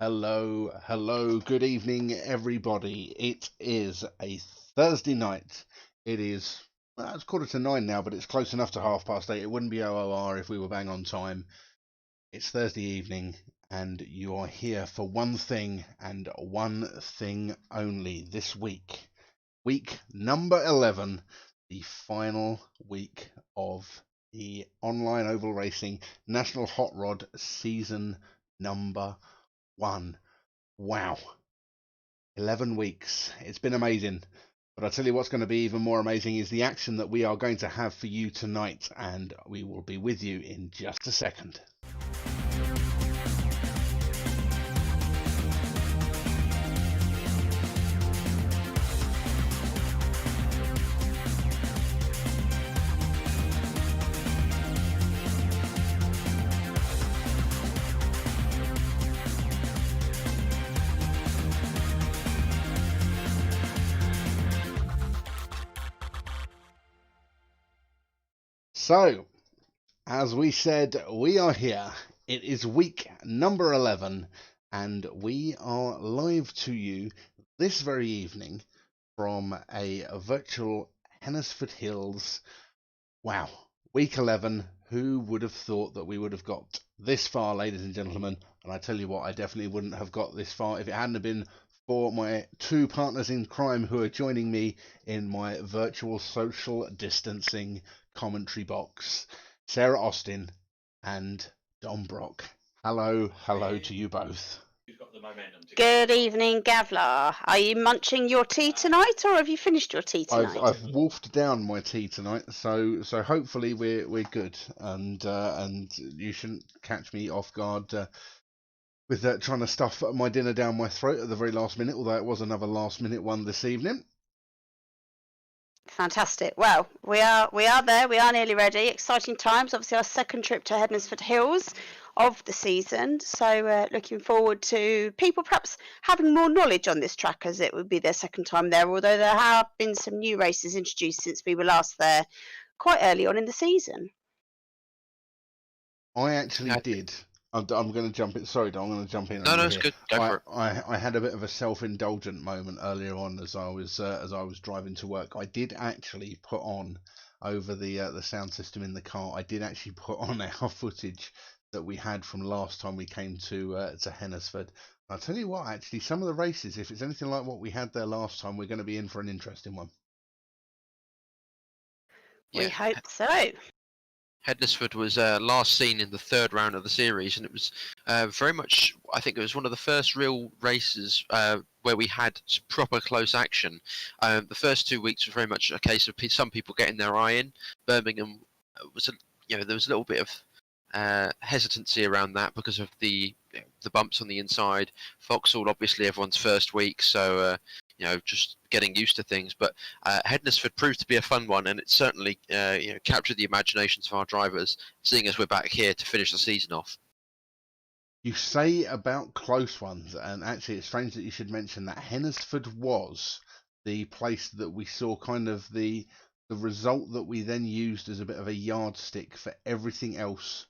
Hello, good evening, everybody. It is a Thursday night. It is, well, it's 8:45 now, but it's close enough to 8:30. It wouldn't be OOR if we were bang on time. It's Thursday evening, and you are here for one thing and one thing only this week. Week number 11, the final week of the Online Oval Racing National Hot Rod Season number 1. Wow. 11 weeks. It's been amazing. But I tell you what's going to be even more amazing is the action that we are going to have for you tonight, and we will be with you in just a second. So, as we said, we are here. It is week number 11, and we are live to you this very evening from a virtual Hennesford Hills. Wow, week 11. Who would have thought that we would have got this far, ladies and gentlemen? And I tell you what, I definitely wouldn't have got this far if it hadn't been for my two partners in crime who are joining me in my virtual social distancing commentary box, Sarah Austin and Dom Brock. Hello to you both. Good evening, Gavlar. Are you munching your tea tonight, or have you finished your tea tonight? I've wolfed down my tea tonight, so hopefully we're good, and you shouldn't catch me off guard with trying to stuff my dinner down my throat at the very last minute. Although it was another last minute one this evening. Fantastic. Well, we are there. We are nearly ready. Exciting times. Obviously, our second trip to Hednesford Hills of the season. So looking forward to people perhaps having more knowledge on this track, as it would be their second time there. Although there have been some new races introduced since we were last there quite early on in the season. I actually did. I'm going to jump in. Sorry, Don, I'm going to jump in. No, it's good. Go for it. I had a bit of a self-indulgent moment earlier on as I was driving to work. I did actually put on over the sound system in the car. I did actually put on our footage that we had from last time we came to Hennesford. I'll tell you what, actually, some of the races, if it's anything like what we had there last time, we're going to be in for an interesting one. We hope so. Hednesford was last seen in the third round of the series, and it was very much, I think it was one of the first real races where we had proper close action. The first 2 weeks was very much a case of some people getting their eye in. Birmingham was, there was a little bit of hesitancy around that because of the bumps on the inside. Vauxhall, obviously, everyone's first week, so just getting used to things. But Hednesford proved to be a fun one, and it certainly captured the imaginations of our drivers, seeing as we're back here to finish the season off. You say about close ones, and actually it's strange that you should mention that. Hennesford was the place that we saw kind of the result that we then used as a bit of a yardstick for everything else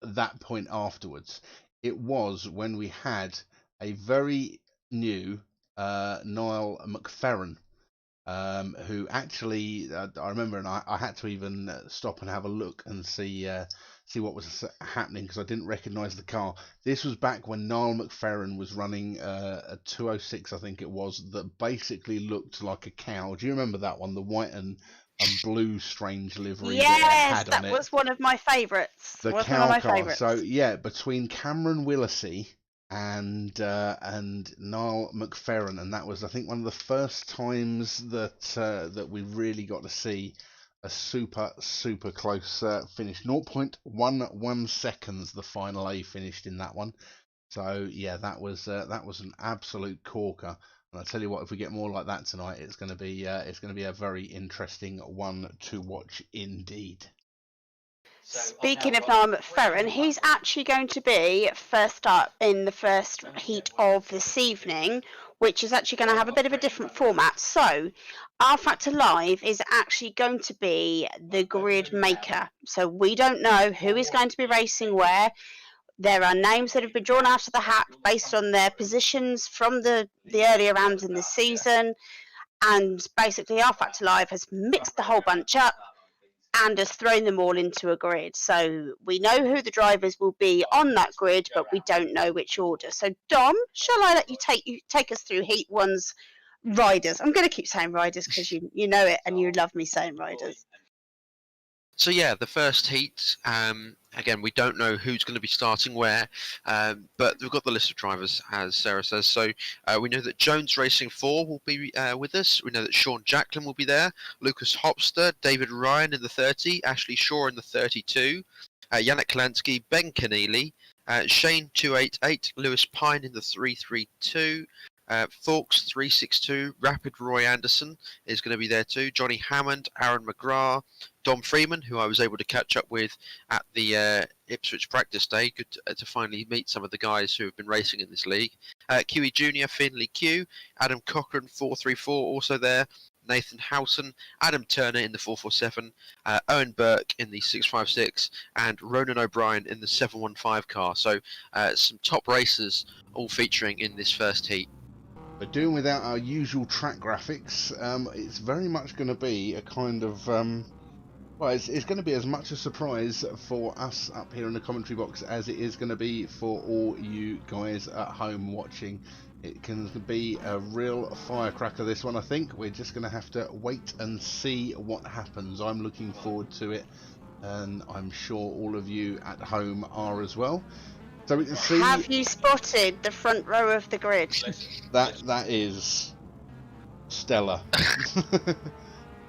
at that point afterwards. It was when we had a very new Niall McFerrin, who actually I remember, and I had to even stop and have a look and see what was happening because I didn't recognise the car. This was back when Niall McFerrin was running a 206, I think it was, that basically looked like a cow. Do you remember that one, the white and blue strange livery? Yes, that was one of my favourites. The cow car. So yeah, between Cameron Willesee and Niall McFerrin, and that was, I think, one of the first times that we really got to see a super close finish. 0.11 seconds the final A finished in that one. So yeah, that was an absolute corker. And I tell you what, if we get more like that tonight, it's going to be a very interesting one to watch indeed. Speaking of Niall McFerrin, he's actually going to be first up in the first heat of this evening, which is actually going to have a bit of a different format. So R Factor Live is actually going to be the grid maker. So we don't know who is going to be racing where. There are names that have been drawn out of the hat based on their positions from the earlier rounds in the season, and basically R Factor Live has mixed the whole bunch up and has thrown them all into a grid. So we know who the drivers will be on that grid, but we don't know which order. So Dom, shall I let you take us through Heat 1's riders? I'm going to keep saying riders because you know it and you love me saying riders. So yeah, the first heat, again, we don't know who's going to be starting where, but we've got the list of drivers, as Sarah says. So we know that Jones Racing 4 will be with us. We know that Sean Jacklin will be there, Lucas Hopster, David Ryan in the 30, Ashley Shaw in the 32, Yannick Kalansky, Ben Keneally, Shane 288, Lewis Pine in the 332, Forks 362, Rapid Roy Anderson is going to be there too, Johnny Hammond, Aaron McGrath, Dom Freeman, who I was able to catch up with at the Ipswich practice day. Good to finally meet some of the guys who have been racing in this league. QE Junior, Finley Q, Adam Cochran 434 also there, Nathan Houghton, Adam Turner in the 447, Owen Burke in the 656, and Ronan O'Brien in the 715 car. So some top racers all featuring in this first heat. We're doing without our usual track graphics. It's very much going to be a kind of well, it's going to be as much a surprise for us up here in the commentary box as it is going to be for all you guys at home watching. It can be a real firecracker, this one. I think we're just going to have to wait and see what happens. I'm looking forward to it, and I'm sure all of you at home are as well. So we can see. Have you spotted the front row of the grid? That is stellar.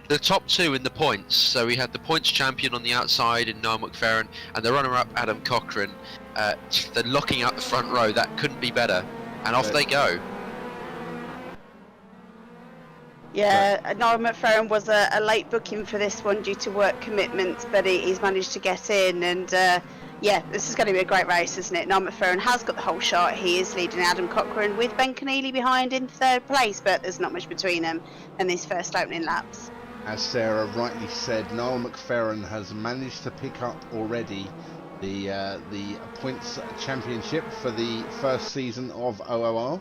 The top two in the points. So we had the points champion on the outside in Niall McFerrin, and the runner-up Adam Cochran. They're locking out the front row. That couldn't be better. And off they go. Yeah, Niall McFerrin was a late booking for this one due to work commitments, but he's managed to get in, and yeah, this is going to be a great race, isn't it? Niall McFerrin has got the whole shot. He is leading Adam Cochran with Ben Keneally behind in third place, but there's not much between them in these first opening laps. As Sarah rightly said, Niall McFerrin has managed to pick up already the points championship for the first season of OOR,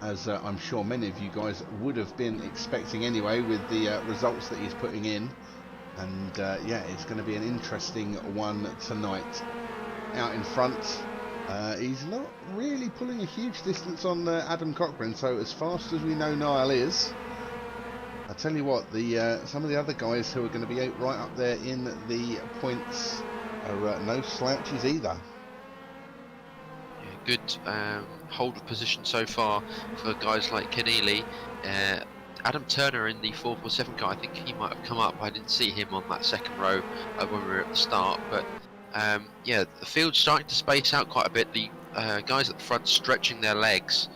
as I'm sure many of you guys would have been expecting anyway with the results that he's putting in. And yeah, it's going to be an interesting one tonight. Out in front, he's not really pulling a huge distance on Adam Cochran, so as fast as we know Niall is, I tell you what, some of the other guys who are going to be right up there in the points are no slouches either. Yeah, good hold of position so far for guys like Keneally. Adam Turner in the 447 car, I think he might have come up. I didn't see him on that second row when we were at the start, but yeah, the field's starting to space out quite a bit. The guys at the front stretching their legs.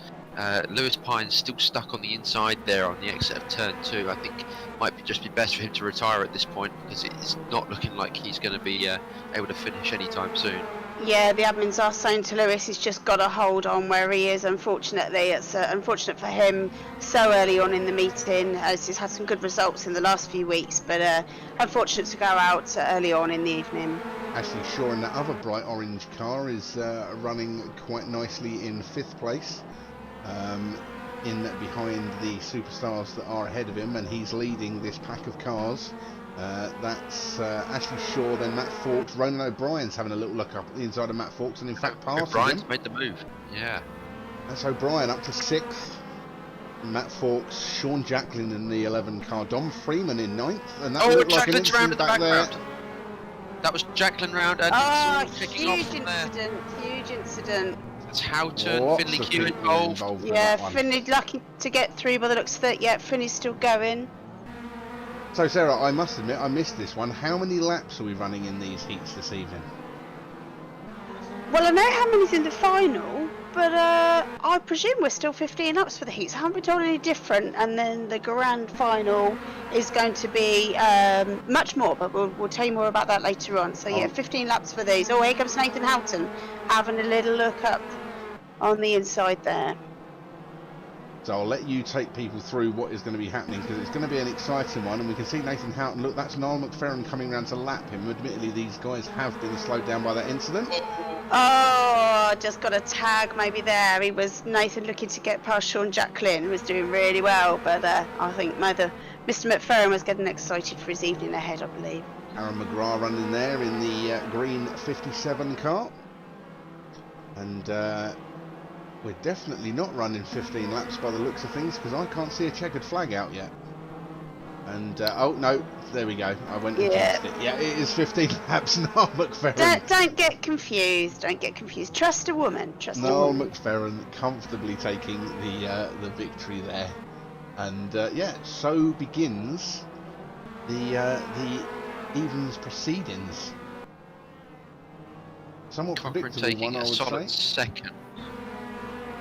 Lewis Pine's still stuck on the inside there on the exit of turn 2. I think might just be best for him to retire at this point, because it's not looking like he's going to be able to finish anytime soon. Yeah, the admins are saying to Lewis he's just got to hold on where he is. Unfortunately, it's unfortunate for him so early on in the meeting, as he's had some good results in the last few weeks, but unfortunate to go out early on in the evening. Ashley Shaw in the other bright orange car is running quite nicely in 5th place, in behind the superstars that are ahead of him, and he's leading this pack of cars. That's Ashley Shaw, then Matt Forks. Ronan O'Brien's having a little look up at the inside of Matt Forks, and in fact passing O'Brien's him. made the move. Yeah. That's O'Brien up to 6th. Matt Forks, Sean Jacklin in the 11 car, Dom Freeman in 9th, and that looked like an Jacklin's round incident at the back there. background. That was Jacklin round, and Huge incident. It's Houghton, Lots Finley of Q people involved. in Yeah, that one. Finley lucky to get through by the looks of it. Yeah, Finley's still going. So Sarah, I must admit I missed this one. How many laps are we running in these heats this evening? Well, I know how many's in the final, but I presume we're still 15 laps for the heats. I haven't been told any different, and then the grand final is going to be much more, but we'll tell you more about that later on. So yeah, 15 laps for these. Oh, here comes Nathan Houghton having a little look up on the inside there. So I'll let you take people through what is going to be happening, because it's going to be an exciting one. And we can see Nathan Houghton. Look, that's Niall McFerrin coming around to lap him. Admittedly, these guys have been slowed down by that incident. Oh, just got a tag maybe there. He was Nathan looking to get past Sean Jacklin, was doing really well, but I think Mr. McFerrin was getting excited for his evening ahead, I believe. Aaron McGrath running there in the green 57 car. And we're definitely not running 15 laps by the looks of things, because I can't see a checkered flag out yet. And oh no, there we go. I went and jinxed it. Yeah, it is 15 laps. Niall McFerrin. Don't get confused. Don't get confused. Trust a woman. Niall McFerrin comfortably taking the victory there. And yeah, so begins the evens proceedings. Somewhat Cochrane predictable taking one, I a would solid say. second.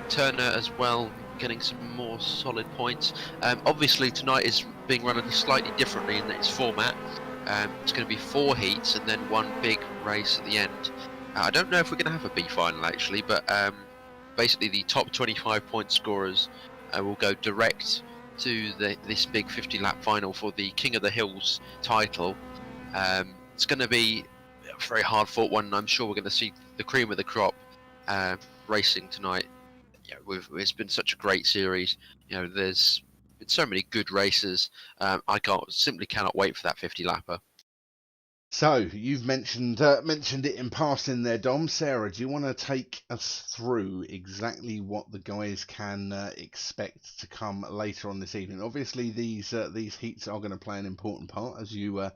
Turner as well, getting some more solid points. Obviously tonight is being run slightly differently in its format. It's going to be 4 heats and then one big race at the end. I don't know if we're going to have a B final actually, but basically the top 25 point scorers will go direct to this big 50 lap final for the King of the Hills title. It's going to be a very hard fought one. I'm sure we're going to see the cream of the crop racing tonight. It's been such a great series. There's been so many good races. I simply cannot wait for that 50 lapper. So you've mentioned it in passing there, Dom. Sarah, do you want to take us through exactly what the guys can expect to come later on this evening? Obviously, these heats are going to play an important part, as you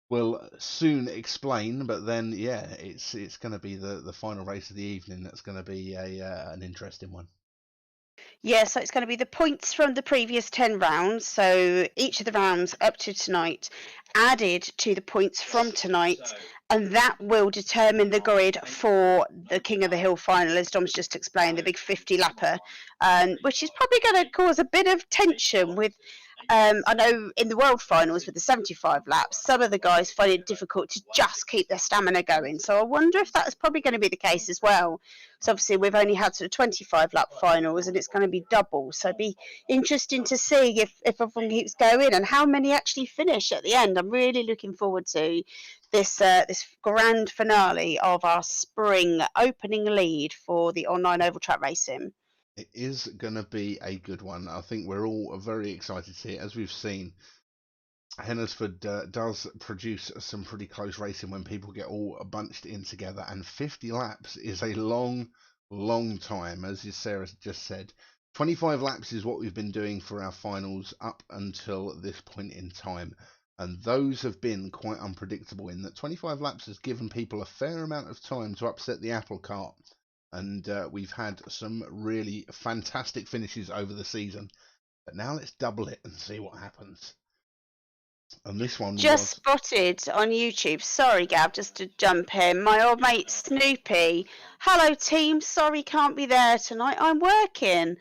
will soon explain. But then, yeah, it's going to be the final race of the evening. That's going to be an interesting one. Yeah, so it's going to be the points from the previous 10 rounds. So each of the rounds up to tonight added to the points from tonight, and that will determine the grid for the King of the Hill final, as Dom's just explained, the big 50 lapper, which is probably going to cause a bit of tension with. I know in the world finals with the 75 laps, some of the guys find it difficult to just keep their stamina going. So I wonder if that's probably going to be the case as well. So obviously we've only had sort of 25 lap finals, and it's going to be double. So it'd be interesting to see if everyone keeps going and how many actually finish at the end. I'm really looking forward to this grand finale of our spring opening lead for the online oval track racing. It is going to be a good one. I think we're all very excited to see it. As we've seen, Hennesford does produce some pretty close racing when people get all bunched in together, and 50 laps is a long time, as Sarah just said. 25 laps is what we've been doing for our finals up until this point in time, and those have been quite unpredictable in that 25 laps has given people a fair amount of time to upset the apple cart. And we've had some really fantastic finishes over the season. But now let's double it and see what happens. And this one just spotted on YouTube. Sorry, Gav, just to jump in. My old mate Snoopy. Hello, team. Sorry, can't be there tonight. I'm working.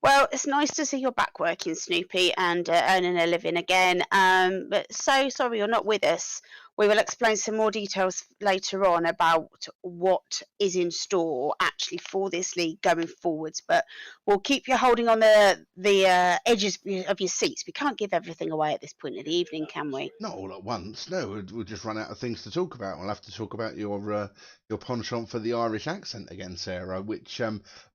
Well, it's nice to see you're back working, Snoopy, and earning a living again. But so sorry you're not with us. We will explain some more details later on about what is in store actually for this league going forwards. But we'll keep you holding on the edges of your seats. We can't give everything away at this point of the evening, can we? Not all at once. No, we'll just run out of things to talk about. We'll have to talk about your penchant for the Irish accent again, Sarah. Which,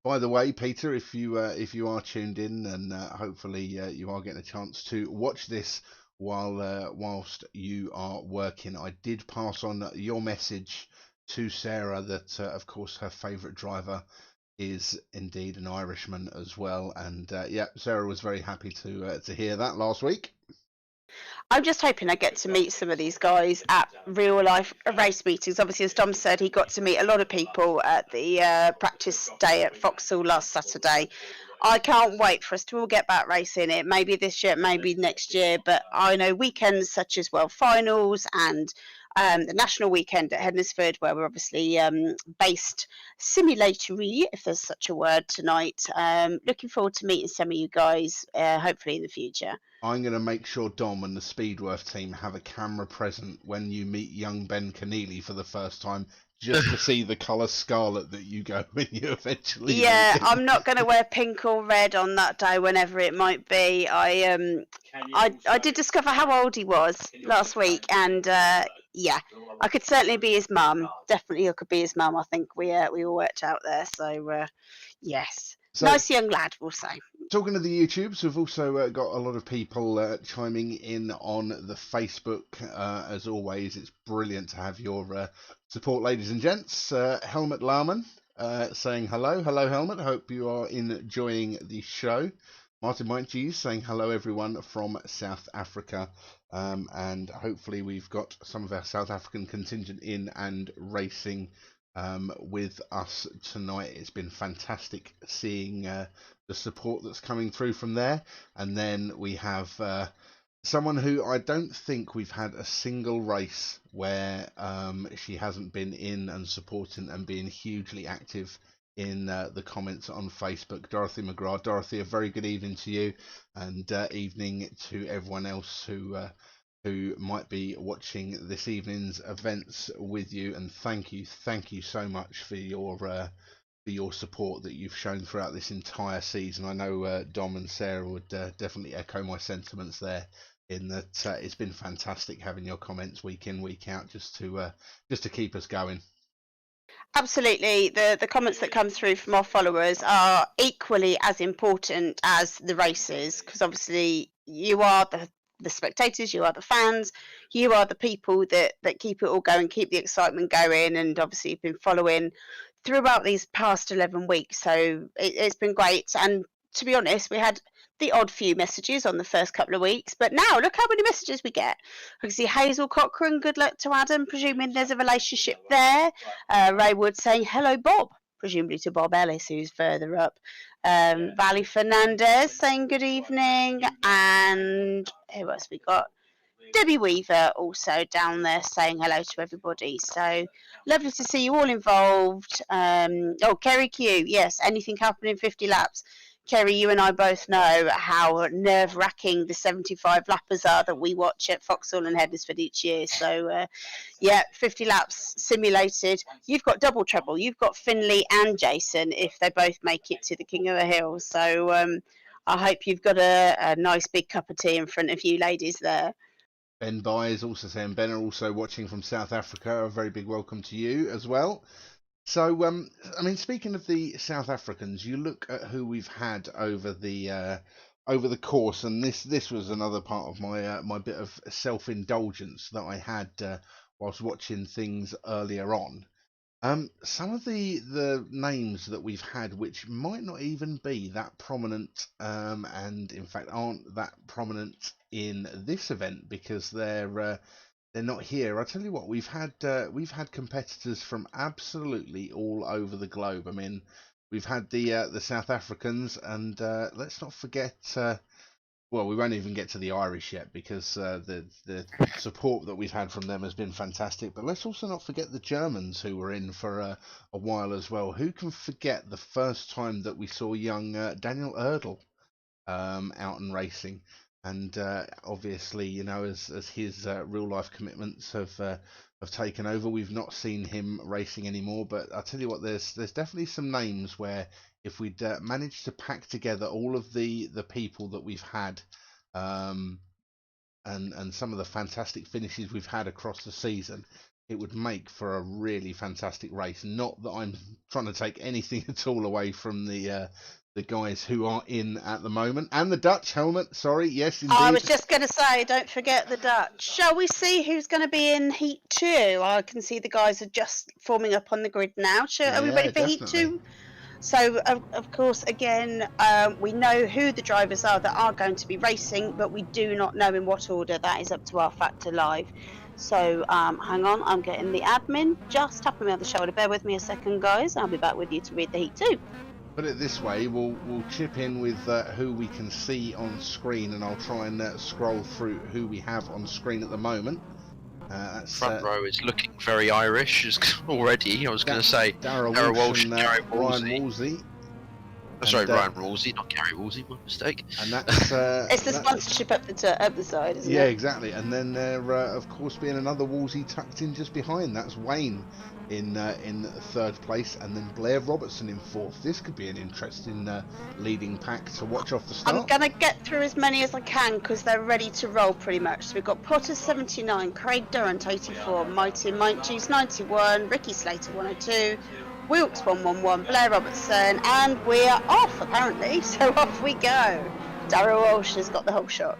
by the way, Peter, if you are tuned in, and hopefully you are getting a chance to watch this whilst you are working, I did pass on your message to Sarah that of course her favourite driver is indeed an Irishman as well, and yeah, Sarah was very happy to hear that last week. I'm just hoping I get to meet some of these guys at real life race meetings. Obviously, as Dom said, he got to meet a lot of people at the practice day at Vauxhall last Saturday. I can't wait for us to all get back racing it. Maybe this year, maybe next year. But I know weekends such as world finals and the national weekend at Hednesford, where we're obviously based simulatory, if there's such a word, tonight. Looking forward to meeting some of you guys, hopefully in the future. I'm going to make sure Dom and the Speedworth team have a camera present when you meet young Ben Keneally for the first time, just to see the colour scarlet that you go when you eventually meet him. I'm not going to wear pink or red on that day, whenever it might be. I did discover how old he was last week, and yeah, I could certainly be his mum. Definitely, I could be his mum. I think we all worked out there. So yes, so, nice young lad, we'll say. Talking to the YouTubes, we've also got a lot of people chiming in on the Facebook. As always, it's brilliant to have your support, ladies and gents. Helmut Lahman saying hello. Hello, Helmut. Hope you are enjoying the show. Martin Mighties saying hello, everyone from South Africa. And hopefully we've got some of our South African contingent in and racing with us tonight. It's been fantastic seeing the support that's coming through from there. And then we have someone who I don't think we've had a single race where she hasn't been in and supporting and being hugely active in the comments on Facebook. Dorothy McGrath. Dorothy, a very good evening to you, and evening to everyone else who might be watching this evening's events with you. And thank you so much for your support that you've shown throughout this entire season. I know Dom and Sarah would definitely echo my sentiments there, in that it's been fantastic having your comments week in, week out, just to keep us going. Absolutely. The comments that come through from our followers are equally as important as the races, because obviously you are the spectators, you are the fans, you are the people that keep it all going, keep the excitement going, and obviously you've been following throughout these past 11 weeks. So it's been great. And to be honest, we had the odd few messages on the first couple of weeks, but now look how many messages we get. I can see Hazel Cochrane, good luck to Adam, presuming there's a relationship there. Ray Wood saying hello Bob, presumably to Bob Ellis, who's further up. Valley Fernandez saying good evening, and who else we got? Debbie Weaver also down there saying hello to everybody. So lovely to see you all involved. Kerry Q, yes, anything happening 50 laps. Kerry, you and I both know how nerve-wracking the 75 lappers are that we watch at Foxhall and Hednesford each year. So, 50 laps simulated. You've got double trouble. You've got Finley and Jason if they both make it to the King of the Hill. So I hope you've got a nice big cup of tea in front of you ladies there. Ben By is also saying, Ben are also watching from South Africa. A very big welcome to you as well. So, I mean, speaking of the South Africans, you look at who we've had over the course, and this was another part of my my bit of self-indulgence that I had whilst watching things earlier on. Some of the names that we've had, which might not even be that prominent, and in fact aren't that prominent in this event because they're not here. I tell you what, we've had competitors from absolutely all over the globe. I mean, we've had the South Africans, and let's not forget. Well, we won't even get to the Irish yet because the support that we've had from them has been fantastic. But let's also not forget the Germans who were in for a while as well. Who can forget the first time that we saw young Daniel Erdl out and racing? And obviously, you know, as his real life commitments have taken over, we've not seen him racing anymore. But I tell you what, there's definitely some names where if we'd managed to pack together all of the people that we've had, and some of the fantastic finishes we've had across the season, it would make for a really fantastic race. Not that I'm trying to take anything at all away from the guys who are in at the moment. And the Dutch helmet, sorry, yes, indeed. I was just going to say, don't forget the Dutch. Shall we see who's going to be in Heat 2? I can see the guys are just forming up on the grid now. Are we ready for definitely. Heat 2? So, of course, again, we know who the drivers are that are going to be racing, but we do not know in what order. That is up to our Factor Live. So, hang on, I'm getting the admin. Just tapping me on the shoulder. Bear with me a second, guys. I'll be back with you to read the Heat 2. Put it this way, we'll chip in with who we can see on screen, and I'll try and scroll through who we have on screen at the moment. That's Front row is looking very Irish already. I was going to say Darragh Walsh and Gary Ryan Wolsey. Wolsey. Sorry, And, Ryan Wolsey, not Gary Wolsey. My mistake. And that's it's the sponsorship up the side, isn't it? Yeah, exactly. And then there, of course, being another Wolsey tucked in just behind. That's Wayne in third place, and then Blair Robertson in fourth. This could be an interesting leading pack to watch off the start. I'm gonna get through as many as I can because they're ready to roll pretty much. So we've got Potter 79, Craig Durrant 84, Mighty Mighties 91, Ricky Slater 102, Wilkes 111, Blair Robertson, and we're off apparently. So off we go. Darragh Walsh has got the whole shot.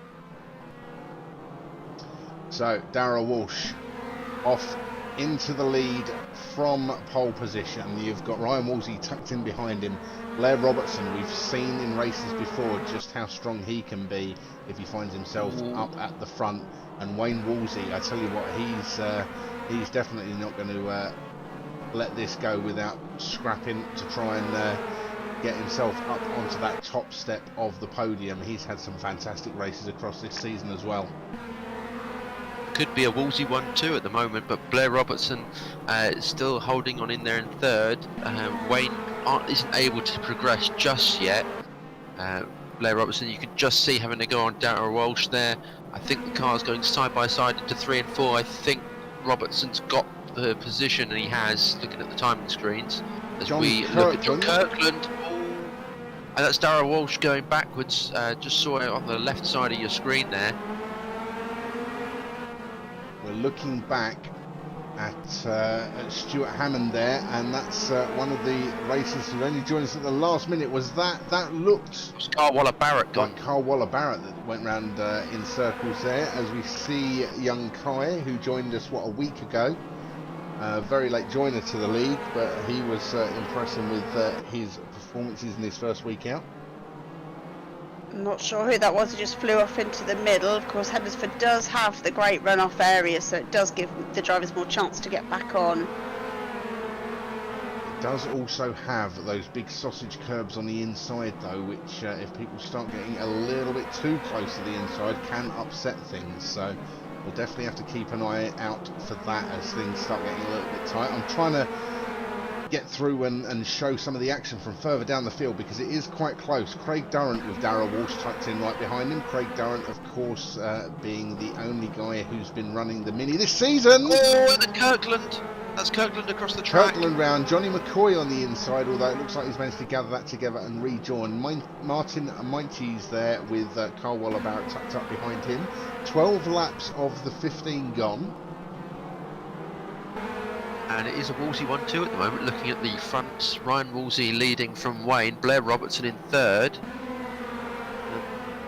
So Darragh Walsh off into the lead from pole position. You've got Ryan Wolsey tucked in behind him. Blair Robertson, we've seen in races before just how strong he can be if he finds himself up at the front. And Wayne Wolsey, I tell you what, he's definitely not going to let this go without scrapping to try and get himself up onto that top step of the podium. He's had some fantastic races across this season as well. Could be a Wolsey 1-2 at the moment, but Blair Robertson is still holding on in there in third. Wayne isn't able to progress just yet. Blair Robertson, you can just see having to go on Darragh Walsh there. I think the car's going side by side into 3 and 4. I think Robertson's got the position, and he has, looking at the timing screens. As we look at John Kirkland. And that's Darragh Walsh going backwards. Just saw it on the left side of your screen there. We're looking back at Stuart Hammond there, and that's one of the racers who only joined us at the last minute. Was that looked? It was Carl Waller-Barrett gone. Like Carl Waller-Barrett that went round in circles there, as we see young Kai, who joined us a week ago. Very late joiner to the league, but he was impressing with his performances in his first week out. I'm not sure who that was. He just flew off into the middle. Of course, Hednesford does have the great runoff area, so it does give the drivers more chance to get back on. It does also have those big sausage curbs on the inside, though, which, if people start getting a little bit too close to the inside, can upset things. So we'll definitely have to keep an eye out for that as things start getting a little bit tight. I'm trying to get through and show some of the action from further down the field because it is quite close. Craig Durrant with Darragh Walsh tucked in right behind him. Craig Durrant, of course, being the only guy who's been running the Mini this season. Oh, and Kirkland. That's Kirkland across the track. Kirkland round. Johnny McCoy on the inside, although it looks like he's managed to gather that together and rejoin. Martin Mighties there with Carl Waller-Barrett tucked up behind him. 12 laps of the 15 gone. And it is a Wolsey 1-2 at the moment, looking at the front. Ryan Wolsey leading from Wayne, Blair Robertson in third.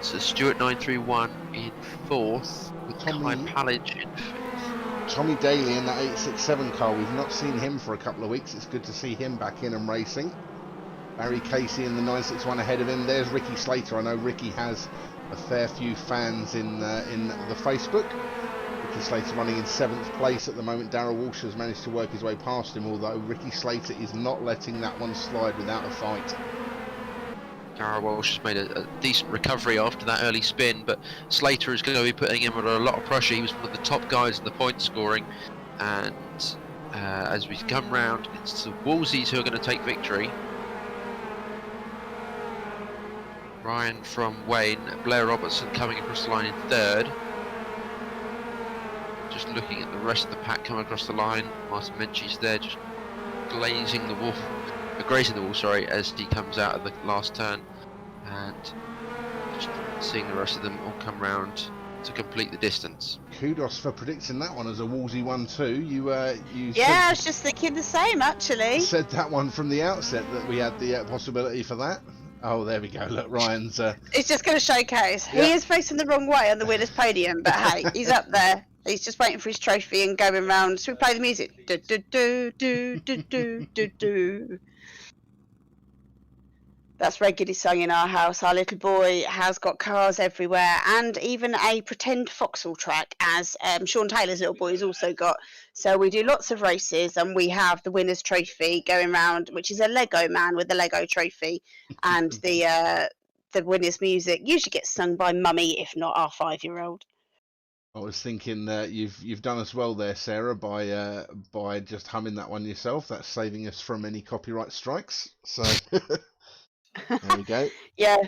So Stuart 931 in fourth, with Kai Pallage in fifth. Tommy Daly in that 867 car. We've not seen him for a couple of weeks. It's good to see him back in and racing. Barry Casey in the 961 ahead of him. There's Ricky Slater. I know Ricky has a fair few fans in the Facebook. Ricky Slater running in 7th place at the moment. Darragh Walsh has managed to work his way past him, although Ricky Slater is not letting that one slide without a fight. Darragh Walsh has made a decent recovery after that early spin, but Slater is going to be putting him under a lot of pressure. He was one of the top guys in the point scoring, and as we come round, it's the Wolseys who are going to take victory. Ryan from Wayne, Blair Robertson coming across the line in third. Just looking at the rest of the pack coming across the line. Martin Menchie's there, just grazing the wall, as he comes out of the last turn, and just seeing the rest of them all come round to complete the distance. Kudos for predicting that one as a Wolsey 1-2. You I was just thinking the same actually. Said that one from the outset that we had the possibility for that. Oh, there we go. Look, Ryan's. It's just going to showcase. Yeah. He is facing the wrong way on the winner's podium, but hey, he's up there. He's just waiting for his trophy and going round. Should we play the music? Do, do, do, do, do, do, do, do. That's regularly sung in our house. Our little boy has got cars everywhere and even a pretend Vauxhall track, as Sean Taylor's little boy has also got. So we do lots of races and we have the winner's trophy going round, which is a Lego man with the Lego trophy. And the winner's music usually gets sung by Mummy, if not our 5-year-old. I was thinking you've done us well there, Sarah, by just humming that one yourself. That's saving us from any copyright strikes. So there we go. Yeah,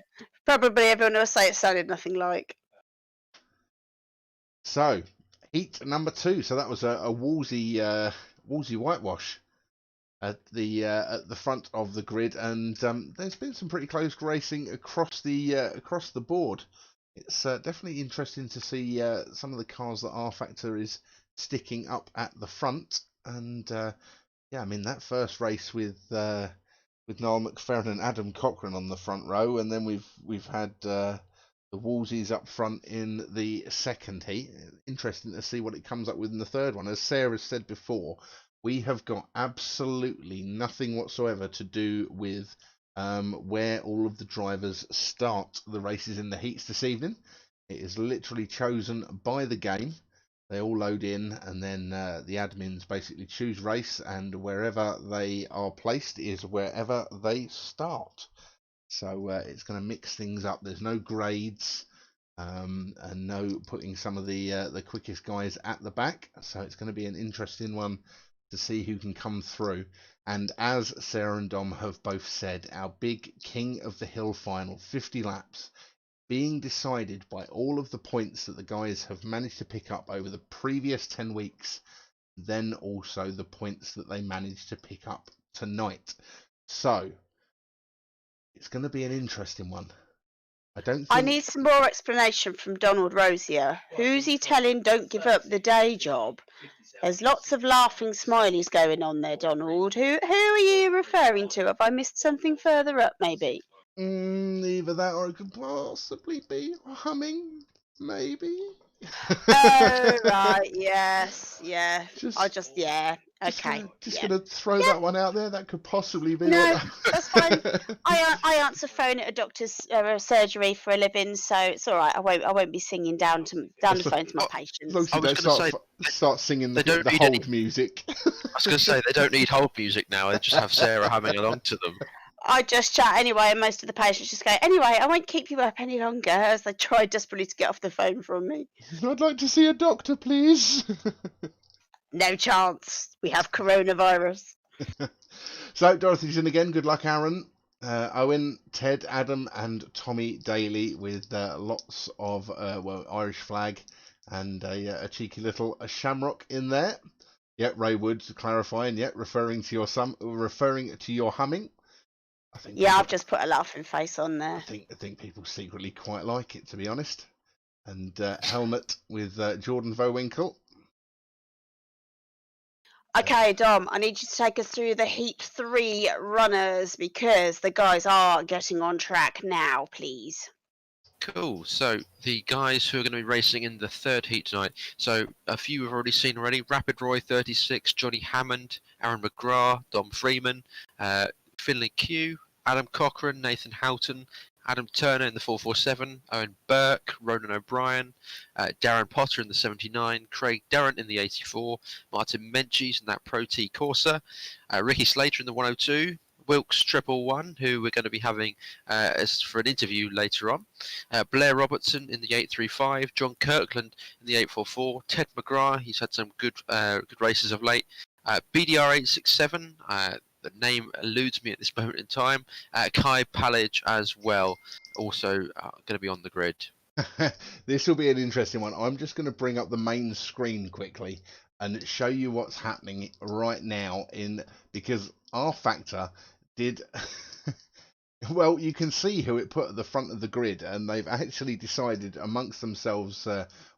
probably everyone will say it sounded nothing like. So heat number 2. So that was a Wolsey whitewash at the front of the grid, and there's been some pretty close racing across the board. It's definitely interesting to see some of the cars that R Factor is sticking up at the front, and yeah, I mean that first race with Niall McFerrin and Adam Cochrane on the front row, and then we've had the Wolseys up front in the second heat. Interesting to see what it comes up with in the third one. As Sarah said before, we have got absolutely nothing whatsoever to do with where all of the drivers start the races in the heats this evening. It is literally chosen by the game. They all load in, and then the admins basically choose race, and wherever they are placed is wherever they start. So it's going to mix things up. There's no grades and no putting some of the quickest guys at the back. So it's going to be an interesting one to see who can come through. And as Sarah and Dom have both said, our big King of the Hill final, 50 laps, being decided by all of the points that the guys have managed to pick up over the previous 10 weeks, then also the points that they managed to pick up tonight. So it's going to be an interesting one. I need some more explanation from Donald Rosier. Who's he telling don't give up the day job? There's lots of laughing smileys going on there, Donald. Who are you referring to? Have I missed something further up, maybe? Either that, or it could possibly be humming, maybe. Oh, right, yes, yeah. Yeah, okay. Just gonna throw that one out there. That could possibly be. No, that's fine. I answer phone at a doctor's surgery for a living, so it's all right. I won't be singing down the phone to my patients. I was going to start singing the hold music. I was going to say they don't need hold music now. They just have Sarah humming along to them. I just chat anyway, and most of the patients just go, anyway, I won't keep you up any longer, as they try desperately to get off the phone from me. I'd like to see a doctor, please. No chance. We have coronavirus. So, Dorothy's in again. Good luck, Aaron. Owen, Ted, Adam, and Tommy Daly with lots of Irish flag and a cheeky little shamrock in there. Yep, Ray Woods clarifying. Yep, referring to your humming. I've just put a laughing face on there. I think people secretly quite like it, to be honest. And helmet with Jordan Vowinkle. Okay, Dom, I need you to take us through the Heat 3 runners, because the guys are getting on track now, please. Cool. So the guys who are going to be racing in the third heat tonight. So a few we've already seen already. Rapid Roy 36, Johnny Hammond, Aaron McGrath, Dom Freeman, Finlay Q, Adam Cochrane, Nathan Houghton, Adam Turner in the 447, Owen Burke, Ronan O'Brien, Darren Potter in the 79, Craig Darrant in the 84, Martin Menchie's in that Pro T Corsa, Ricky Slater in the 102, Wilkes 111, who we're going to be having as for an interview later on, Blair Robertson in the 835, John Kirkland in the 844, Ted McGrath, he's had some good races of late, BDR 867, the name eludes me at this moment in time. Kai Palage as well, also going to be on the grid. This will be an interesting one. I'm just going to bring up the main screen quickly and show you what's happening right now because R Factor did. Well, you can see who it put at the front of the grid, and they've actually decided amongst themselves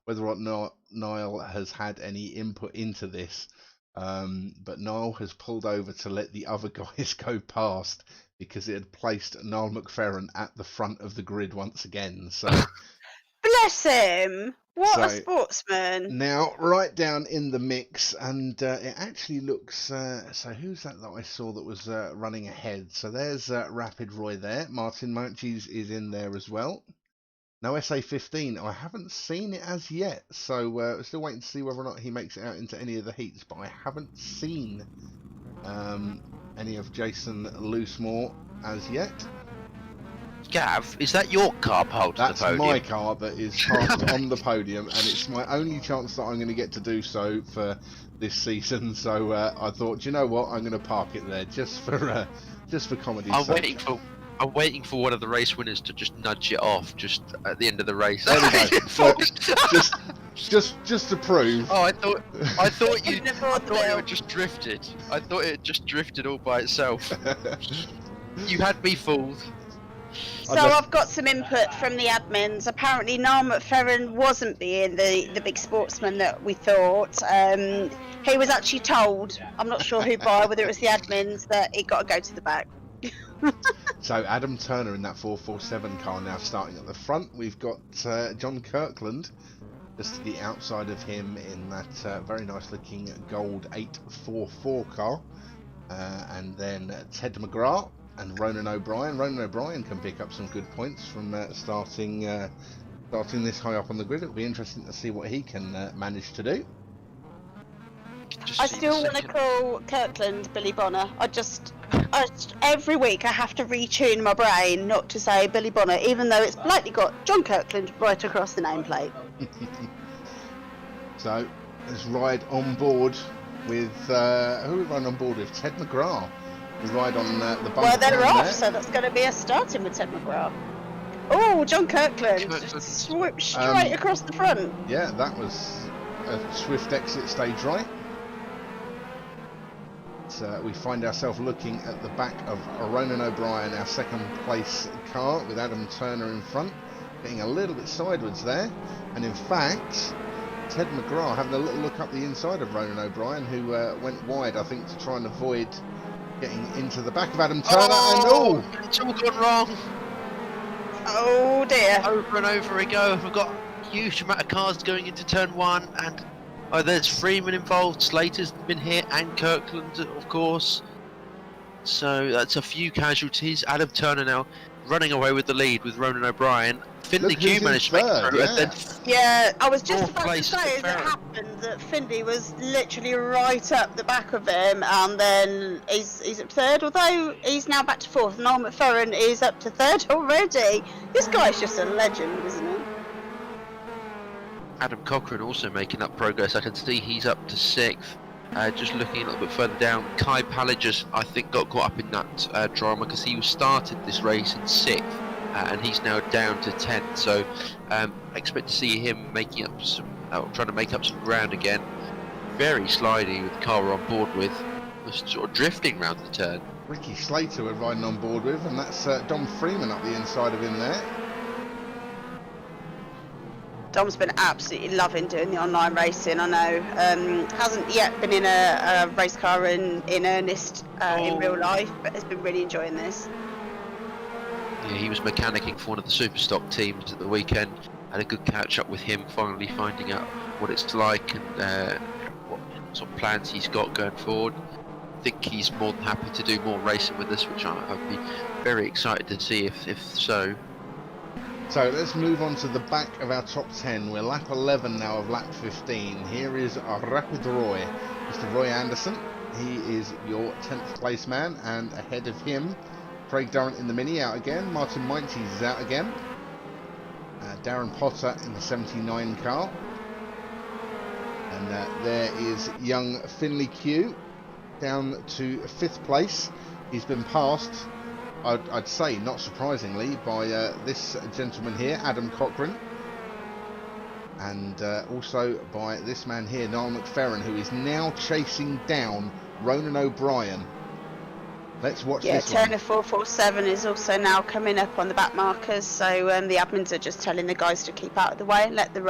whether or not Niall has had any input into this. But Niall has pulled over to let the other guys go past because it had placed Niall McFerrin at the front of the grid once again. So bless him. What a sportsman. Now right down in the mix, and it actually looks so who's that I saw that was running ahead? So there's Rapid Roy there. Martin Munchies is in there as well. No SA15, I haven't seen it as yet, so still waiting to see whether or not he makes it out into any of the heats, but I haven't seen any of Jason Loosemore as yet. Gav, is that your car pole to That's the podium? my car that is parked on the podium, and it's my only chance that I'm going to get to do so for this season. So I thought, you know what, I'm going to park it there just for comedy's I'm sake. waiting for one of the race winners to just nudge it off just at the end of the race. There we go. Look, just to prove. Oh, I thought you Couldn't afford the thought it bill. had just drifted. I thought it had just drifted all by itself. You had me fooled. So I've got some input from the admins. Apparently, Niall McFerrin wasn't being the big sportsman that we thought. He was actually told, I'm not sure who by, whether it was the admins, that he got to go to the back. So Adam Turner in that 447 car now starting at the front. We've got John Kirkland just to the outside of him in that very nice looking gold 844 car. And then Ted McGrath and Ronan O'Brien. Ronan O'Brien can pick up some good points from starting this high up on the grid. It'll be interesting to see what he can manage to do. I still want to call Kirkland Billy Bonner. I just every week I have to retune my brain not to say Billy Bonner, even though it's politely got John Kirkland right across the nameplate. So let's ride on board with who are we riding on board with? Ted McGrath. We ride on the bumper. Well, they're off, there. so that's going to be a starting with Ted McGrath. Oh, John Kirkland just swooped straight across the front. Yeah, that was a swift exit stage right. So we find ourselves looking at the back of Ronan O'Brien, our second place car, with Adam Turner in front, getting a little bit sideways there. And in fact, Ted McGrath having a little look up the inside of Ronan O'Brien, who went wide, I think, to try and avoid getting into the back of Adam Turner. It's all gone wrong. Oh dear. Over and over we go. We've got a huge amount of cars going into turn one, and there's Freeman involved. Slater's been hit, and Kirkland, of course. So that's a few casualties. Adam Turner now running away with the lead with Ronan O'Brien. Finley Q managed to make it through, and then Yeah, I was just Fourth about to place say for as it Farron. happened that Finley was literally right up the back of him, and then he's up third, although he's now back to fourth. Niall McFerrin is up to third already. This guy's just a legend, isn't he? Adam Cochrane also making up progress. I can see he's up to sixth. Just looking a little bit further down, Kai Palagas, I think, got caught up in that drama because he started this race in sixth, and he's now down to 10th. So I expect to see him making up trying to make up some ground again. Very slidey with the car we're on board with, just sort of drifting round the turn. Ricky Slater we're riding on board with, and that's Dom Freeman up the inside of him there. Dom's been absolutely loving doing the online racing. I know hasn't yet been in a race car in earnest in real life, but has been really enjoying this. Yeah, he was mechanicking for one of the Superstock teams at the weekend. Had a good catch up with him, finally finding out what it's like and what sort of plans he's got going forward. I think he's more than happy to do more racing with us, which I'd be very excited to see if so. So let's move on to the back of our top 10. We're lap 11 now of lap 15. Here is our Rapid Roy, Mr. Roy Anderson. He is your 10th place man, and ahead of him, Craig Durrant in the Mini out again. Martin Meintes is out again. Darren Potter in the 79 car. And there is young Finley Q down to 5th place. He's been passed, I'd say, not surprisingly, by this gentleman here, Adam Cochrane, and also by this man here, Niall McFerrin, who is now chasing down Ronan O'Brien. Let's watch this one. Turner 447 is also now coming up on the back markers, so the admins are just telling the guys to keep out of the way and let the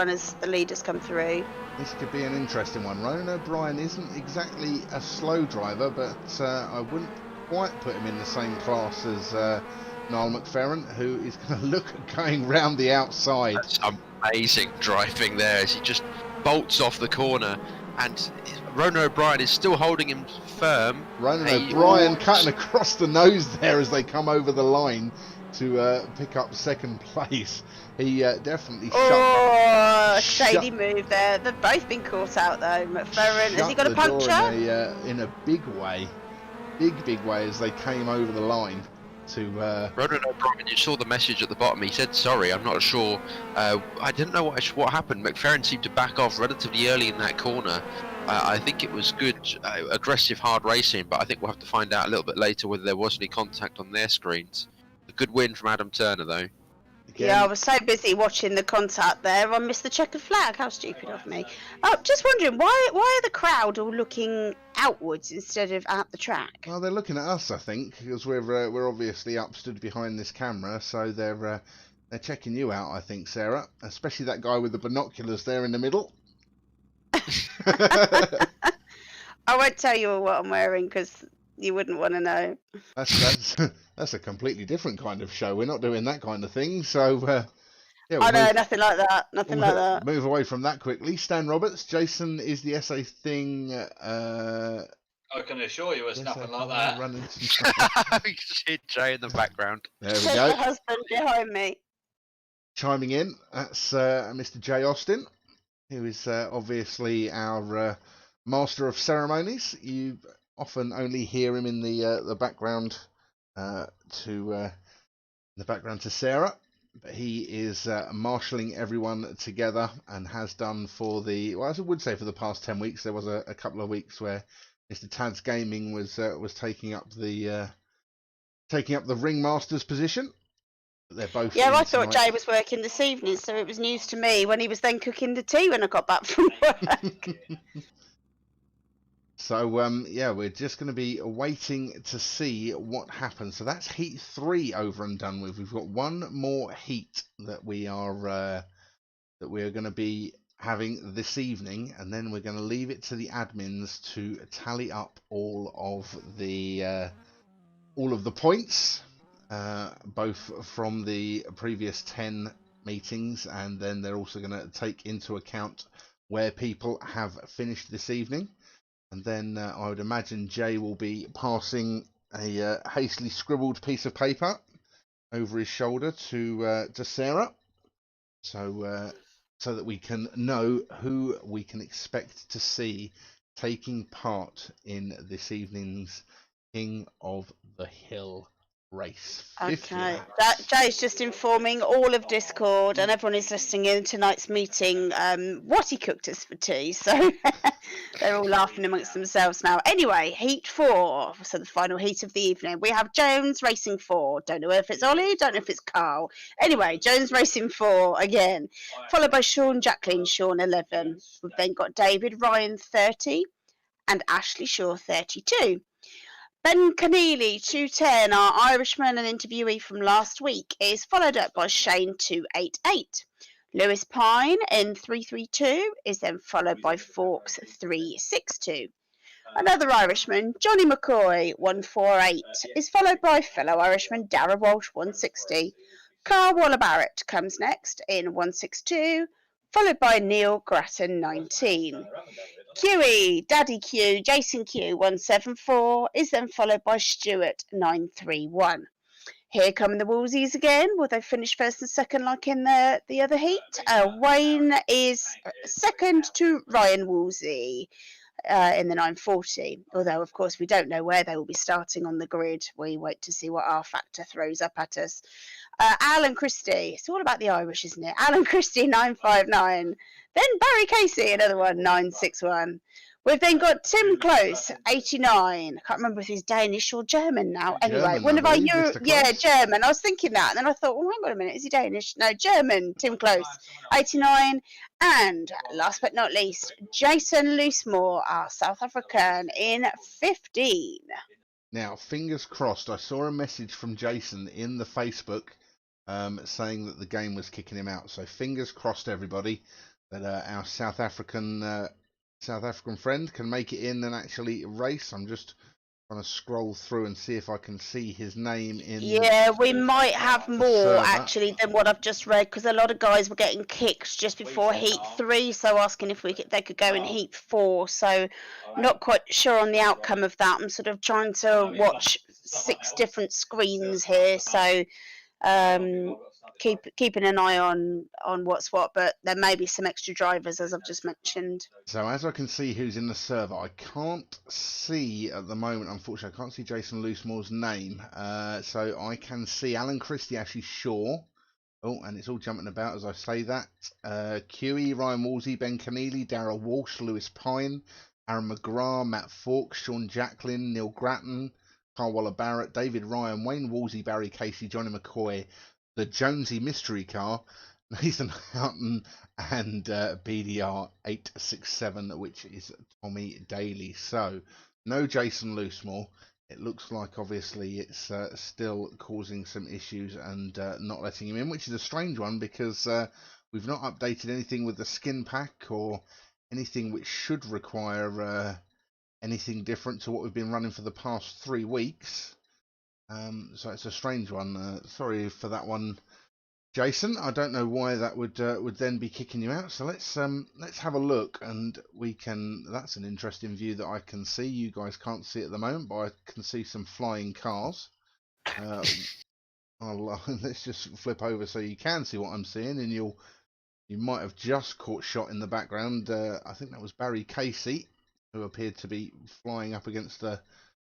leaders come through. This could be an interesting one. Ronan O'Brien isn't exactly a slow driver, but I wouldn't quite put him in the same class as Niall McFerrin, who is going to look at going round the outside. That's amazing driving there as he just bolts off the corner, and Ronan O'Brien is still holding him firm. Ronan O'Brien cutting across the nose there as they come over the line to pick up 2nd place. He definitely shady move there. They've both been caught out though. McFerrin, has he got a puncture? In a big way. Big way as they came over the line. to. Ronan O'Brien, you saw the message at the bottom. He said, "Sorry, I'm not sure. I didn't know what happened." McFerrin seemed to back off relatively early in that corner. I think it was good, aggressive, hard racing, but I think we'll have to find out a little bit later whether there was any contact on their screens. A good win from Adam Turner, though. Again, Yeah, I was so busy watching the contact there, I missed the checkered flag. How stupid of me. Just wondering, why are the crowd all looking outwards instead of at the track? well, they're looking at us, I think, because we're obviously up, stood behind this camera, so they're checking you out, I think, Sarah. Especially that guy with the binoculars there in the middle. I won't tell you what I'm wearing because you wouldn't want to know. That's a completely different kind of show. We're not doing that kind of thing, so yeah. I know, nothing like that. Nothing like that. Move away from that quickly. Stan Roberts, Jason is the SA thing. I can assure you it's yes, nothing like that. running You just hear Jay in the background. There we There's go. my husband behind me. Chiming in, that's Mr. Jay Austin, who is obviously our master of ceremonies. You often only hear him in the background to Sarah, but he is marshalling everyone together and has done for I would say for the past 10 weeks. There was a couple of weeks where Mr. Tad's Gaming was taking up the ringmaster's position. They're both. Yeah, in I thought tonight. Jay was working this evening, so it was news to me when he was then cooking the tea when I got back from work. So yeah, we're just going to be waiting to see what happens. So that's heat 3 over and done with. We've got one more heat that we are going to be having this evening, and then we're going to leave it to the admins to tally up all of the points, both from the previous 10 meetings, and then they're also going to take into account where people have finished this evening. And then I would imagine Jay will be passing a hastily scribbled piece of paper over his shoulder to Sarah, so that we can know who we can expect to see taking part in this evening's King of the Hill race. 50 Okay, laps. that Jay's just informing all of Discord and everyone who's listening in tonight's meeting what he cooked us for tea. So they're all laughing amongst themselves now. Anyway, heat 4, so the final heat of the evening. We have Jones Racing 4. Don't know if it's Ollie, don't know if it's Carl. Anyway, Jones Racing 4 again, followed by Sean Jacqueline, Sean 11. We've then got David Ryan 30 and Ashley Shaw 32. Ben Keneally, 210, our Irishman and interviewee from last week, is followed up by Shane 288. Lewis Pine in 332 is then followed by Forks 362. Another Irishman, Johnny McCoy 148, is followed by fellow Irishman Dara Walsh 160. Carl Waller Barrett comes next in 162, followed by Neil Grattan 19. QE, Daddy Q, Jason Q 174 is then followed by Stuart 931. Here come the Woolsies again. Will they finish first and second like in the other heat? Wayne is second to Ryan Woolsey in the 940. Although, of course, we don't know where they will be starting on the grid. We wait to see what R Factor throws up at us. Alan Christie. It's all about the Irish, isn't it? Alan Christie 959. Then Barry Casey, another one, 961. We've then got Tim Close, 89. I can't remember if he's Danish or German now. Anyway, German, one I of our believe, Mr. yeah, Close. German. I was thinking that, and then I thought, well, hang on a minute, is he Danish? No, German. Tim Close, 89. And last but not least, Jason Loosemore, our South African, in 15. Now, fingers crossed. I saw a message from Jason in the Facebook saying that the game was kicking him out. So fingers crossed, everybody, that our South African friend can make it in and actually race. I'm just trying to scroll through and see if I can see his name in. Yeah, we might have more server. actually than what I've just read, because a lot of guys were getting kicked just before heat 3, so asking if they could go in heat 4. So not quite sure on the outcome of that. I'm sort of trying to watch 6 different screens here, so keeping an eye on what's what, but there may be some extra drivers, as I've just mentioned. So as I can see who's in the server, I can't see at the moment, unfortunately, I can't see Jason Loosemore's name. So I can see Alan Christie, Ashley Shaw. Oh, and it's all jumping about as I say that. QE, Ryan Wolsey, Ben Keneally, Darrell Walsh, Lewis Pine, Aaron McGrath, Matt Fawkes, Sean Jacklin, Neil Grattan, Carl Waller-Barrett, David Ryan, Wayne Wolsey, Barry Casey, Johnny McCoy, the Jonesy Mystery Car, Nathan Houghton, and BDR 867, which is Tommy Daly. So no Jason Loosemore. It looks like obviously it's still causing some issues and not letting him in, which is a strange one because we've not updated anything with the skin pack or anything which should require anything different to what we've been running for the past 3 weeks. So it's a strange one. Sorry for that one, Jason. I don't know why that would then be kicking you out. So let's have a look, and we can. That's an interesting view that I can see. You guys can't see at the moment, but I can see some flying cars. Let's just flip over so you can see what I'm seeing, and you might have just caught shot in the background. I think that was Barry Casey, who appeared to be flying up against a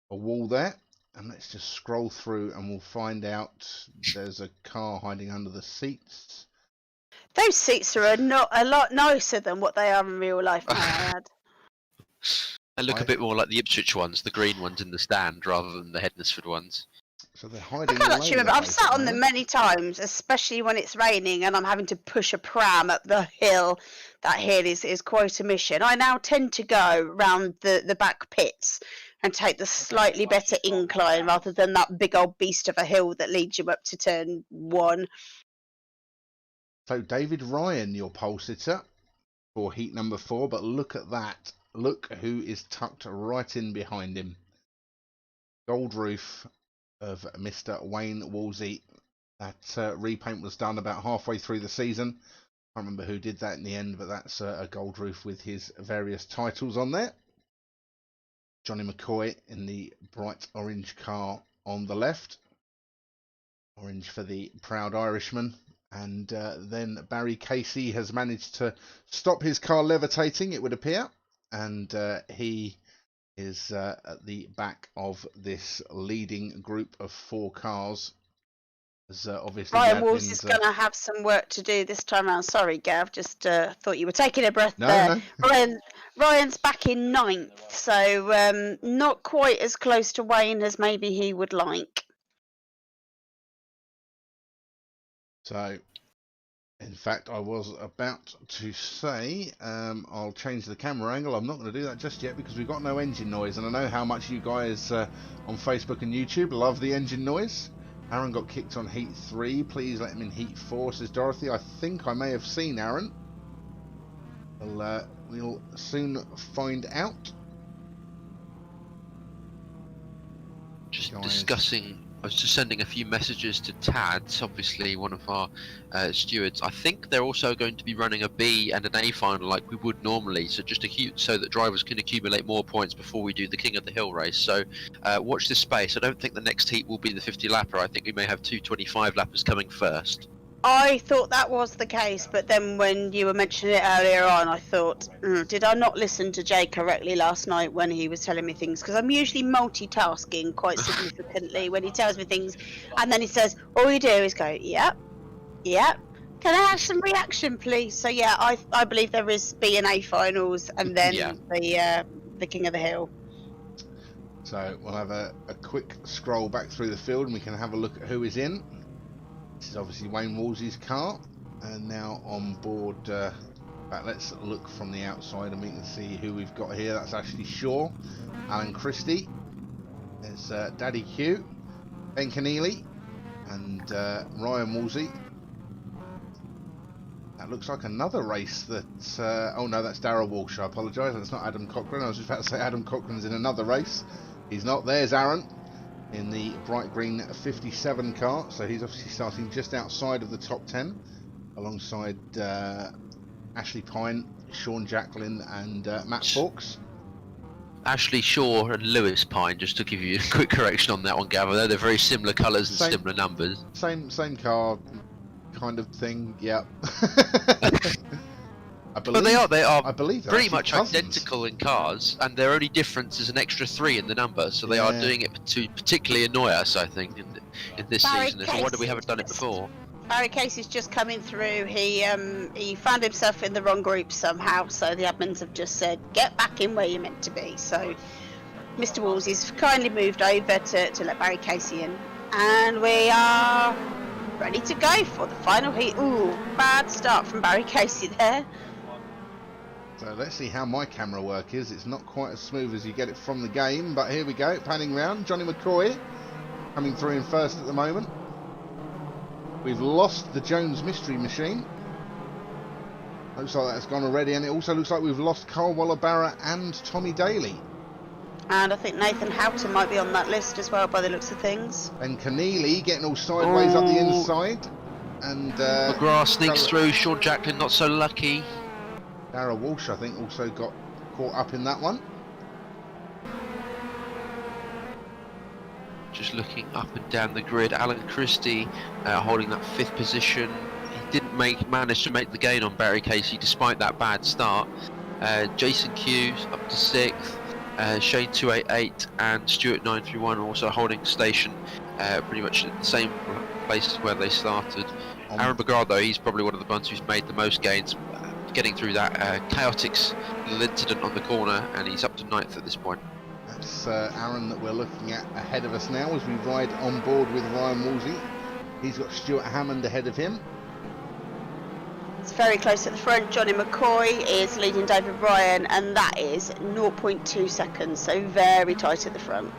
wall there. And let's just scroll through and we'll find out there's a car hiding under the seats. Those seats are not a lot nicer than what they are in real life, may I add. They look a bit more like the Ipswich ones, the green ones in the stand, rather than the Hednesford ones. So they're hiding. I can't actually remember. I've sat on them many times, especially when it's raining and I'm having to push a pram up the hill. That hill is quite a mission. I now tend to go round the back pits and take the slightly better incline rather than that big old beast of a hill that leads you up to turn 1. So David Ryan, your pole sitter for heat number 4, but look at that. Look who is tucked right in behind him. Gold roof of Mr. Wayne Wolsey. That repaint was done about halfway through the season. I can't remember who did that in the end, but that's a gold roof with his various titles on there. Johnny McCoy in the bright orange car on the left. Orange for the proud Irishman. And then Barry Casey has managed to stop his car levitating, it would appear. And he is at the back of this leading group of 4 cars. As, obviously Ryan Wolsey is going to have some work to do this time around. Sorry, Gav, just thought you were taking a breath there. No. Ryan's back in 9th, so not quite as close to Wayne as maybe he would like. So, in fact, I was about to say I'll change the camera angle. I'm not going to do that just yet because we've got no engine noise, and I know how much you guys on Facebook and YouTube love the engine noise. Aaron got kicked on heat 3. Please let him in heat 4, says Dorothy. I think I may have seen Aaron. We'll soon find out. Just discussing. I was just sending a few messages to Tads, obviously one of our stewards. I think they're also going to be running a B and an A final like we would normally, so just so that drivers can accumulate more points before we do the King of the Hill race. So watch this space. I don't think the next heat will be the 50 lapper. I think we may have 2 25 lappers coming first. I thought that was the case, but then when you were mentioning it earlier on, I thought, did I not listen to Jay correctly last night when he was telling me things? Because I'm usually multitasking quite significantly when he tells me things, and then he says, all you do is go, yep, can I have some reaction, please? So yeah, I believe there is B and A finals, and then the King of the Hill. So we'll have a quick scroll back through the field, and we can have a look at who is in. This is obviously Wayne Wolsey's car, and now on board. Let's look from the outside and we can see who we've got here. That's Ashley Shaw, Alan Christie, there's Daddy Q, Ben Keneally, and Ryan Wolsey. That looks like another race that. Oh no, that's Darrell Walsh. I apologise. That's not Adam Cochran. I was just about to say Adam Cochran's in another race. He's not. There's Aaron in the bright green 57 car, so he's obviously starting just outside of the top 10 alongside Ashley Pine, Sean Jacklin and Matt Fawkes. Ashley Shaw and Lewis Pine, just to give you a quick correction on that one, Gavin. They're very similar colours and similar numbers. Same car, kind of thing. Yeah. I But they are I believe they're pretty actually much cousins. identical in cars, and their only difference is an extra 3 in the number. So they are Yeah. doing it to particularly annoy us, I think, in this Barry season. It's a wonder we Casey haven't done it just- before. Barry Casey's just coming through. He found himself in the wrong group somehow, so the admins have just said, get back in where you're meant to be. So Mr. Woolsey's kindly moved over to let Barry Casey in. And we are ready to go for the final heat. Ooh, bad start from Barry Casey there. So let's see how my camera work is. It's not quite as smooth as you get it from the game, but here we go, panning round. Johnny McCoy coming through in first at the moment. We've lost the Jones Mystery Machine. Looks like that's gone already, and it also looks like we've lost Carl Waller-Barra and Tommy Daly. And I think Nathan Houghton might be on that list as well by the looks of things. Ben Keneally getting all sideways up the Oh. inside. And McGrath sneaks Dara- through. Sean Jacklin not so lucky. Dara Walsh, I think, also got caught up in that one. Just looking up and down the grid. Alan Christie holding that 5th position. He didn't manage to make the gain on Barry Casey despite that bad start. Jason Q up to 6th. Shane 288 and Stuart 931 also holding station pretty much at the same place as where they started. Aaron McGrath, though, he's probably one of the ones who's made the most gains, getting through that chaotic little incident on the corner, and he's up to 9th at this point. That's Aaron that we're looking at ahead of us now as we ride on board with Ryan Woolsey. He's got Stuart Hammond ahead of him. It's very close at the front. Johnny McCoy is leading David Ryan, and that is 0.2 seconds, so very tight at the front.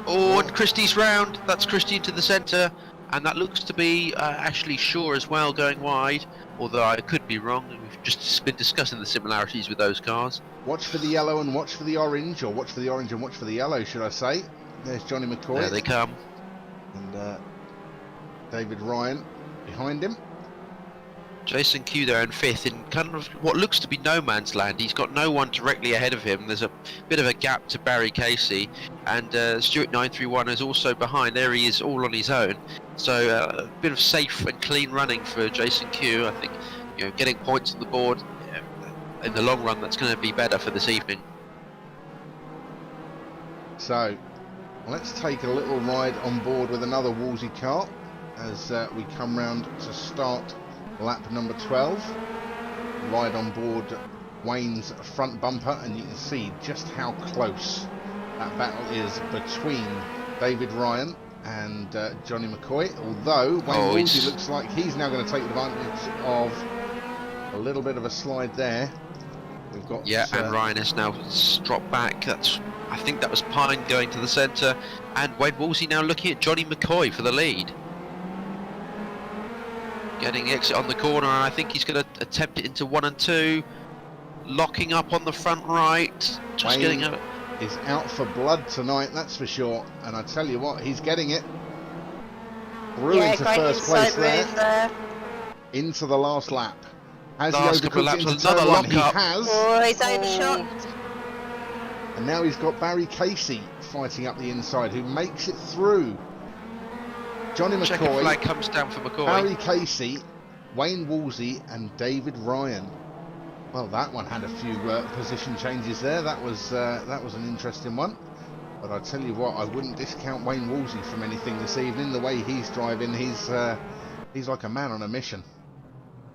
Oh, and Christie's round. That's Christie into the centre, and that looks to be Ashley Shaw as well going wide, although I could be wrong. We've just been discussing the similarities with those cars. Watch for the yellow and watch for the orange, or watch for the orange and watch for the yellow, should I say. There's Johnny McCoy. There they come. And David Ryan behind him. Jason Q there in 5th in kind of what looks to be no man's land. He's got no one directly ahead of him. There's a bit of a gap to Barry Casey, and Stuart 931 is also behind. There he is, all on his own. So a bit of safe and clean running for Jason Q. I think, you know, getting points on the board in the long run, that's going to be better for this evening. So let's take a little ride on board with another Woolsey car as we come round to start lap number 12. Ride on board Wayne's front bumper, and you can see just how close that battle is between David Ryan and Johnny McCoy, although Wayne Woolsey looks like he's now going to take advantage of a little bit of a slide there. We've got and Ryan has now dropped back. I think that was Pine going to the centre, and Wayne Woolsey now looking at Johnny McCoy for the lead. Getting the exit on the corner, and I think he's going to attempt it into 1 and 2. Locking up on the front right. Just Wayne getting a... is out for blood tonight, that's for sure. And I tell you what, he's getting it. Through into first place there. Into the last lap. Has Last he couple of overcooked laps, into turn another one? He lock-up. has. Oh, he's overshot. And now he's got Barry Casey fighting up the inside, who makes it through. Johnny Checkered McCoy, flag comes down for McCoy. Barry Casey, Wayne Woolsey and David Ryan. Well, that one had a few position changes there. That was an interesting one. But I tell you what, I wouldn't discount Wayne Woolsey from anything this evening. The way he's driving, he's like a man on a mission.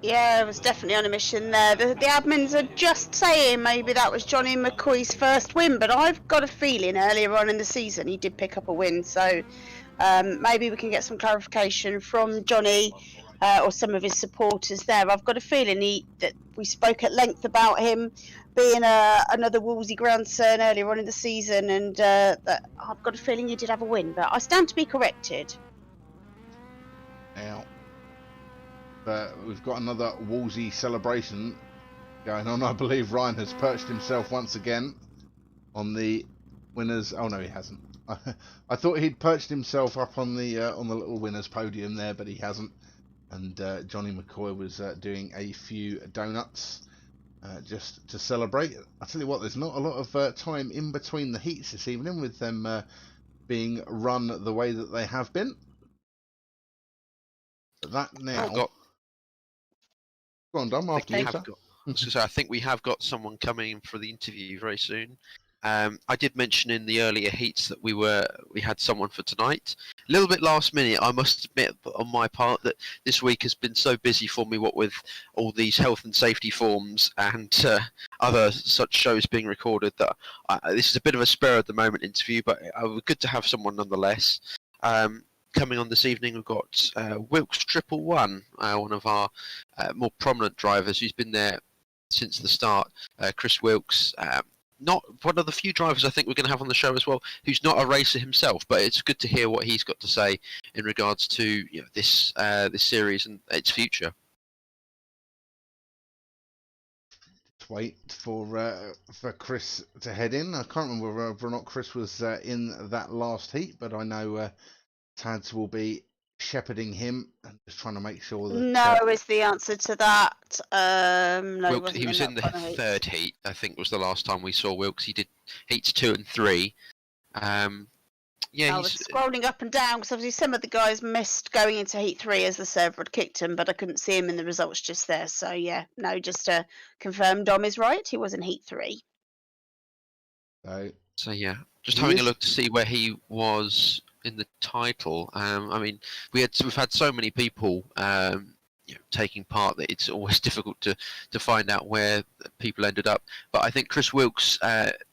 Yeah, it was definitely on a mission there. The admins are just saying maybe that was Johnny McCoy's first win, but I've got a feeling earlier on in the season he did pick up a win. So maybe we can get some clarification from Johnny or some of his supporters there. I've got a feeling that we spoke at length about him being another Woolsey grandson earlier on in the season, and that I've got a feeling he did have a win, but I stand to be corrected. Now, we've got another Woolsey celebration going on. I believe Ryan has perched himself once again on the winners. Oh no, he hasn't. I thought he'd perched himself up on the little winners podium there, but he hasn't. And Johnny McCoy was doing a few donuts just to celebrate. I tell you what, there's not a lot of time in between the heats this evening, with them being run the way that they have been. But that now Go on, Dom. After you, sir. I think we have got someone coming in for the interview very soon. I did mention in the earlier heats that we had someone for tonight. A little bit last minute, I must admit on my part that this week has been so busy for me, what with all these health and safety forms and other such shows being recorded, that this is a bit of a spur of the moment interview, but good to have someone nonetheless. Coming on this evening, we've got Wilkes 111, one of our more prominent drivers who's been there since the start. Chris Wilkes, not one of the few drivers I think we're going to have on the show as well, who's not a racer himself, but it's good to hear what he's got to say in regards to this series and its future. Just wait for Chris to head in. I can't remember whether or not Chris was in that last heat, but I know Tads will be shepherding him and just trying to make sure that... No is the answer to that. No, Wilkes, he was in the third heat, I think was the last time we saw Wilkes. He did heats 2 and 3. I was scrolling up and down because obviously some of the guys missed going into heat 3 as the server had kicked him, but I couldn't see him in the results just there. So yeah, no, just to confirm, Dom is right. He was in heat 3. So yeah, just having a look to see where he was in the title. I mean, we've had so many people taking part that it's always difficult to find out where people ended up. But I think Chris Wilkes,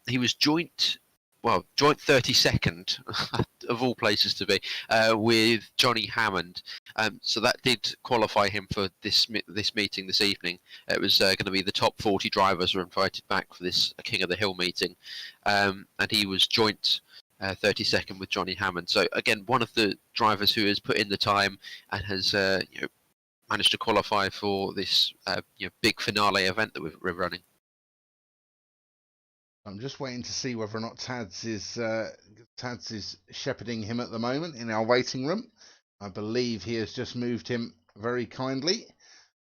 he was joint 32nd of all places to be with Johnny Hammond. So that did qualify him for this meeting this evening. It was going to be the top 40 drivers were invited back for this King of the Hill meeting, and he was joint 32nd with Johnny Hammond. So again, one of the drivers who has put in the time and has managed to qualify for this big finale event that we're running. I'm just waiting to see whether or not Tads is shepherding him at the moment in our waiting room. I believe he has just moved him very kindly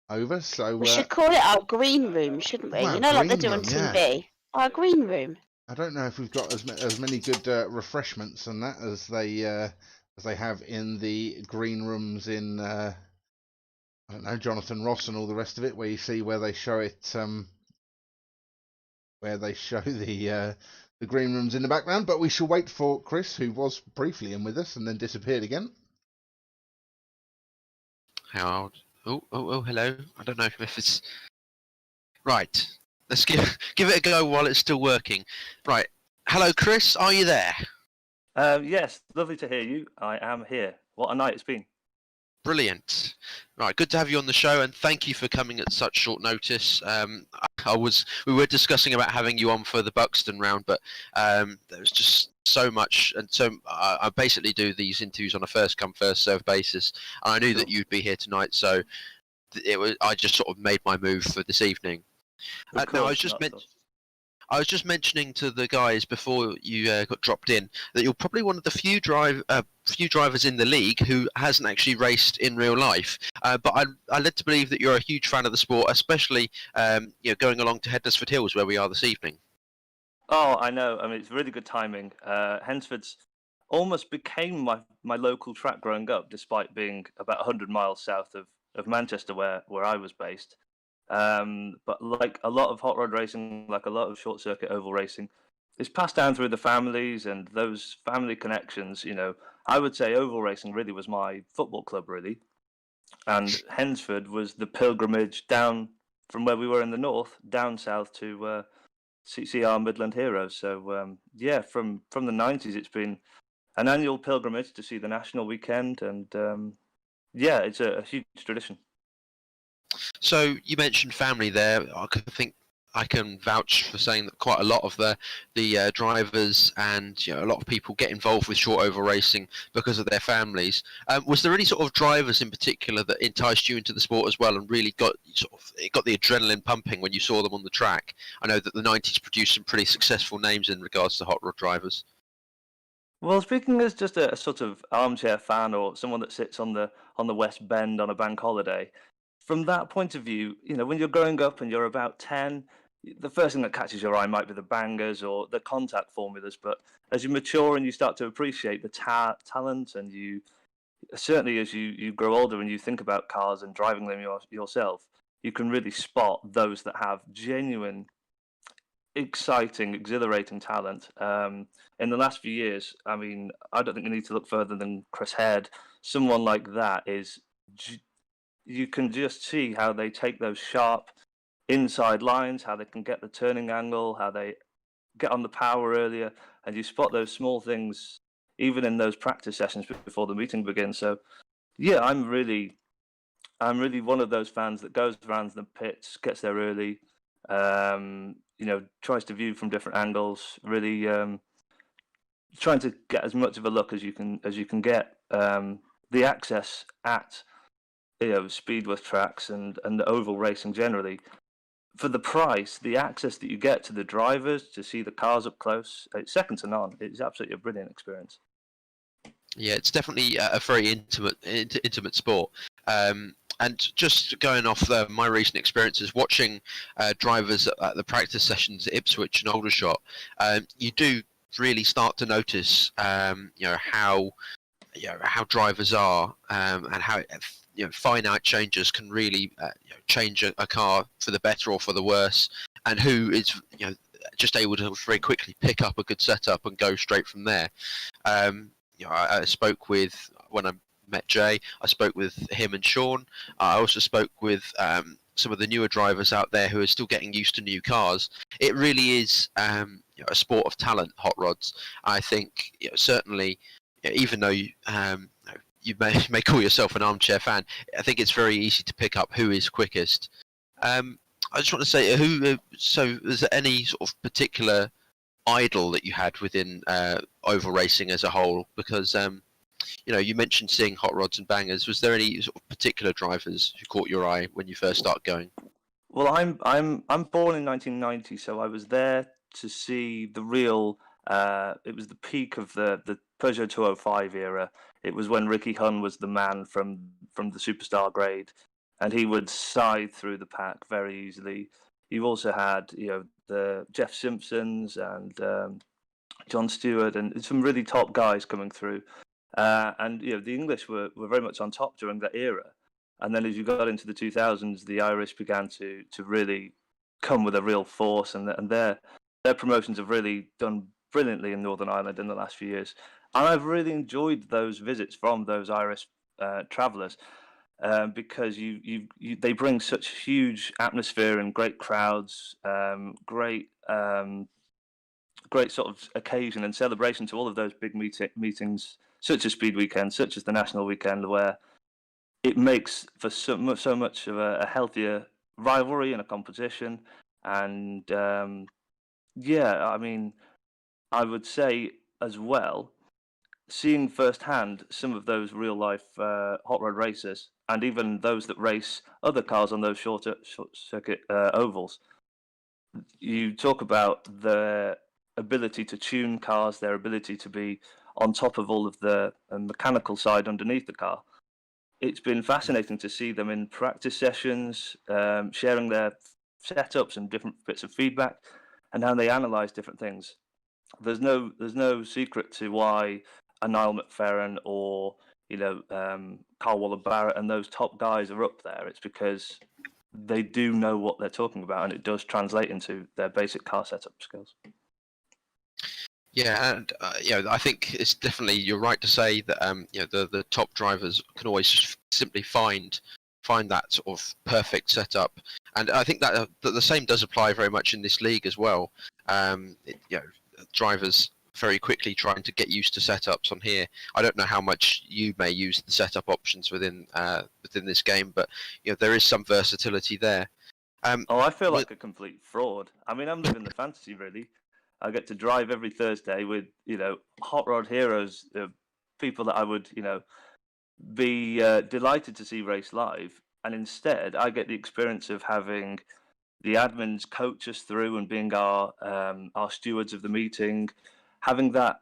over. So we should call it our green room, shouldn't we? Well, like they do on TV. Yeah. Our green room. I don't know if we've got as many good refreshments and that as they have in the green rooms in I don't know, Jonathan Ross and all the rest of it, where you see where they show it. Where they show the green rooms in the background, but we shall wait for Chris, who was briefly in with us and then disappeared again. Oh, hello. I don't know if it's right. Let's give it a go while it's still working. Right. Hello, Chris. Are you there? Yes. Lovely to hear you. I am here. What a night it's been. Brilliant. Right, good to have you on the show, and thank you for coming at such short notice. We were discussing about having you on for the Buxton round, but there was just so much, and so I basically do these interviews on a first come first serve basis, and I knew that you'd be here tonight, so I just sort of made my move for this evening. I was just mentioning to the guys before you got dropped in that you're probably one of the few drivers in the league who hasn't actually raced in real life. But I led to believe that you're a huge fan of the sport, especially going along to Hednesford Hills where we are this evening. Oh, I know. I mean, it's really good timing. Hednesford's almost became my local track growing up, despite being about 100 miles south of Manchester, where I was based. But like a lot of hot rod racing, like a lot of short circuit oval racing, it's passed down through the families and those family connections. I would say oval racing really was my football club, really, and Hednesford was the pilgrimage down from where we were in the north down south to see our Midland heroes. So from the 90s, it's been an annual pilgrimage to see the national weekend, and it's a huge tradition. So you mentioned family there. I think I can vouch for saying that quite a lot of the drivers and a lot of people get involved with short oval racing because of their families. Was there any sort of drivers in particular that enticed you into the sport as well and really got the adrenaline pumping when you saw them on the track? I know that the 90s produced some pretty successful names in regards to hot rod drivers. Well, speaking as just a sort of armchair fan or someone that sits on the West Bend on a bank holiday, from that point of view, when you're growing up and you're about 10, the first thing that catches your eye might be the bangers or the contact formulas. But as you mature and you start to appreciate the talent, and you certainly as you grow older and you think about cars and driving them yourself, you can really spot those that have genuine, exciting, exhilarating talent. In the last few years, I mean, I don't think you need to look further than Chris Head. Someone like that is, you can just see how they take those sharp inside lines, how they can get the turning angle, how they get on the power earlier, and you spot those small things even in those practice sessions before the meeting begins. So yeah, I'm really one of those fans that goes around the pits, gets there early, tries to view from different angles, really trying to get as much of a look as you can get. The access at Speedworth tracks and the oval racing generally, for the price, the access that you get to the drivers to see the cars up close, it's second to none. It's absolutely a brilliant experience. Yeah, it's definitely a very intimate sport. And just going off my recent experiences watching drivers at the practice sessions at Ipswich and Aldershot, you do really start to notice, how drivers are, and how finite changes can really change a car for the better or for the worse, and who is just able to very quickly pick up a good setup and go straight from there. I spoke with, when I met Jay, I spoke with him and Sean. I also spoke with some of the newer drivers out there who are still getting used to new cars. It really is a sport of talent, hot rods. I think certainly, even though you may call yourself an armchair fan, I think it's very easy to pick up who is quickest. I just want to say, so is there any sort of particular idol that you had within oval racing as a whole? Because you mentioned seeing hot rods and bangers. Was there any sort of particular drivers who caught your eye when you first started going? Well, I'm born in 1990, so I was there to see the real. It was the peak of the Peugeot 205 era. It was when Ricky Hunn was the man from the superstar grade, and he would scythe through the pack very easily. You also had the Jeff Simpsons and John Stewart and some really top guys coming through. And the English were very much on top during that era. And then as you got into the 2000s, the Irish began to really come with a real force, and their promotions have really done brilliantly in Northern Ireland in the last few years. And I've really enjoyed those visits from those Irish travellers, because they bring such huge atmosphere and great crowds, great sort of occasion and celebration to all of those big meetings, such as Speed Weekend, such as the National Weekend, where it makes for so much of a healthier rivalry and a competition. And I mean, I would say as well, seeing firsthand some of those real life hot rod racers, and even those that race other cars on those short circuit ovals, you talk about their ability to tune cars, their ability to be on top of all of the mechanical side underneath the car. It's been fascinating to see them in practice sessions, sharing their setups and different bits of feedback, and how they analyze different things. There's no secret to why a Niall McFerrin or Carl Waller-Barrett and those top guys are up there. It's because they do know what they're talking about, and it does translate into their basic car setup skills. Yeah, and I think it's definitely, you're right to say that the top drivers can always just simply find that sort of perfect setup, and I think that the same does apply very much in this league as well. Drivers very quickly trying to get used to setups on here. I don't know how much you may use the setup options within this game, but there is some versatility there. I feel like a complete fraud. I mean, I'm living the fantasy, really. I get to drive every Thursday with hot rod heroes, people that I would be delighted to see race live, and instead I get the experience of having the admins coach us through and being our stewards of the meeting, having that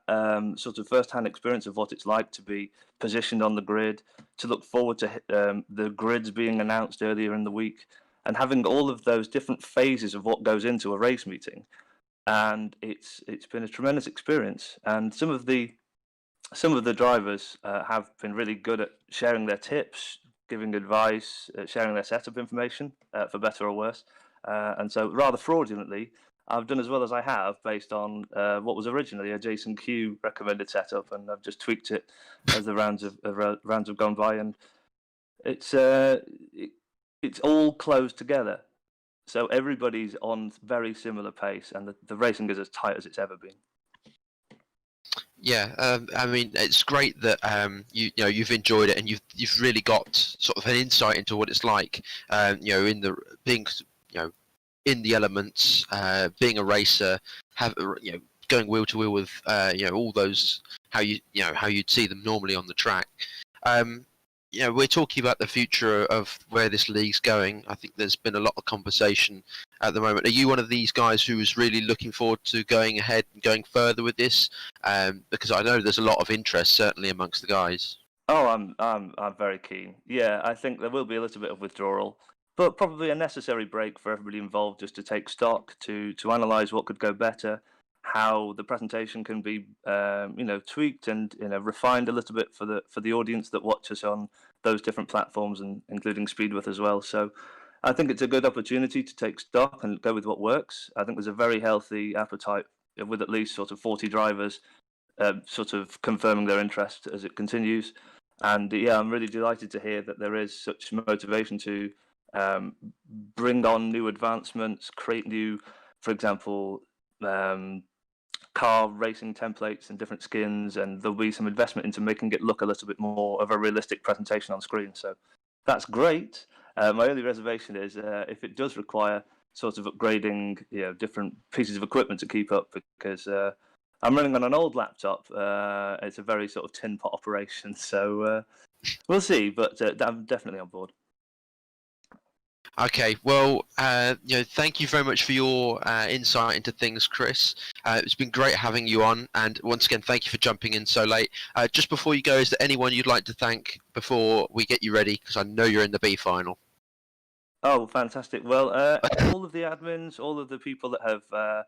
sort of first-hand experience of what it's like to be positioned on the grid, to look forward to the grids being announced earlier in the week, and having all of those different phases of what goes into a race meeting. And it's been a tremendous experience. And some of the drivers have been really good at sharing their tips, giving advice, sharing their setup information, for better or worse. And so rather fraudulently, I've done as well as I have based on what was originally a Jason Q recommended setup, and I've just tweaked it as the rounds have gone by, and it's all closed together. So everybody's on very similar pace, and the racing is as tight as it's ever been. Yeah, I mean, it's great that you've enjoyed it, and you've really got sort of an insight into what it's like, in the being, in the elements, being a racer, going wheel to wheel with, all those how you'd see them normally on the track. We're talking about the future of where this league's going. I think there's been a lot of conversation at the moment. Are you one of these guys who is really looking forward to going ahead and going further with this? Because I know there's a lot of interest, certainly amongst the guys. Oh, I'm very keen. Yeah, I think there will be a little bit of withdrawal, but probably a necessary break for everybody involved, just to take stock, to analyse what could go better, how the presentation can be, tweaked and refined a little bit for the audience that watch us on those different platforms, and including Speedwith as well. So I think it's a good opportunity to take stock and go with what works. I think there's a very healthy appetite with at least sort of 40 drivers sort of confirming their interest as it continues. And yeah, I'm really delighted to hear that there is such motivation to bring on new advancements, create new, for example, car racing templates and different skins, and there'll be some investment into making it look a little bit more of a realistic presentation on screen. So that's great. My only reservation is if it does require sort of upgrading, different pieces of equipment to keep up, because I'm running on an old laptop. It's a very sort of tin pot operation, so we'll see. But I'm definitely on board. Okay, well, thank you very much for your insight into things, Chris. It's been great having you on, and once again, thank you for jumping in so late. Just before you go, is there anyone you'd like to thank before we get you ready? Because I know you're in the B final. Oh, fantastic. Well, all of the admins, all of the people that have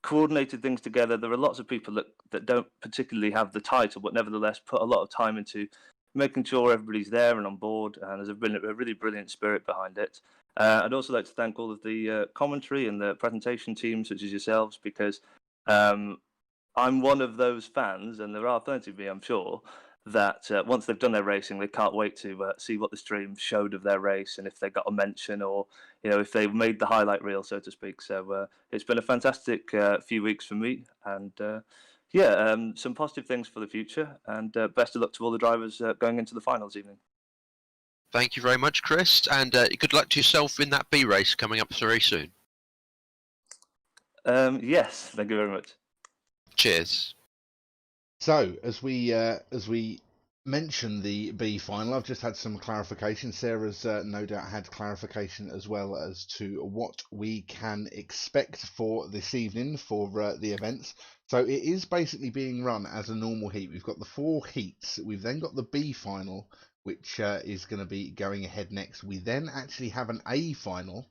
coordinated things together. There are lots of people that don't particularly have the title, but nevertheless put a lot of time into making sure everybody's there and on board, and there's been a really brilliant spirit behind it. I'd also like to thank all of the commentary and the presentation team, such as yourselves, because I'm one of those fans, and there are plenty of me, I'm sure, that once they've done their racing, they can't wait to see what the stream showed of their race, and if they got a mention, or if they made the highlight reel, so to speak. So it's been a fantastic few weeks for me, and some positive things for the future, and best of luck to all the drivers going into the finals evening. Thank you very much, Chris, and good luck to yourself in that B race coming up very soon. Yes, thank you very much. Cheers. So, as we mentioned the B final, I've just had some clarification. Sarah's no doubt had clarification as well as to what we can expect for this evening for the events. So it is basically being run as a normal heat. We've got the 4 heats. We've then got the B final, which is going to be going ahead next. We then actually have an A final,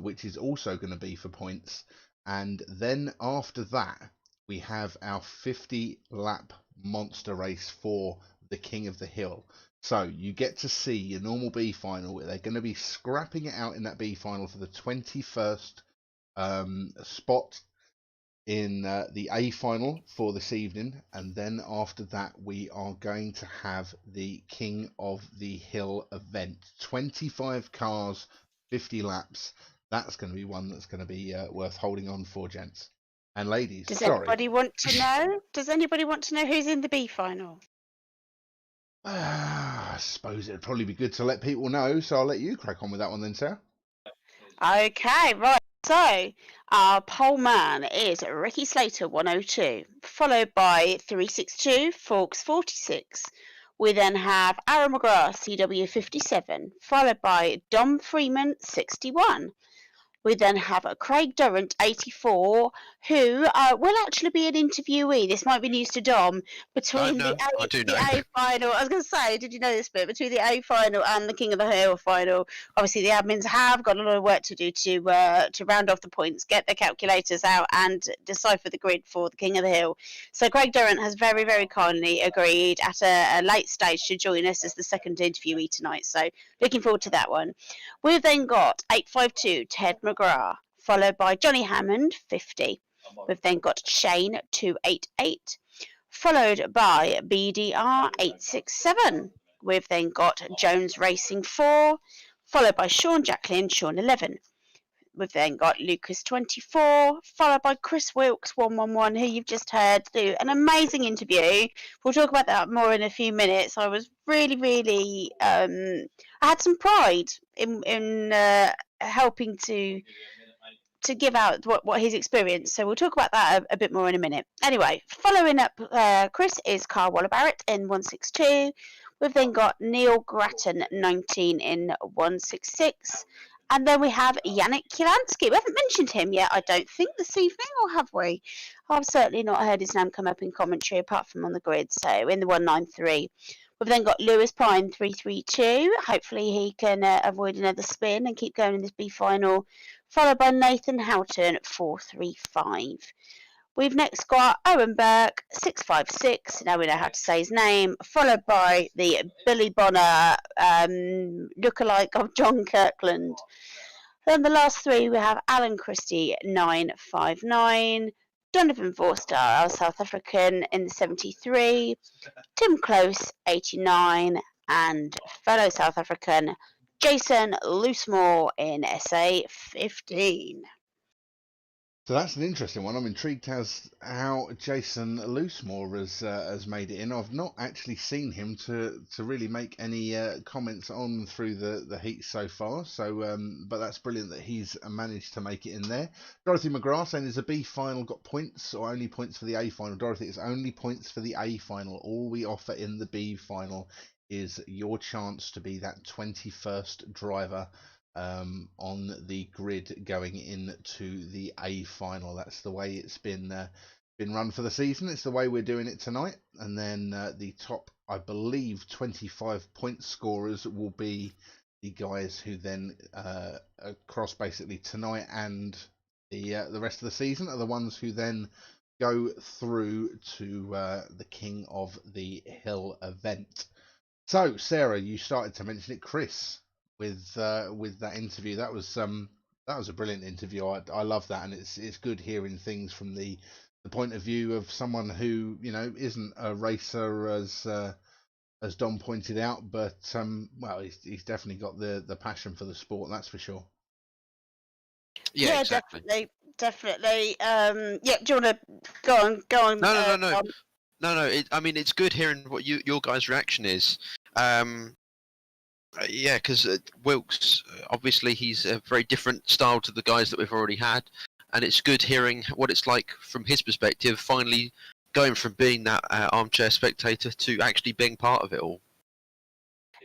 which is also going to be for points. And then after that, we have our 50-lap monster race for the King of the Hill. So you get to see your normal B final. They're going to be scrapping it out in that B final for the 21st spot in the A final for this evening, and then after that we are going to have the King of the Hill event. 25 cars, 50 laps. That's going to be one that's going to be worth holding on for, gents and ladies. Does anybody want to know? Does anybody want to know who's in the B final? I suppose it'd probably be good to let people know, so I'll let you crack on with that one then, Sarah. Okay, right. So our pole man is Ricky Slater 102, followed by 362 Forks 46. We then have Aaron McGrath CW 57, followed by Dom Freeman 61. We then have Craig Durrant 84, who will actually be an interviewee. This might be news to Dom. Between No, I do know. the A final, I was going to say, did you know this bit? Between the A final and the King of the Hill final, obviously the admins have got a lot of work to do to round off the points, get their calculators out, and decipher the grid for the King of the Hill. So Craig Durrant has very, very kindly agreed at a late stage to join us as the second interviewee tonight. So looking forward to that one. We've then got 852 Ted McGrath, followed by Johnny Hammond 50. We've then got Shane 288, followed by BDR 867. We've then got Jones Racing 4, followed by Sean Jacklin, Sean 11. We've then got Lucas 24, followed by Chris Wilkes 111, who you've just heard do an amazing interview. We'll talk about that more in a few minutes. I was really, I had some pride in helping to give out what he's experienced. So we'll talk about that a bit more in a minute. Anyway, following up Chris is Carl Waller-Barrett in 162. We've then got Neil Grattan 19 in 166. And then we have Yannick Kulansky. We haven't mentioned him yet, I don't think, this evening, or have we? I've certainly not heard his name come up in commentary apart from on the grid. So in the 193. We've then got Lewis Pine 332. Hopefully he can avoid another spin and keep going in this B final. Followed by Nathan Houghton 435. We've next got Owen Burke 656. Now we know how to say his name. Followed by the Billy Bonner lookalike of John Kirkland. Then the last three we have Alan Christie 959. Donovan Forster, our South African, in the 73. Tim Close 89. And fellow South African Jason Loosemore in SA 15. So that's an interesting one. I'm intrigued as how Jason Loosemore has made it in. I've not actually seen him to really make any comments on through the heat so far. So, but that's brilliant that he's managed to make it in there. Dorothy McGrath saying, is a B final got points or only points for the A final? Dorothy, it's only points for the A final. All we offer in the B final is your chance to be that 21st driver on the grid going into the A final. That's the way it's been run for the season. It's the way we're doing it tonight. And then the top, I believe, 25 point scorers will be the guys who then across basically tonight and the rest of the season are the ones who then go through to the King of the Hill event. So Sarah, you started to mention it, Chris, with that interview. That was a brilliant interview. I love that, and it's good hearing things from the point of view of someone who, you know, isn't a racer as Dom pointed out, but well, he's definitely got the passion for the sport, that's for sure. Yeah, exactly. definitely. Yeah, do you want to go on? No. I mean, it's good hearing what your guys' reaction is. Yeah, because Wilkes, obviously, he's a very different style to the guys that we've already had, and it's good hearing what it's like from his perspective, finally going from being that armchair spectator to actually being part of it all.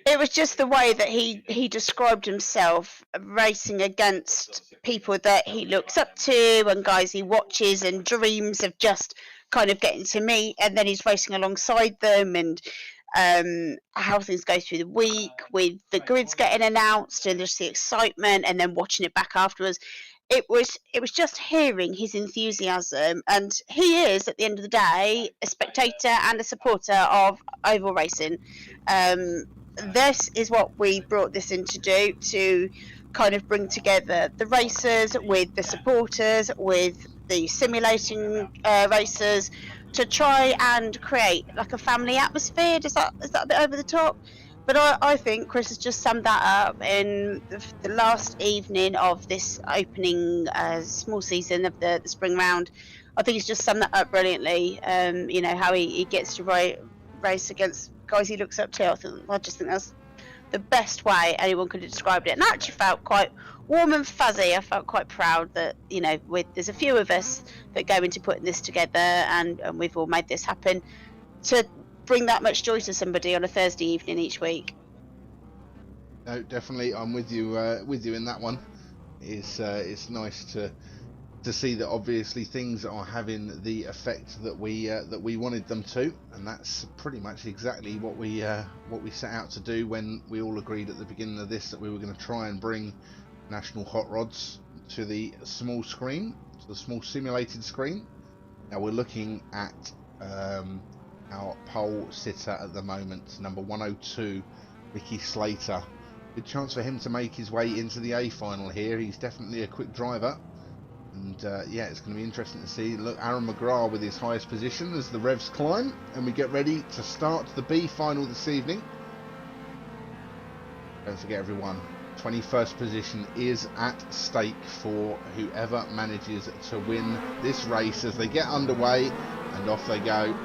It was just the way that he described himself, racing against people that he looks up to and guys he watches and dreams of just kind of getting to meet, and then he's racing alongside them, and how things go through the week with the grids getting announced and just the excitement, and then watching it back afterwards. It was just hearing his enthusiasm, and he is, at the end of the day, a spectator and a supporter of oval racing. This is what we brought this in to do, to kind of bring together the racers with the supporters, with the simulating racers, to try and create like a family atmosphere. Is that a bit over the top? But I think Chris has just summed that up in the last evening of this opening small season of the spring round. I think he's just summed that up brilliantly. You know, how he gets to race against guys he looks up to. I just think that's the best way anyone could have described it. And I actually felt quite warm and fuzzy. I felt quite proud that, you know, there's a few of us that go into putting this together, and we've all made this happen to bring that much joy to somebody on a Thursday evening each week. No, definitely, I'm with you in that one. It's nice to to see that obviously things are having the effect that we wanted them to, and that's pretty much exactly what we set out to do when we all agreed at the beginning of this that we were going to try and bring National Hot Rods to the small screen, to the small simulated screen. Now we're looking at our pole sitter at the moment, number 102, Ricky Slater. Good chance for him to make his way into the A final here. He's definitely a quick driver. And yeah, it's going to be interesting to see. Look, Aaron McGrath with his highest position as the revs climb, and we get ready to start the B final this evening. Don't forget, everyone, 21st position is at stake for whoever manages to win this race as they get underway, and off they go.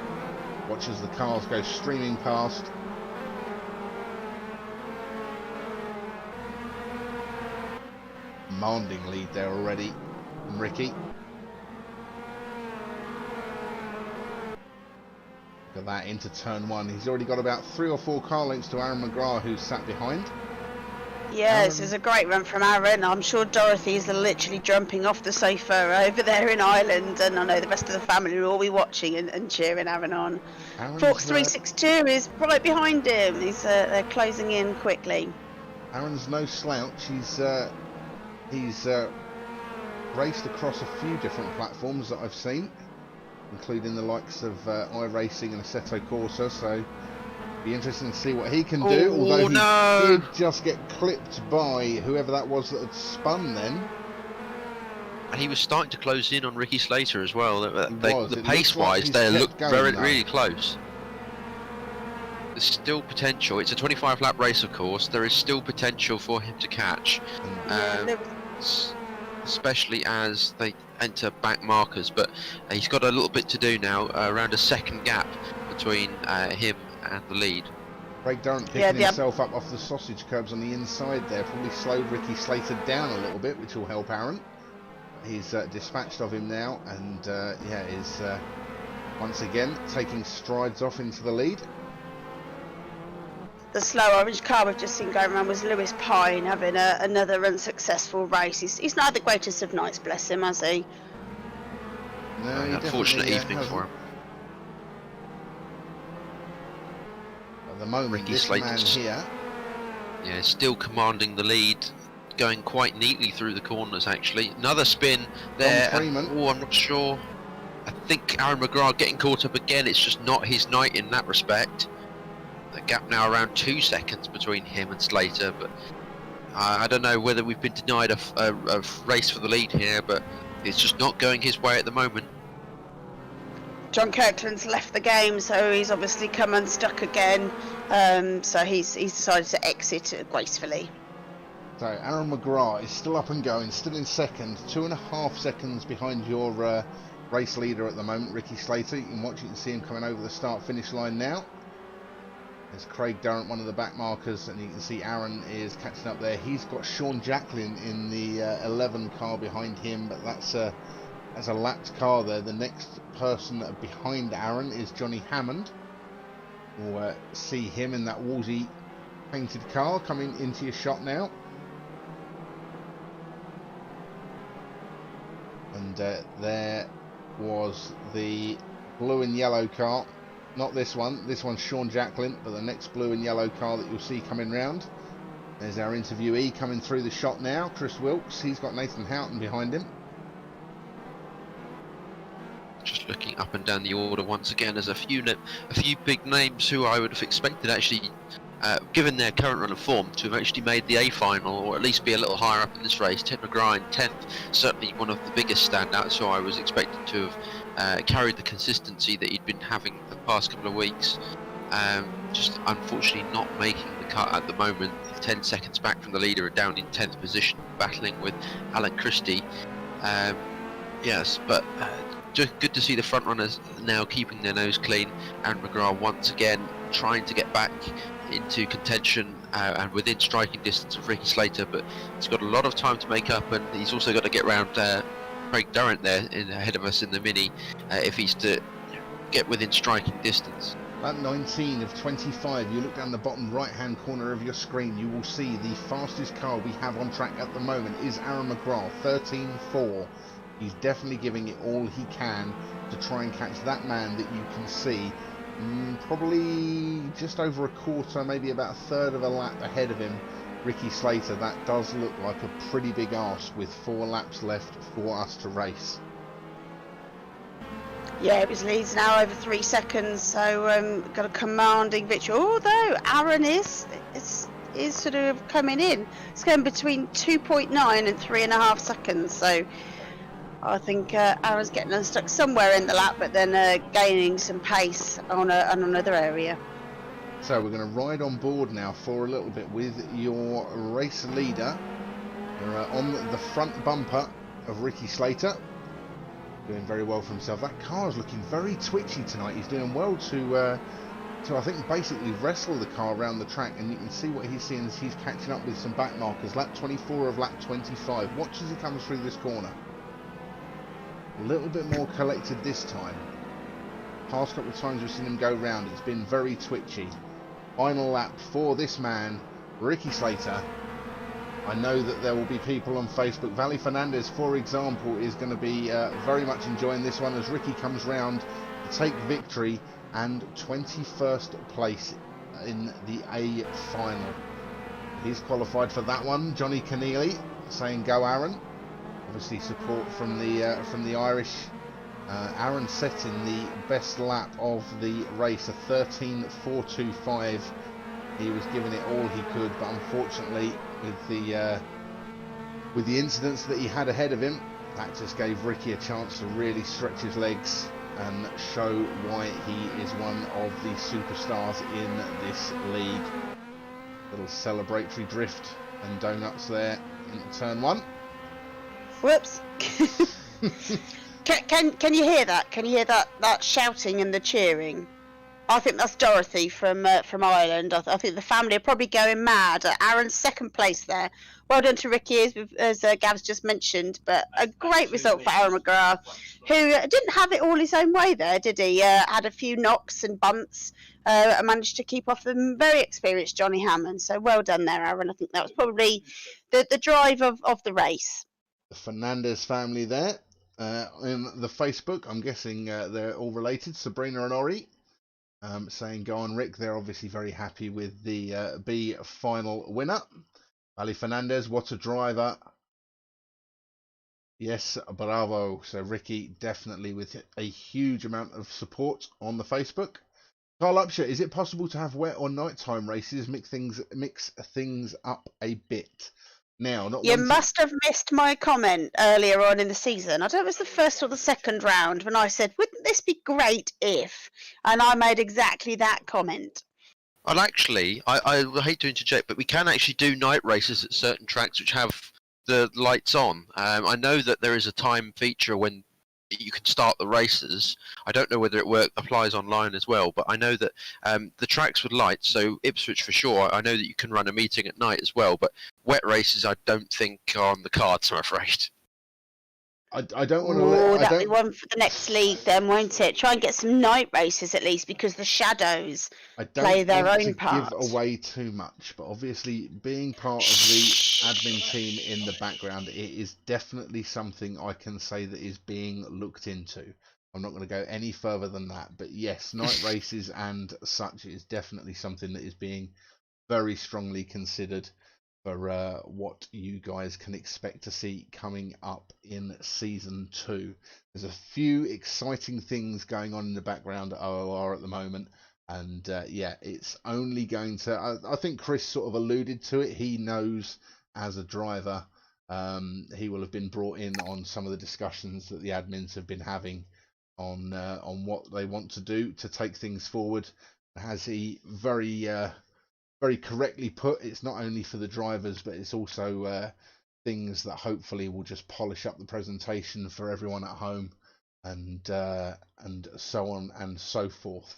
Watch as the cars go streaming past. Commanding lead there already from Ricky. Look at that, into turn one. He's already got about 3 or 4 car lengths to Aaron McGrath, who's sat behind. Yeah, this is a great run from Aaron. I'm sure Dorothy's literally jumping off the sofa over there in Ireland, and I know the rest of the family will all be watching and cheering Aaron on. Fox 362 is right behind him. They're closing in quickly. Aaron's no slouch. He's raced across a few different platforms that I've seen, including the likes of iRacing and Assetto Corsa, so be interesting to see what he can do. Although he did just get clipped by whoever that was that had spun then. And he was starting to close in on Ricky Slater as well. The pace-wise, like they look really close. There's still potential. It's a 25-lap race, of course. There is still potential for him to catch. Especially as they enter back markers, but he's got a little bit to do now, around a second gap between him and the lead. Craig Durrant picking himself up off the sausage curbs on the inside there, probably slowed Ricky Slater down a little bit, which will help Aaron. He's dispatched of him now, and yeah, is once again taking strides off into the lead. The slow orange car we've just seen going around was Lewis Pine having another unsuccessful race. He's not had the greatest of nights, bless him, has he? No, unfortunate evening for him. At the moment, Ricky this man here, yeah, still commanding the lead, going quite neatly through the corners. Actually, another spin there. I'm not sure. I think Aaron McGrath getting caught up again. It's just not his night in that respect. The gap now around 2 seconds between him and Slater, but I don't know whether we've been denied a race for the lead here, but it's just not going his way at the moment. John Kirkland's left the game, so he's obviously come unstuck again, so he's decided to exit gracefully. So Aaron McGrath is still up and going, still in second, 2.5 seconds behind your race leader at the moment, Ricky Slater. You can see him coming over the start-finish line now. There's Craig Durrant, one of the back markers, and you can see Aaron is catching up there. He's got Sean Jacklin in the 11 car behind him, but that's a lapped car there. The next person behind Aaron is Johnny Hammond. We'll see him in that Wolsey painted car coming into your shot now. And there was the blue and yellow car. Not this one. This one's Sean Jacklin, but the next blue and yellow car that you'll see coming round. There's our interviewee coming through the shot now, Chris Wilkes. He's got Nathan Houghton behind him. Just looking up and down the order once again, there's a few big names who I would have expected actually, given their current run of form, to have actually made the A final, or at least be a little higher up in this race. Ted McGrath in 10th, certainly one of the biggest standouts, so I was expecting to have carried the consistency that he'd been having the past couple of weeks. Just unfortunately not making the cut at the moment. 10 seconds back from the leader, down in 10th position, battling with Alan Christie. Yes, but just good to see the front runners now keeping their nose clean. Aaron McGrath once again trying to get back into contention and within striking distance of Ricky Slater, but he's got a lot of time to make up, and he's also got to get around Craig Durrant there ahead of us in the Mini if he's to get within striking distance. At 19 of 25, you look down the bottom right hand corner of your screen, you will see the fastest car we have on track at the moment is Aaron McGrath, 13.4. He's definitely giving it all he can to try and catch that man that you can see probably just over a quarter, maybe about a third of a lap ahead of him, Ricky Slater. That does look like a pretty big arse with 4 laps left for us to race. Yeah, it was leads now over 3 seconds, so got a commanding victory. Although Aaron is sort of coming in. It's going between 2.9 and 3.5 seconds. So I think Aaron's getting unstuck somewhere in the lap, but then gaining some pace on another area. So we're going to ride on board now for a little bit with your race leader. We're on the front bumper of Ricky Slater. Doing very well for himself. That car is looking very twitchy tonight. He's doing well to I think basically wrestle the car around the track, and you can see what he's seeing as he's catching up with some back markers. Lap 24 of lap 25. Watch as he comes through this corner. A little bit more collected this time. Past couple of times we've seen him go round, it's been very twitchy. Final lap for this man, Ricky Slater. I know that there will be people on Facebook. Valley Fernandez, for example, is going to be very much enjoying this one as Ricky comes round to take victory and 21st place in the A final. He's qualified for that one. Johnny Keneally saying go Aaron. Obviously support from the Irish. Aaron setting the best lap of the race, a 13.425. He was giving it all he could, but unfortunately with the incidents that he had ahead of him, that just gave Ricky a chance to really stretch his legs and show why he is one of the superstars in this league. Little celebratory drift and donuts there in turn 1. Whoops. Can you hear that? Can you hear that shouting and the cheering? I think that's Dorothy from Ireland. I think the family are probably going mad. Aaron's second place there. Well done to Ricky, as Gav's just mentioned. But a great result for Aaron McGrath, who didn't have it all his own way there, did he? Had a few knocks and bumps and managed to keep off the very experienced Johnny Hammond. So well done there, Aaron. I think that was probably the drive of the race. The Fernandez family there in the Facebook. I'm guessing they're all related. Sabrina and Ori. Saying go on Rick. They're obviously very happy with the B final winner. Ali Fernandez, what a driver. Yes, bravo. So Ricky definitely with a huge amount of support on the Facebook. Carl Upshur, is it possible to have wet or nighttime races? Mix things up a bit. Now, you must have missed my comment earlier on in the season. I don't know if it was the first or the second round when I said, wouldn't this be great if? And I made exactly that comment. Well, actually, I hate to interject, but we can actually do night races at certain tracks which have the lights on. I know that there is a time feature when you can start the races. I don't know whether it applies online as well, but I know that the tracks with lights, so Ipswich for sure, I know that you can run a meeting at night as well, but wet races I don't think are on the cards, I'm afraid. I don't want to let... that'll be one for the next league then, won't it? Try and get some night races at least, because the shadows play their own part. I don't give away too much, but obviously being part of the admin team in the background, it is definitely something I can say that is being looked into. I'm not going to go any further than that, but yes, night races and such is definitely something that is being very strongly considered for what you guys can expect to see coming up in season 2. There's a few exciting things going on in the background at OOR at the moment, and yeah, it's only going to... I think Chris sort of alluded to it. He knows as a driver, he will have been brought in on some of the discussions that the admins have been having on what they want to do to take things forward. As he very correctly put, it's not only for the drivers, but it's also things that hopefully will just polish up the presentation for everyone at home, and so on and so forth.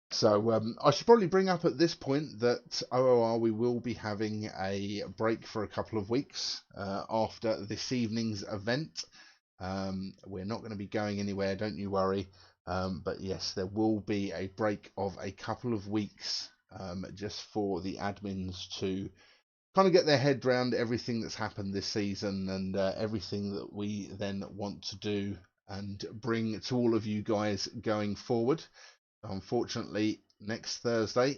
So I should probably bring up at this point that OOR, we will be having a break for a couple of weeks after this evening's event. We're not going to be going anywhere, don't you worry. But yes, there will be a break of a couple of weeks just for the admins to kind of get their head around everything that's happened this season and everything that we then want to do and bring to all of you guys going forward. Unfortunately, next Thursday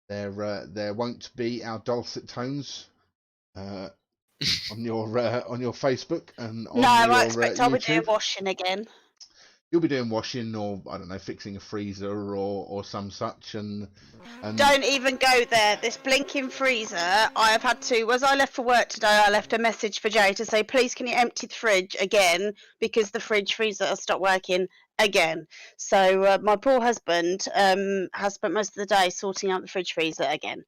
there won't be our dulcet tones on your Facebook and on I expect I'll be doing YouTube. washing again. You'll be doing washing, or I don't know, fixing a freezer or some such, and Don't even go there. This blinking freezer, I have had to. As I left for work today, I left a message for Jay to say, please can you empty the fridge again, because the fridge freezer has stopped working again. So my poor husband has spent most of the day sorting out the fridge freezer again.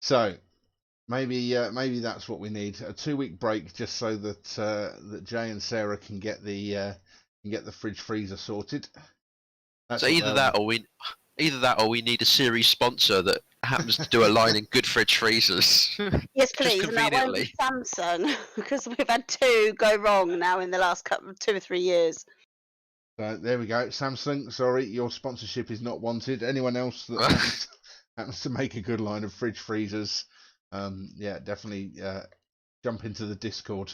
So maybe that's what we need, a 2-week break, just so that that Jay and Sarah can get the fridge freezer sorted. So either that or we need a series sponsor that happens to do a line in good fridge freezers. Yes, please, and that won't be Samsung, because we've had 2 go wrong now in the last 2 or 3 years. So there we go. Samsung, sorry, your sponsorship is not wanted. Anyone else that happens to make a good line of fridge freezers, yeah, definitely jump into the Discord.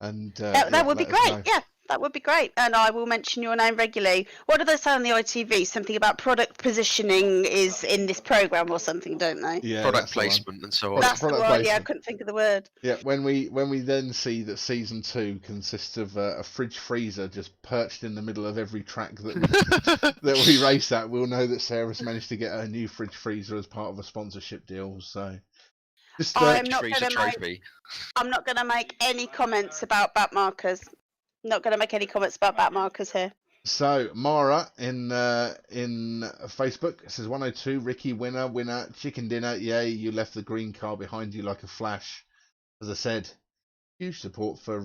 and that would be great. Yeah, that would be great. And I will mention your name regularly. What do they say on the ITV? Something about product positioning is in this program or something, don't they? Yeah, product placement and so on. That's the one. Yeah, I couldn't think of the word. Yeah, when we then see that season 2 consists of a fridge freezer just perched in the middle of every track that we race at, we'll know that Sarah's managed to get her new fridge freezer as part of a sponsorship deal. So. I'm not going to make any comments about back markers. Not going to make any comments about back markers here. So Mara in Facebook says 102 Ricky winner chicken dinner. Yay, you left the green car behind you like a flash. As I said, huge support for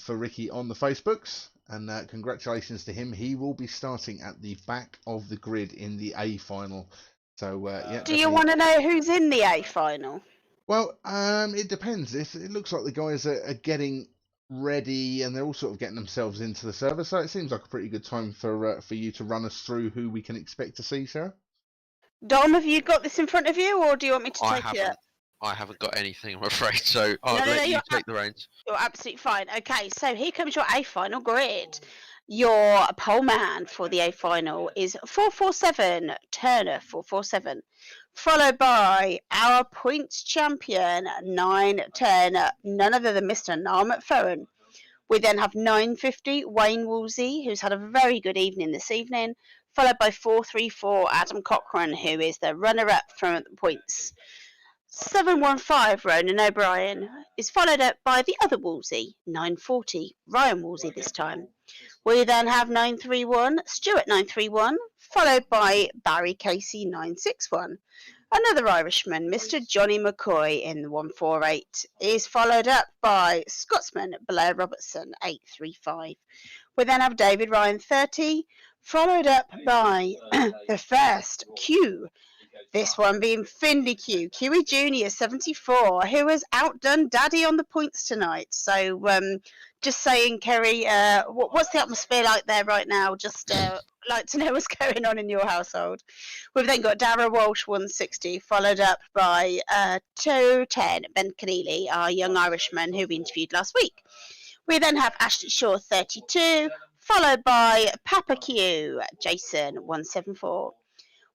Ricky on the Facebooks, and congratulations to him. He will be starting at the back of the grid in the A final. So yeah. Do you want to know who's in the A final? Well, it depends. If it looks like the guys are getting ready and they're all sort of getting themselves into the server, so it seems like a pretty good time for you to run us through who we can expect to see, Sarah. Dom, have you got this in front of you, or do you want me to take it? I haven't got anything, I'm afraid, so I'll let you take the reins. You're absolutely fine. Okay, so here comes your A final grid. Your pole man for the A final is 447 Turner 447, followed by our points champion 910, none other than Mr. Niall McFerrin. We then have 950 Wayne Woolsey, who's had a very good evening this evening, followed by 434 Adam Cochran, who is the runner-up from the points. 715 Ronan O'Brien is followed up by the other Woolsey, 940 Ryan Woolsey this time. We then have 931 Stuart 931, followed by Barry Casey 961. Another Irishman, Mr. Johnny McCoy in the 148, is followed up by Scotsman Blair Robertson 835. We then have David Ryan 30, followed up by the first Q. This one being Finley Q, Kiwi Junior 74, who has outdone Daddy on the points tonight. So just saying, Kerry, what's the atmosphere like there right now? Just like to know what's going on in your household. We've then got Dara Walsh 160, followed up by 210 Ben Keneally, our young Irishman who we interviewed last week. We then have Ashley Shaw 32, followed by Papa Q, Jason 174.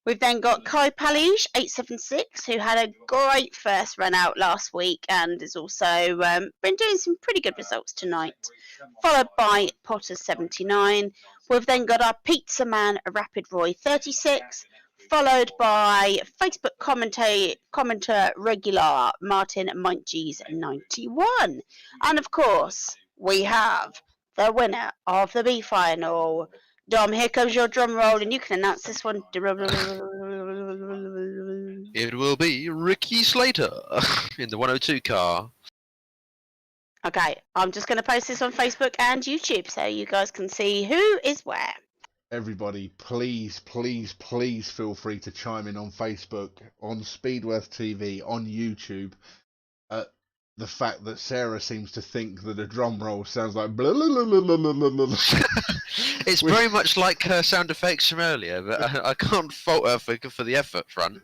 We've then got Kai Palish, 876, who had a great first run out last week and has also been doing some pretty good results tonight. Followed by Potter, 79. We've then got our Pizza Man, Rapid Roy, 36. Followed by Facebook commenter regular Martin Munchies, 91. And of course, we have the winner of the B final. Dom, here comes your drum roll, and you can announce this one. It will be Ricky Slater in the 102 car. Okay, I'm just going to post this on Facebook and YouTube so you guys can see who is where. Everybody, please, please, please feel free to chime in on Facebook, on Speedworth TV, on YouTube. The fact that Sarah seems to think that a drum roll sounds like blah, blah, blah, blah, blah, blah, blah. It's very much like her sound effects from earlier, but I can't fault her for the effort front.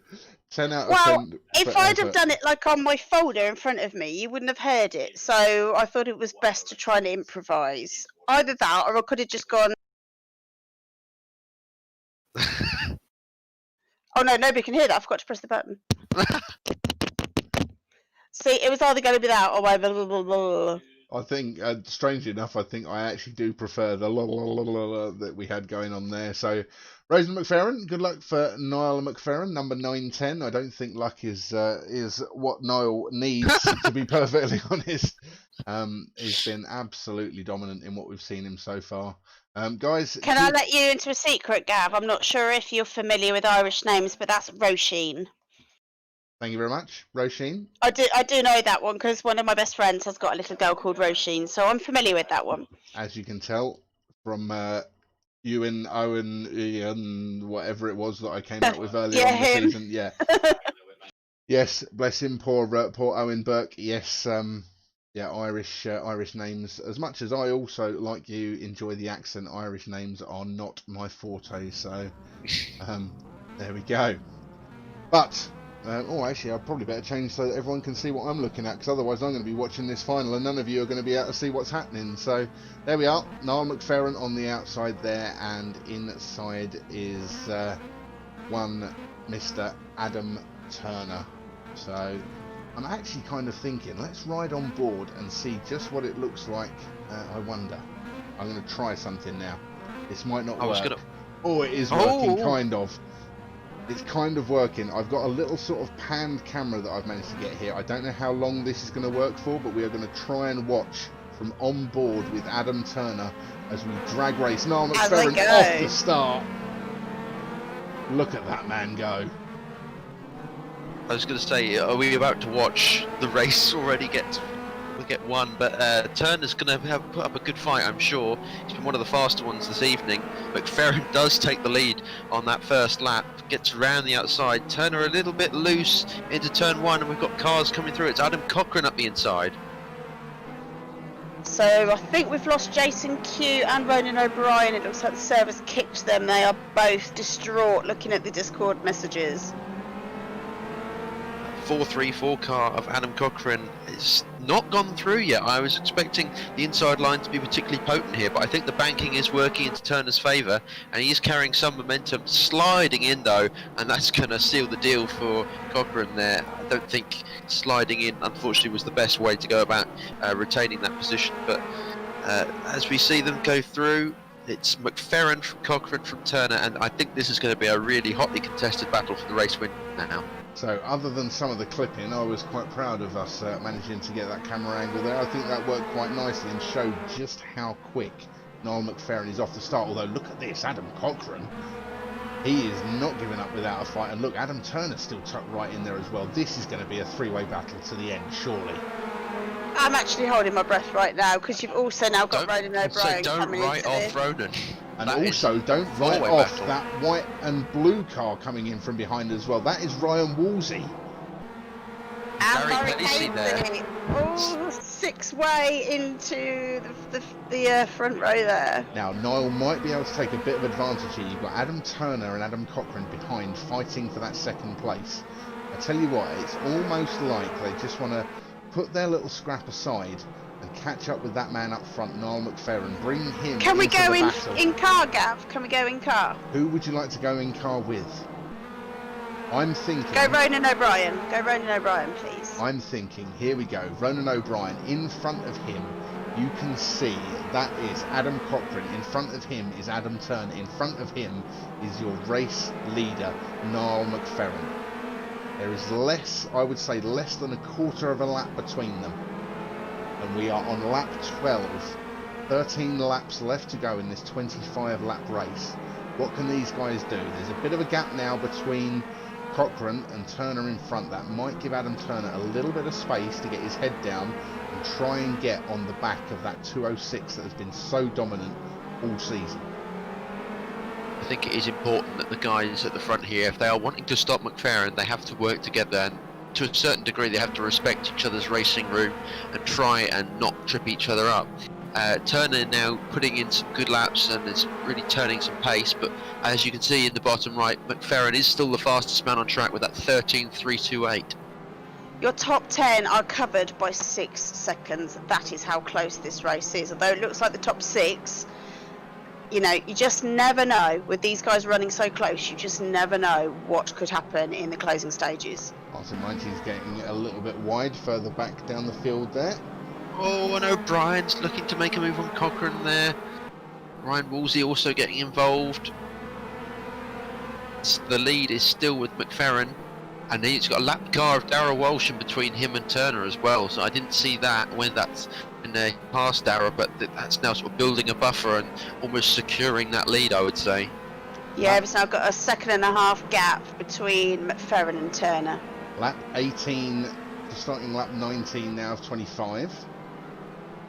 10 out of Well, 10 if for I'd have effort. done it like on my folder in front of me, you wouldn't have heard it. So I thought it was best to try and improvise. Either that, or I could have just gone. Oh no, nobody can hear that. I forgot to press the button. See, it was either going to be that or blah, blah, blah, blah. I think, strangely enough, I think I actually do prefer the la la la la la that we had going on there. So, Rosen McFerrin, good luck for Niall McFerrin, number 910. I don't think luck is what Niall needs, to be perfectly honest. He's been absolutely dominant in what we've seen him so far. Guys, Can I let you into a secret, Gav? I'm not sure if you're familiar with Irish names, but that's Roisin. Thank you very much, Roisin. I do know that one because one of my best friends has got a little girl called Roisin, so I'm familiar with that one. As you can tell from Ewan, Owen, Ian, whatever it was that I came out with earlier on the season. Yeah. Yes, bless him, poor Owen Burke. Yes, yeah, Irish names. As much as I also, like you, enjoy the accent, Irish names are not my forte. So, there we go. But. Oh, actually, I'd probably better change so that everyone can see what I'm looking at, because otherwise I'm going to be watching this final and none of you are going to be able to see what's happening. So there we are, Niall McFerrin on the outside there, and inside is one Mr. Adam Turner. So I'm actually kind of thinking, let's ride on board and see just what it looks like. I wonder. I'm going to try something now. This might not work. Oh, it is working, kind of. It's kind of working. I've got a little sort of panned camera that I've managed to get here. I don't know how long this is going to work for, but we are going to try and watch from on board with Adam Turner as we drag race Niall McFerrin off the start. Look at that man go. I was going to say, are we about to watch the race already get one? But Turner's going to have put up a good fight, I'm sure. He's been one of the faster ones this evening. McFerrin does take the lead on that first lap, gets around the outside. Turner a little bit loose into turn one, and we've got cars coming through. It's Adam Cochran up the inside. So I think we've lost Jason Q and Ronan O'Brien. It looks like the server's kicked them. They are both distraught looking at the Discord messages. 434 car of Adam Cochran is not gone through yet. I was expecting the inside line to be particularly potent here, but I think the banking is working into Turner's favour, and he is carrying some momentum, sliding in though, and that's going to seal the deal for Cochran there. I don't think sliding in, unfortunately, was the best way to go about retaining that position, but as we see them go through, it's McFerrin from Cochran from Turner, and I think this is going to be a really hotly contested battle for the race win now. So other than some of the clipping, I was quite proud of us managing to get that camera angle there. I think that worked quite nicely and showed just how quick Niall McFerrin is off the start. Although look at this, Adam Cochran, he is not giving up without a fight. And look, Adam Turner still tucked right in there as well. This is going to be a three-way battle to the end, surely. I'm actually holding my breath right now because you've also now got Ronan O'Brien coming write off Ronan. And also, don't write off that white and blue car coming in from behind as well. That is Ryan Woolsey. And Murray Casey. Oh, six-way into the front row there. Now, Niall might be able to take a bit of advantage here. You've got Adam Turner and Adam Cochran behind, fighting for that second place. I tell you what, it's almost like they just want to put their little scrap aside and catch up with that man up front, Niall McFerrin. Bring him. Can we go in car, Gav? Can we go in car? Who would you like to go in car with? I'm thinking. Go Ronan O'Brien. Go Ronan O'Brien, please. I'm thinking. Here we go. Ronan O'Brien. In front of him, you can see that is Adam Cochran. In front of him is Adam Turner. In front of him is your race leader, Niall McFerrin. There is less, I would say, less than a quarter of a lap between them. And we are on lap 12. 13 laps left to go in this 25 lap race. What can these guys do? There's a bit of a gap now between Cochran and Turner in front. That might give Adam Turner a little bit of space to get his head down and try and get on the back of that 206 that has been so dominant all season. I think it is important that the guys at the front here, if they are wanting to stop McFerrin, they have to work together, and to a certain degree they have to respect each other's racing room and try and not trip each other up. Turner now putting in some good laps and is really turning some pace, but as you can see in the bottom right, McFerrin is still the fastest man on track with that 13.328. Your top 10 are covered by 6 seconds. That is how close this race is. Although it looks like the top 6, you know, you just never know. With these guys running so close, you just never know what could happen in the closing stages. Martin 19's getting a little bit wide further back down the field there. Oh, and O'Brien's looking to make a move on Cochrane there. Ryan Woolsey also getting involved. The lead is still with McFerrin, and he's got a lap car of Darragh Walsh in between him and Turner as well, so I didn't see that when that's in there past Darragh, but that's now sort of building a buffer and almost securing that lead, I would say. Yeah, it's now got a 1.5-second gap between McFerrin and Turner. Lap 18, starting lap 19 now of 25.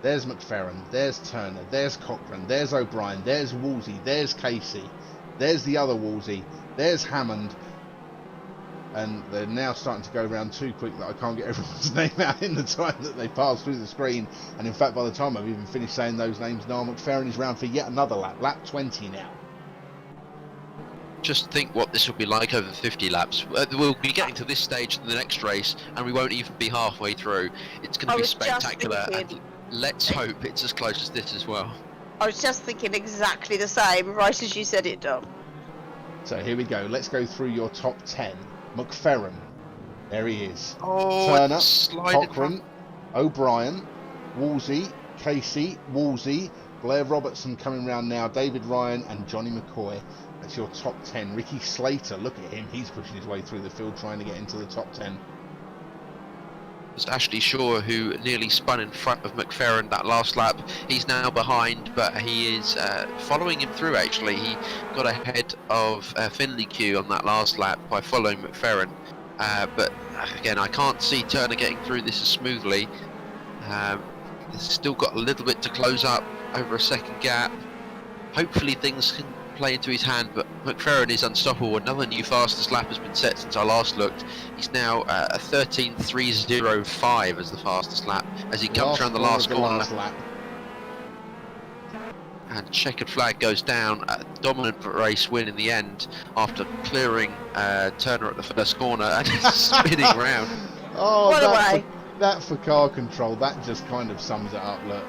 There's McFerrin, there's Turner, there's Cochrane, there's O'Brien, there's Woolsey, there's Casey, there's the other Woolsey, there's Hammond. And they're now starting to go around too quick that I can't get everyone's name out in the time that they pass through the screen. And in fact, by the time I've even finished saying those names, Niall McFerrin is round for yet another lap, lap 20 now. Just think what this will be like over 50 laps. We'll be getting to this stage in the next race, and we won't even be halfway through. It's going to be spectacular. And let's hope it's as close as this as well. I was just thinking exactly the same, right as you said it, Dom. So here we go. Let's go through your top 10. McFerrin, there he is. Oh, Turner, Cochrane, O'Brien, Woolsey, Casey, Woolsey, Blair Robertson coming round now, David Ryan and Johnny McCoy. That's your top 10. Ricky Slater, look at him. He's pushing his way through the field trying to get into the top 10. It's Ashley Shaw who nearly spun in front of McFerrin that last lap. He's now behind, but he is following him through actually. He got ahead of Finley Q on that last lap by following McFerrin. But again, I can't see Turner getting through this as smoothly. He's still got a little bit to close up, over a second gap. Hopefully things can play into his hand, but McFerrin is unstoppable. Another new fastest lap has been set since I last looked. He's now a 13.305 as the fastest lap as he comes around the last corner. And checkered flag goes down. A dominant race win in the end after clearing Turner at the first corner and he's spinning around. Oh, what a way! That for car control, that just kind of sums it up. Look,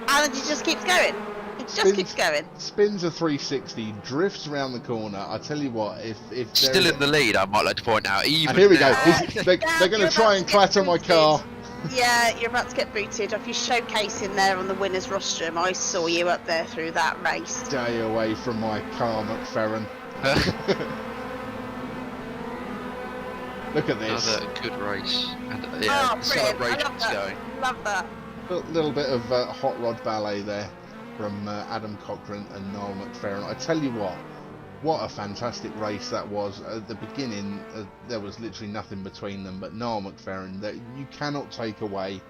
and he just keeps going. It just keeps going. Spins a 360, drifts around the corner. I tell you what, if still in the lead, I might like to point out. Even and here we go. They're going to try and clatter my car. Yeah, you're about to get booted. If you showcase in there on the winner's rostrum, I saw you up there through that race. Stay away from my car, McFerrin. Look at this. Another good race. And yeah, the celebration's going. Love that. A little bit of hot rod ballet there from Adam Cochrane and Niall McFerrin. I tell you what a fantastic race that was. At the beginning, there was literally nothing between them, but Niall McFerrin, that you cannot take away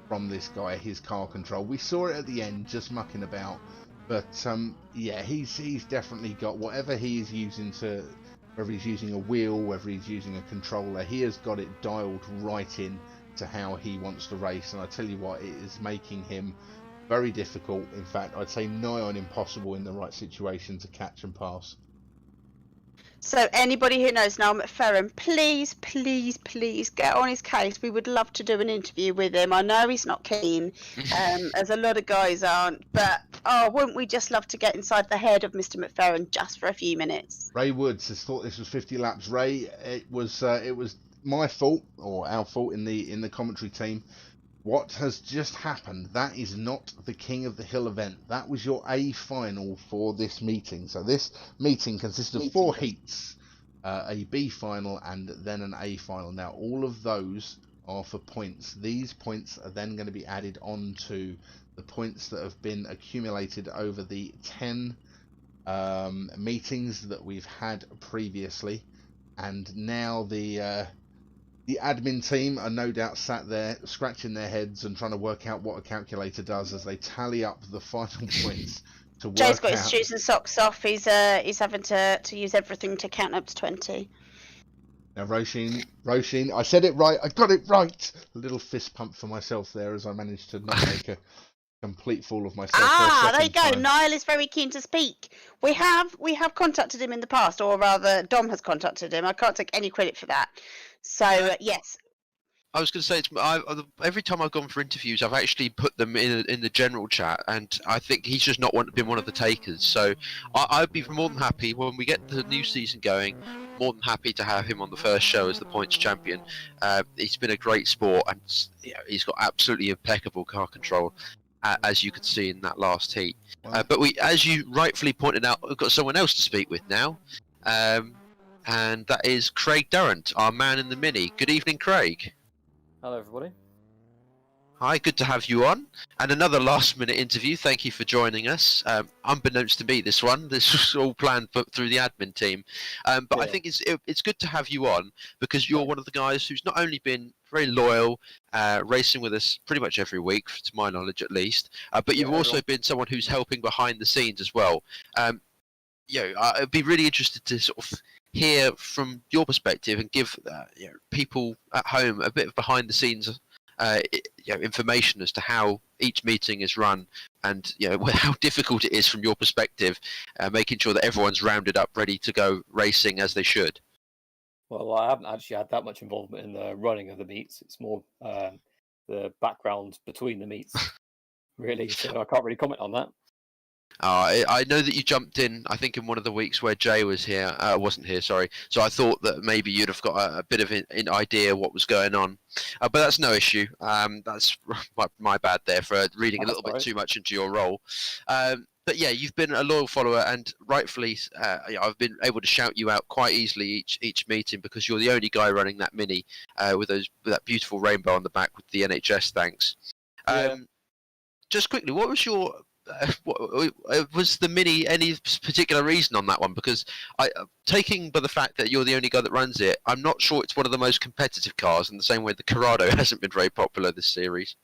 from this guy his car control. We saw it at the end, just mucking about, but yeah, he's definitely got whatever he is using to, whether he's using a wheel, whether he's using a controller, he has got it dialed right in to how he wants to race. And I tell you what, it is making him very difficult. In fact, I'd say nigh on impossible in the right situation to catch and pass. So anybody who knows Niall McFerrin, please, please, please get on his case. We would love to do an interview with him. I know he's not keen, as a lot of guys aren't, but wouldn't we just love to get inside the head of Mr. McFerrin just for a few minutes? Ray Woods has thought this was 50 laps. Ray, it was my fault, or our fault in the commentary team. What has just happened, that is not the King of the Hill event. That was your A final for this meeting. So this meeting consists of 4 heats, a B final and then an A final. Now all of those are for points. These points are then going to be added on to the points that have been accumulated over the 10 meetings that we've had previously. And now the admin team are no doubt sat there scratching their heads and trying to work out what a calculator does as they tally up the final points to work out. Jay's got his shoes and socks off. He's having to use everything to count up to 20. Now Roisin, I said it right. I got it right. A little fist pump for myself there as I managed to not make complete fool of myself. For a There you go. second time. Niall is very keen to speak. We have contacted him in the past, or rather, Dom has contacted him. I can't take any credit for that. So yes. I was going to say, every time I've gone for interviews, I've actually put them in the general chat, and I think he's just not been one of the takers. So I'd be more than happy when we get the new season going. More than happy to have him on the first show as the points champion. He's been a great sport, and he's got absolutely impeccable car control, as you could see in that last heat. Wow. But as you rightfully pointed out, we've got someone else to speak with now, and that is Craig Durrant, our man in the Mini. Good evening, Craig. Hello, everybody. Hi, good to have you on. And another last-minute interview. Thank you for joining us. Unbeknownst to me, this was all planned through the admin team. But Yeah. I think it's good to have you on because you're one of the guys who's not only been very loyal, racing with us pretty much every week, to my knowledge at least, but you've also been someone who's helping behind the scenes as well. I'd be really interested to sort of hear from your perspective and give people at home a bit of behind the scenes information as to how each meeting is run and how difficult it is from your perspective, making sure that everyone's rounded up ready to go racing as they should. Well, I haven't actually had that much involvement in the running of the meets. It's more the background between the meets, really. So I can't really comment on that. I know that you jumped in, I think, in one of the weeks where Jay wasn't here, sorry. So I thought that maybe you'd have got a bit of an idea what was going on. But that's no issue. That's my bad there for reading a little bit too much into your role. But yeah, you've been a loyal follower, and rightfully, I've been able to shout you out quite easily each meeting because you're the only guy running that Mini with that beautiful rainbow on the back with the NHS thanks. Just quickly, what was your... was the Mini any particular reason on that one? Because taking by the fact that you're the only guy that runs it, I'm not sure it's one of the most competitive cars in the same way the Corrado hasn't been very popular this series.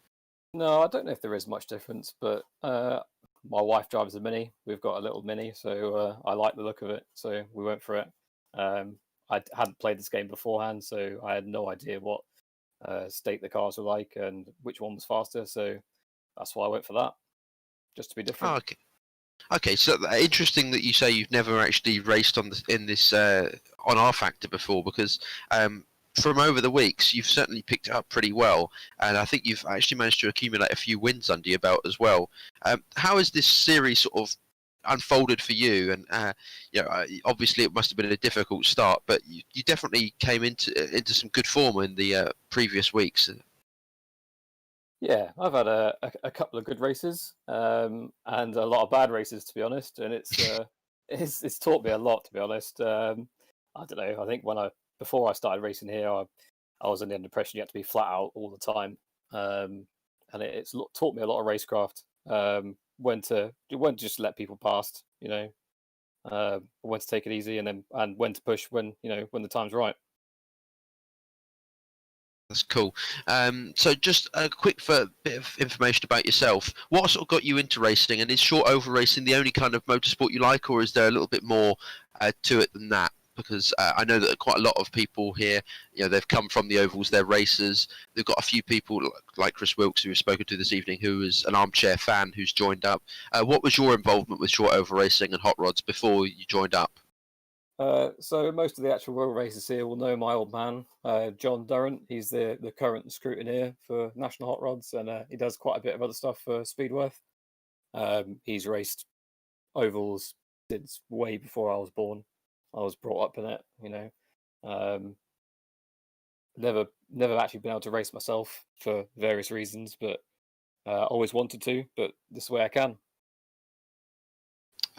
No, I don't know if there is much difference, but my wife drives a Mini. We've got a little Mini, so I like the look of it, so we went for it. I hadn't played this game beforehand, so I had no idea what state the cars were like and which one was faster, so that's why I went for that. Just to be different. Oh, okay. So interesting that you say you've never actually raced on R Factor before, because from over the weeks you've certainly picked it up pretty well, and I think you've actually managed to accumulate a few wins under your belt as well. How has this series sort of unfolded for you? And obviously it must have been a difficult start, but you definitely came into some good form in the previous weeks. Yeah, I've had a couple of good races and a lot of bad races, to be honest. And it's taught me a lot, to be honest. I don't know. I think before I started racing here, I was under the impression you had to be flat out all the time, and it's taught me a lot of racecraft. When to just let people past, when to take it easy, and when to push when the time's right. That's cool. So just a quick bit of information about yourself. What sort of got you into racing, and is short oval racing the only kind of motorsport you like, or is there a little bit more to it than that? Because I know that quite a lot of people here, they've come from the ovals, they're racers. They've got a few people like Chris Wilkes, who we've spoken to this evening, who is an armchair fan who's joined up. What was your involvement with short oval racing and hot rods before you joined up? So most of the actual road racers here will know my old man, John Durrant. He's the current scrutineer for National Hot Rods, and he does quite a bit of other stuff for Speedworth. He's raced ovals since way before I was born. I was brought up in it, Never actually been able to race myself for various reasons, but always wanted to. But this way I can.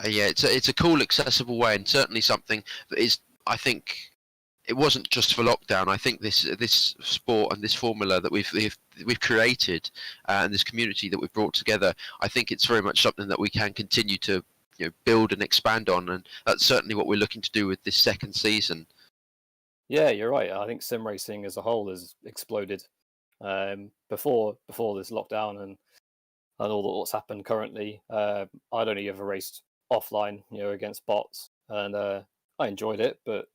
Yeah, it's a cool, accessible way, and certainly something that is, I think, it wasn't just for lockdown. I think this sport and this formula that we've created, and this community that we've brought together, I think it's very much something that we can continue to build and expand on, and that's certainly what we're looking to do with this second season. Yeah, you're right. I think sim racing as a whole has exploded before this lockdown and all what's happened currently. I'd only ever raced offline, against bots, and I enjoyed it, but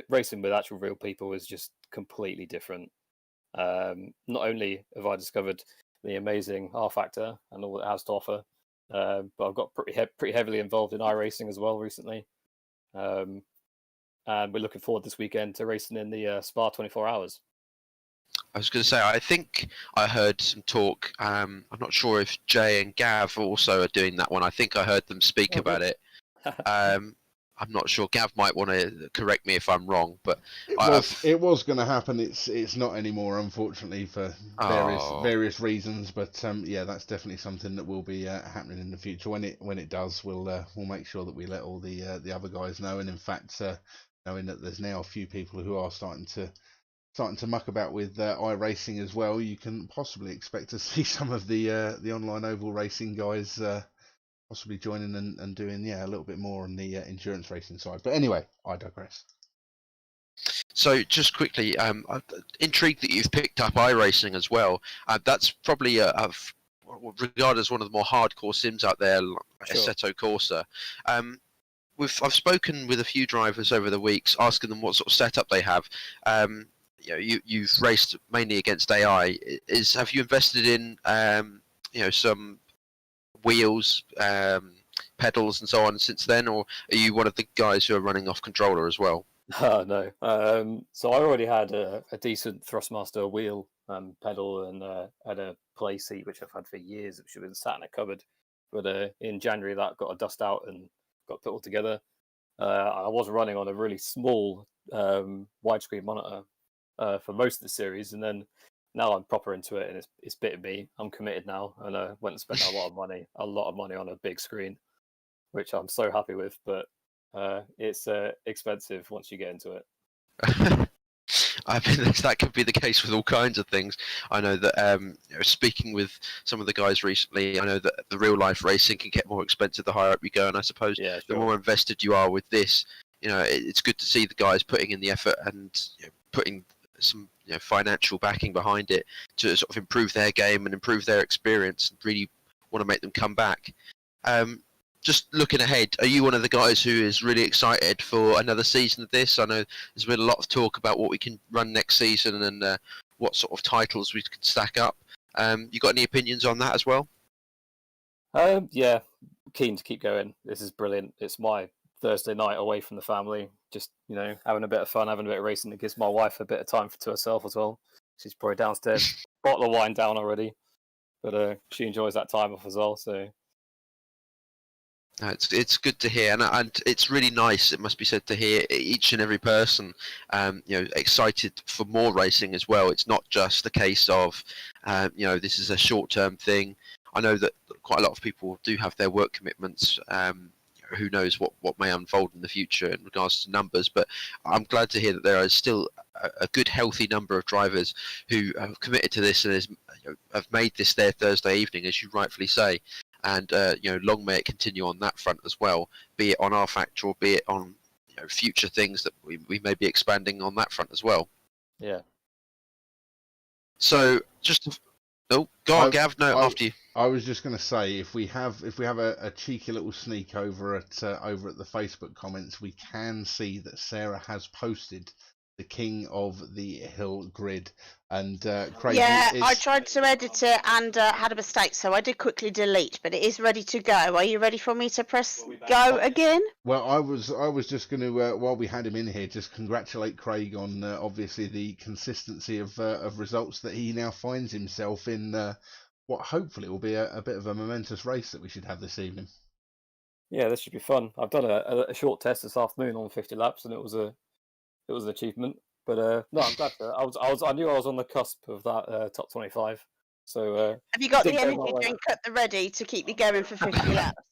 racing with actual real people is just completely different. Not only have I discovered the amazing R Factor and all it has to offer. But I've got pretty heavily involved in iRacing as well recently. And we're looking forward this weekend to racing in the Spa 24 Hours. I was going to say, I think I heard some talk. I'm not sure if Jay and Gav also are doing that one. I think I heard them speak about it. I'm not sure. Gav might want to correct me if I'm wrong, but it was going to happen. It's not anymore, unfortunately, for various reasons. But yeah, that's definitely something that will be happening in the future. When it does, we'll make sure that we let all the other guys know. And in fact, knowing that there's now a few people who are starting to muck about with iRacing as well, you can possibly expect to see some of the online oval racing guys possibly joining and doing a little bit more on the endurance racing side. But anyway, I digress. So just quickly, I'm intrigued that you've picked up iRacing as well. That's probably regarded as one of the more hardcore sims out there, like Assetto Corsa. I've spoken with a few drivers over the weeks, asking them what sort of setup they have. You've raced mainly against AI. Have you invested in some wheels, pedals, and so on since then, or are you one of the guys who are running off controller as well? No. So I already had a decent Thrustmaster wheel, pedal, and had a play seat which I've had for years, which has been sat in a cupboard. But in January that got a dust out and got put all together. I was running on a really small widescreen monitor for most of the series, and then now I'm proper into it, and it's bitten me. I'm committed now, and I went and spent a lot of money on a big screen, which I'm so happy with. But it's expensive once you get into it. I mean, that could be the case with all kinds of things. I know that speaking with some of the guys recently, I know that the real life racing can get more expensive the higher up you go, and I suppose the more invested you are with this, it's good to see the guys putting in the effort and putting some financial backing behind it to sort of improve their game and improve their experience and really want to make them come back. Just looking ahead, are you one of the guys who is really excited for another season of this? I know there's been a lot of talk about what we can run next season and what sort of titles we can stack up. You got any opinions on that as well? Yeah, keen to keep going. This is brilliant. It's my Thursday night away from the family, just having a bit of fun, having a bit of racing. It gives my wife a bit of time to herself as well. She's probably downstairs, bottle of wine down already, but she enjoys that time off as well. So it's good to hear, and it's really nice, it must be said, to hear each and every person excited for more racing as well. It's not just a case of this is a short-term thing. I know that quite a lot of people do have their work commitments. Who knows what may unfold in the future in regards to numbers, but I'm glad to hear that there is still a good, healthy number of drivers who have committed to this and have made this their Thursday evening, as you rightfully say. And long may it continue on that front as well, be it on R Factor or be it on future things that we may be expanding on that front as well. Yeah. So just go on, Gav. No, after you. I was just going to say, if we have a cheeky little sneak over at the Facebook comments, we can see that Sarah has posted the King of the Hill grid, and Craig. Yeah, I tried to edit it and had a mistake, so I did quickly delete, but it is ready to go. Are you ready for me to press go again? Well, I was just going to while we had him in here, just congratulate Craig on obviously the consistency of results that he now finds himself in. What hopefully will be a bit of a momentous race that we should have this evening. Yeah, this should be fun. I've done a short test this afternoon on 50 laps, and it was an achievement. But no, I'm glad that I knew I was on the cusp of that top 25. So have you got the energy drink at the ready to keep you going for 50 laps?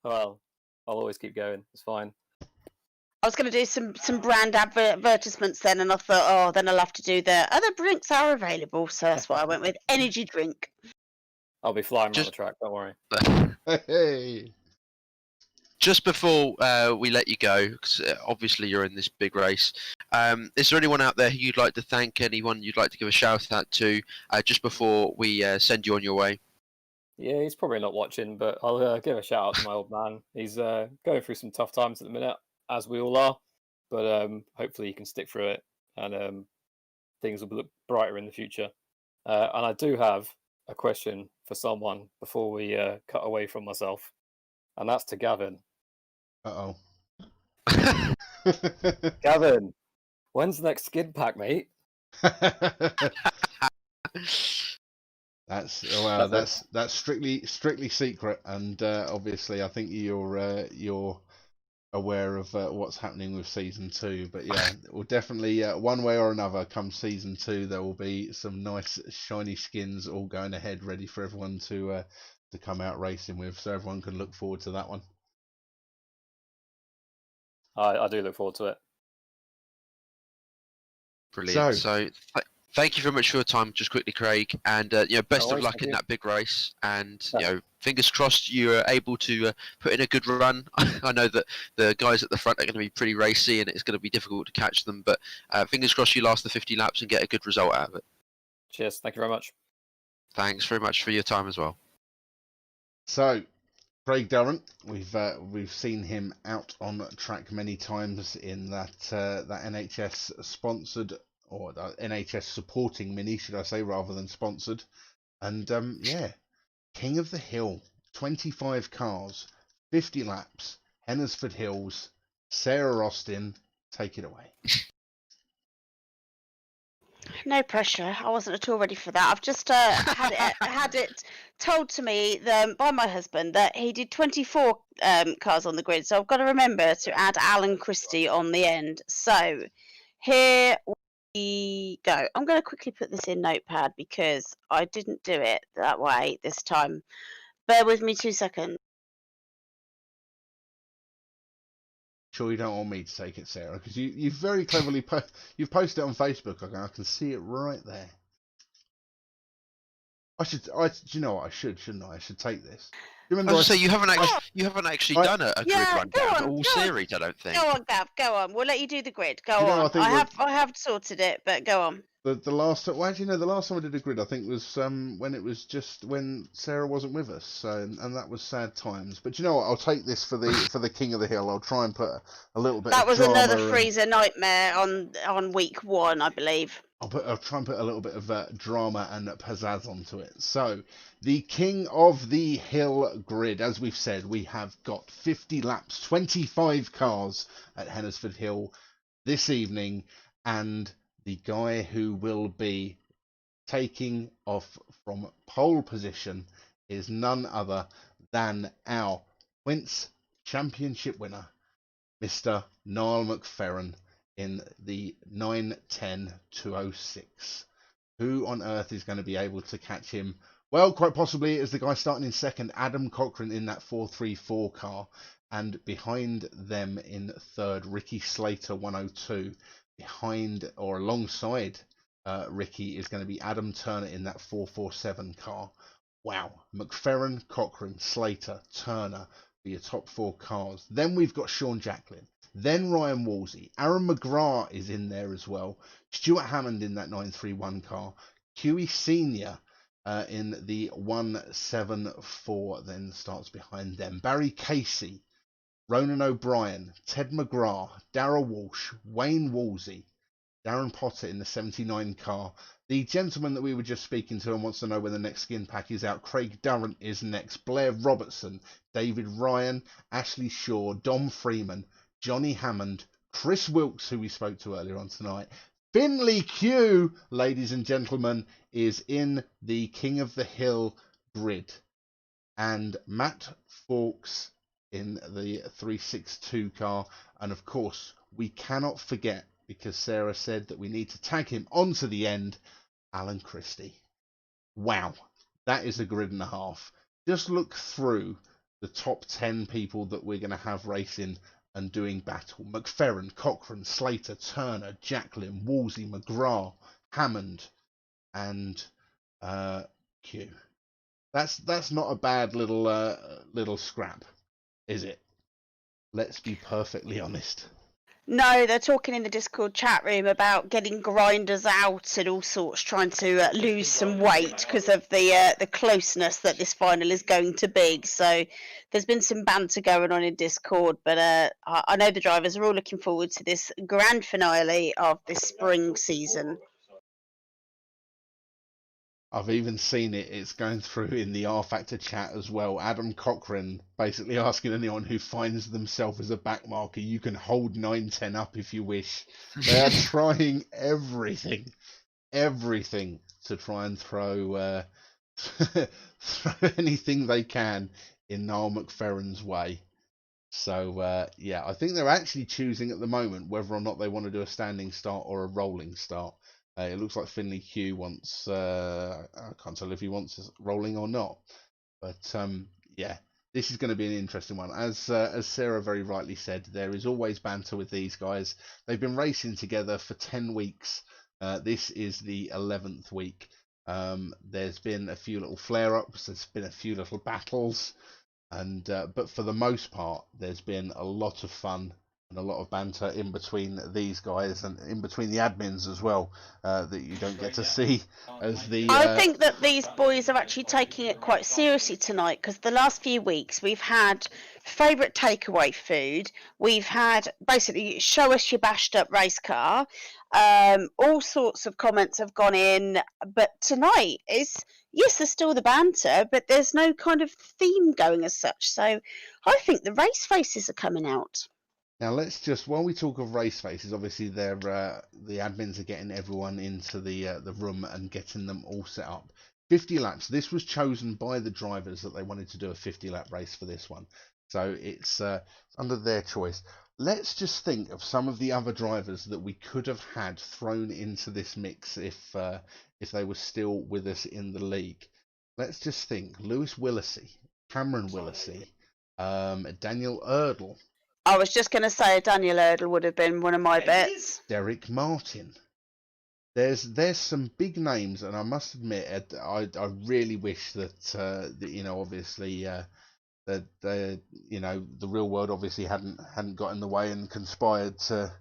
Well, I'll always keep going. It's fine. I was going to do some brand advertisements then, and I thought, then I'll have to do the other drinks are available, so that's why I went with energy drink. I'll be flying around the track, don't worry. Hey. Just before we let you go, because obviously you're in this big race, is there anyone out there who you'd like to thank, anyone you'd like to give a shout out to, just before we send you on your way? Yeah, he's probably not watching, but I'll give a shout out to my old man. He's going through some tough times at the minute, as we all are, but hopefully he can stick through it, and things will look brighter in the future. And I do have a question for someone before we cut away from myself, and that's to Gavin. Uh-oh. Gavin, when's the next skid pack, mate? That's strictly secret, and obviously I think you're aware of what's happening with season 2. But yeah, we'll definitely one way or another, come season 2, there will be some nice shiny skins all going ahead, ready for everyone to come out racing with, so everyone can look forward to that one. I do look forward to it. Brilliant. So thank you very much for your time, just quickly, Craig, and best of luck in that big race. And fingers crossed you are able to put in a good run. I know that the guys at the front are going to be pretty racy, and it's going to be difficult to catch them. But fingers crossed you last the 50 laps and get a good result out of it. Cheers. Thank you very much. Thanks very much for your time as well. So, Craig Durrant, we've seen him out on track many times in that NHS sponsored, or the NHS supporting mini, should I say, rather than sponsored. And King of the Hill, 25 cars, 50 laps, Hennesford Hills, Sarah Austin, take it away. No pressure. I wasn't at all ready for that. I've just had it told to me by my husband that he did 24 cars on the grid. So I've got to remember to add Alan Christie on the end. So here we go. I'm going to quickly put this in Notepad because I didn't do it that way this time. Bear with me 2 seconds. Sure you don't want me to take it, Sarah, because you've very cleverly you've posted it on Facebook. I can see it right there. Do you know what? I shouldn't I? I should take this. You haven't actually done a grid rundown all series, I don't think. Go on, Gav. Go on. We'll let you do the grid. Go on. I have sorted it, but go on. The last time, the last time I did a grid, I think was when Sarah wasn't with us, so and that was sad times. But you know what? I'll take this for the King of the Hill. I'll try and put a little bit. That was another freezer nightmare on week 1, I believe. I'll try and put a little bit of drama and pizzazz onto it. So, the King of the Hill grid, as we've said, we have got 50 laps, 25 cars at Hennesford Hill this evening, and the guy who will be taking off from pole position is none other than our Quince Championship winner, Mr. Niall McFerrin, in the 9:10.206. Who on earth is going to be able to catch him? Well, quite possibly is the guy starting in second, Adam Cochrane, in that 434 car, and behind them in third, Ricky Slater 102. Behind or alongside Ricky is going to be Adam Turner in that 447 car. Wow. McFerrin, Cochrane, Slater, Turner for your top 4 cars. Then we've got Sean Jacklin. Then Ryan Wolsey. Aaron McGrath is in there as well. Stuart Hammond in that 931 car. Huey Senior in the 174 then starts behind them. Barry Casey, Ronan O'Brien, Ted McGrath, Darrell Walsh, Wayne Wolsey, Darren Potter in the 79 car. The gentleman that we were just speaking to and wants to know when the next skin pack is out, Craig Durrant, is next. Blair Robertson, David Ryan, Ashley Shaw, Dom Freeman, Johnny Hammond, Chris Wilkes, who we spoke to earlier on tonight. Finley Q, ladies and gentlemen, is in the King of the Hill grid. And Matt Fawkes in the 362 car. And of course, we cannot forget, because Sarah said that we need to tag him onto the end, Alan Christie. Wow, that is a grid and a half. Just look through the top 10 people that we're going to have racing and doing battle. McFerrin, Cochrane, Slater, Turner, Jacklin, Wolsey, McGrath, Hammond, and Q. That's not a bad little scrap, is it? Let's be perfectly honest. No, they're talking in the Discord chat room about getting grinders out and all sorts, trying to lose some weight because of the closeness that this final is going to be. So there's been some banter going on in Discord, but I know the drivers are all looking forward to this grand finale of this spring season. I've even seen it. It's going through in the R Factor chat as well. Adam Cochran basically asking anyone who finds themselves as a backmarker, you can hold 9-10 up if you wish. They are trying everything to try and throw throw anything they can in Niall McFerrin's way. So yeah, I think they're actually choosing at the moment whether or not they want to do a standing start or a rolling start. It looks like Finley Q wants, I can't tell if he wants rolling or not, but yeah, this is going to be an interesting one. As Sarah very rightly said, there is always banter with these guys. They've been racing together for 10 weeks. This is the 11th week. There's been a few little flare-ups, there's been a few little battles, and but for the most part, there's been a lot of fun and a lot of banter in between these guys and in between the admins as well, that you don't get to see as the... I think that these boys are actually taking it quite seriously tonight, because the last few weeks we've had favourite takeaway food, we've had basically show us your bashed up race car, all sorts of comments have gone in, but tonight is, yes, there's still the banter, but there's no kind of theme going as such, so I think the race faces are coming out. Now let's just, while we talk of race faces, obviously they're the admins are getting everyone into the room and getting them all set up. 50 laps. This was chosen by the drivers that they wanted to do a 50-lap race for this one, so it's under their choice. Let's just think of some of the other drivers that we could have had thrown into this mix if they were still with us in the league. Let's just think: Lewis Willisey, Cameron Willisey, Daniel Erdl. I was just going to say Daniel Erdl would have been one of my bets. Derek Martin. There's some big names, and I must admit, I really wish that you know, obviously that you know, the real world obviously hadn't got in the way and conspired to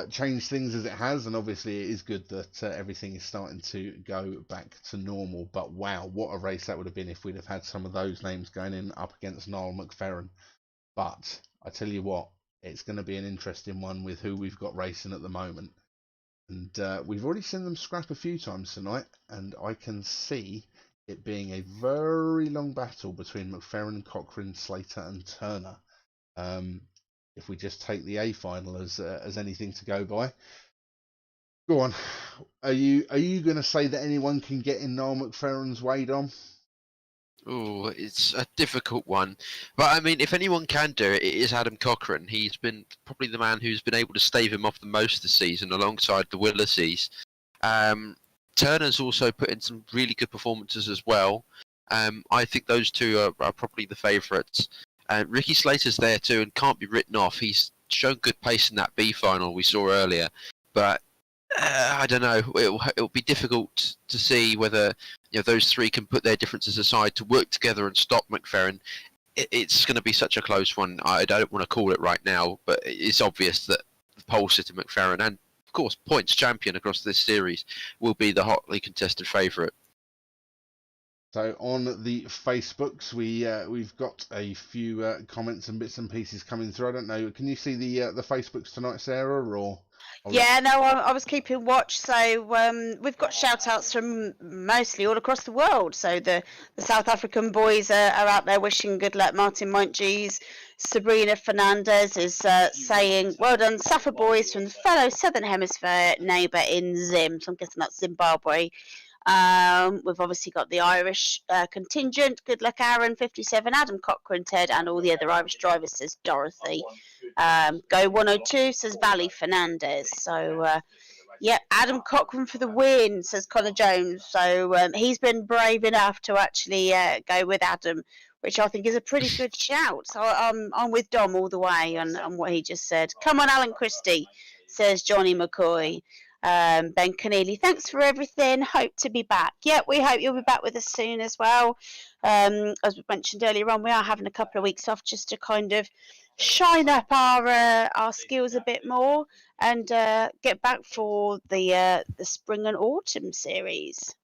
change things as it has, and obviously it is good that everything is starting to go back to normal. But wow, what a race that would have been if we'd have had some of those names going in up against Niall McFerrin. But I tell you what, it's going to be an interesting one with who we've got racing at the moment. And we've already seen them scrap a few times tonight, and I can see it being a very long battle between McFerrin, Cochran, Slater and Turner. If we just take the A final as anything to go by. Go on. Are you going to say that anyone can get in Niall McFerrin's way, Dom? Oh, it's a difficult one. But I mean, if anyone can do it, it is Adam Cochran. He's been probably the man who's been able to stave him off the most this season, alongside the Williseys. Turner's also put in some really good performances as well. I think those two are probably the favourites. Ricky Slater's there too and can't be written off. He's shown good pace in that B final we saw earlier. But I don't know. It'll be difficult to see whether those three can put their differences aside to work together and stop McFerrin. It's going to be such a close one. I don't want to call it right now, but it's obvious that the pole sitter McFerrin and, of course, points champion across this series will be the hotly contested favourite. So on the Facebooks, we've got a few comments and bits and pieces coming through. I don't know. Can you see the Facebooks tonight, Sarah? Or yeah, no, I was keeping watch. So we've got shout outs from mostly all across the world. So the South African boys are out there wishing good luck. Martin Montjes, Sabrina Fernandez is saying, well done, Safa boys from the fellow Southern Hemisphere neighbour in Zim. So I'm guessing that's Zimbabwe. We've obviously got the Irish contingent. Good luck, Aaron, 57, Adam Cochran, Ted, and all the other Irish drivers, says Dorothy. Go 102, says Valley Fernandez. So, yeah, Adam Cochran for the win, says Connor Jones. So he's been brave enough to actually go with Adam, which I think is a pretty good shout. So I'm with Dom all the way on what he just said. Come on, Alan Christie, says Johnny McCoy. Ben Keneally, thanks for everything. Hope to be back. Yeah, we hope you'll be back with us soon as well. As we mentioned earlier on, we are having a couple of weeks off just to kind of shine up our skills a bit more and get back for the spring and autumn series.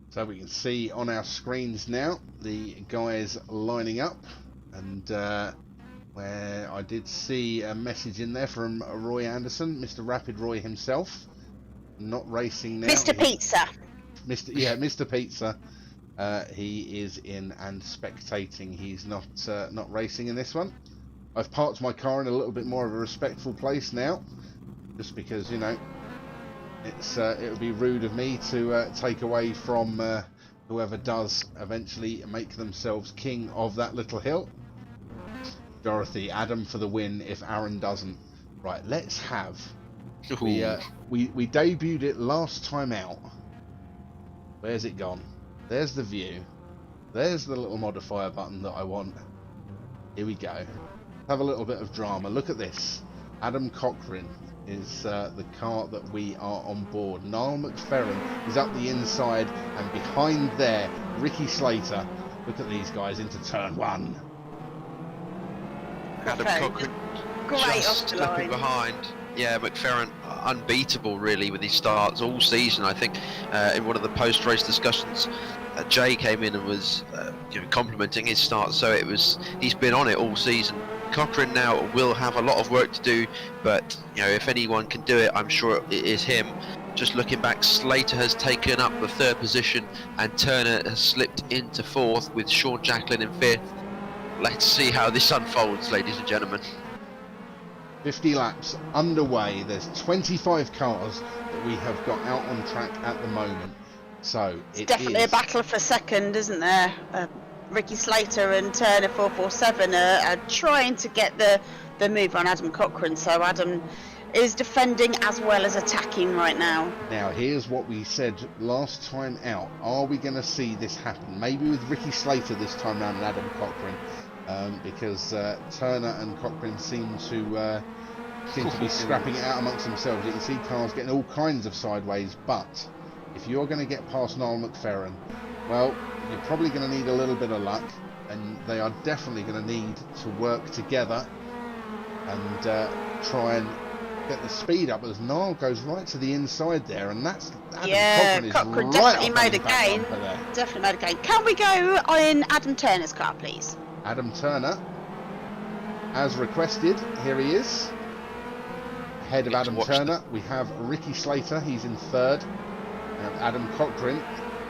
So we can see on our screens now the guys lining up, and where I did see a message in there from Roy Anderson, Mr. Rapid Roy himself, not racing now. Mr. Pizza. Mr. Pizza. He is in and spectating. He's not racing in this one. I've parked my car in a little bit more of a respectful place now, just because, you know, it would be rude of me to take away from whoever does eventually make themselves king of that little hill. Dorothy, Adam for the win if Aaron doesn't. Right, let's have. We debuted it last time out. Where's it gone? There's the view. There's the little modifier button that I want. Here we go. Have a little bit of drama. Look at this. Adam Cochrane is the car that we are on board. Niall McFerrin is up the inside, and behind there, Ricky Slater. Look at these guys into turn one. Adam Cochrane Great just off the slipping line. behind. Yeah, McFerrin unbeatable really with his starts all season. I think in one of the post-race discussions, Jay came in and was complimenting his start. So he's been on it all season. Cochrane now will have a lot of work to do, but if anyone can do it, I'm sure it is him. Just looking back, Slater has taken up the 3rd position and Turner has slipped into 4th with Sean Jacklin in 5th. Let's see how this unfolds, ladies and gentlemen. 50 laps underway. There's 25 cars that we have got out on track at the moment. So It's definitely a battle for second, isn't there? Ricky Slater and Turner 447 are trying to get the move on Adam Cochrane. So Adam is defending as well as attacking right now. Now, here's what we said last time out. Are we going to see this happen? Maybe with Ricky Slater this time round and Adam Cochrane, because Turner and Cochrane seem to be scrapping it out amongst themselves. You can see cars getting all kinds of sideways, but if you're going to get past Niall McFerrin, well, you're probably going to need a little bit of luck, and they are definitely going to need to work together and try and get the speed up, as Niall goes right to the inside there, and that's Adam Cochrane right definitely up made a on the back gain. bumper there. Definitely made a gain. Can we go in Adam Turner's car, please? Adam Turner, as requested, here he is. Ahead of Get to Adam watch Turner, we have Ricky Slater, he's in 3rd. Adam Cochrane.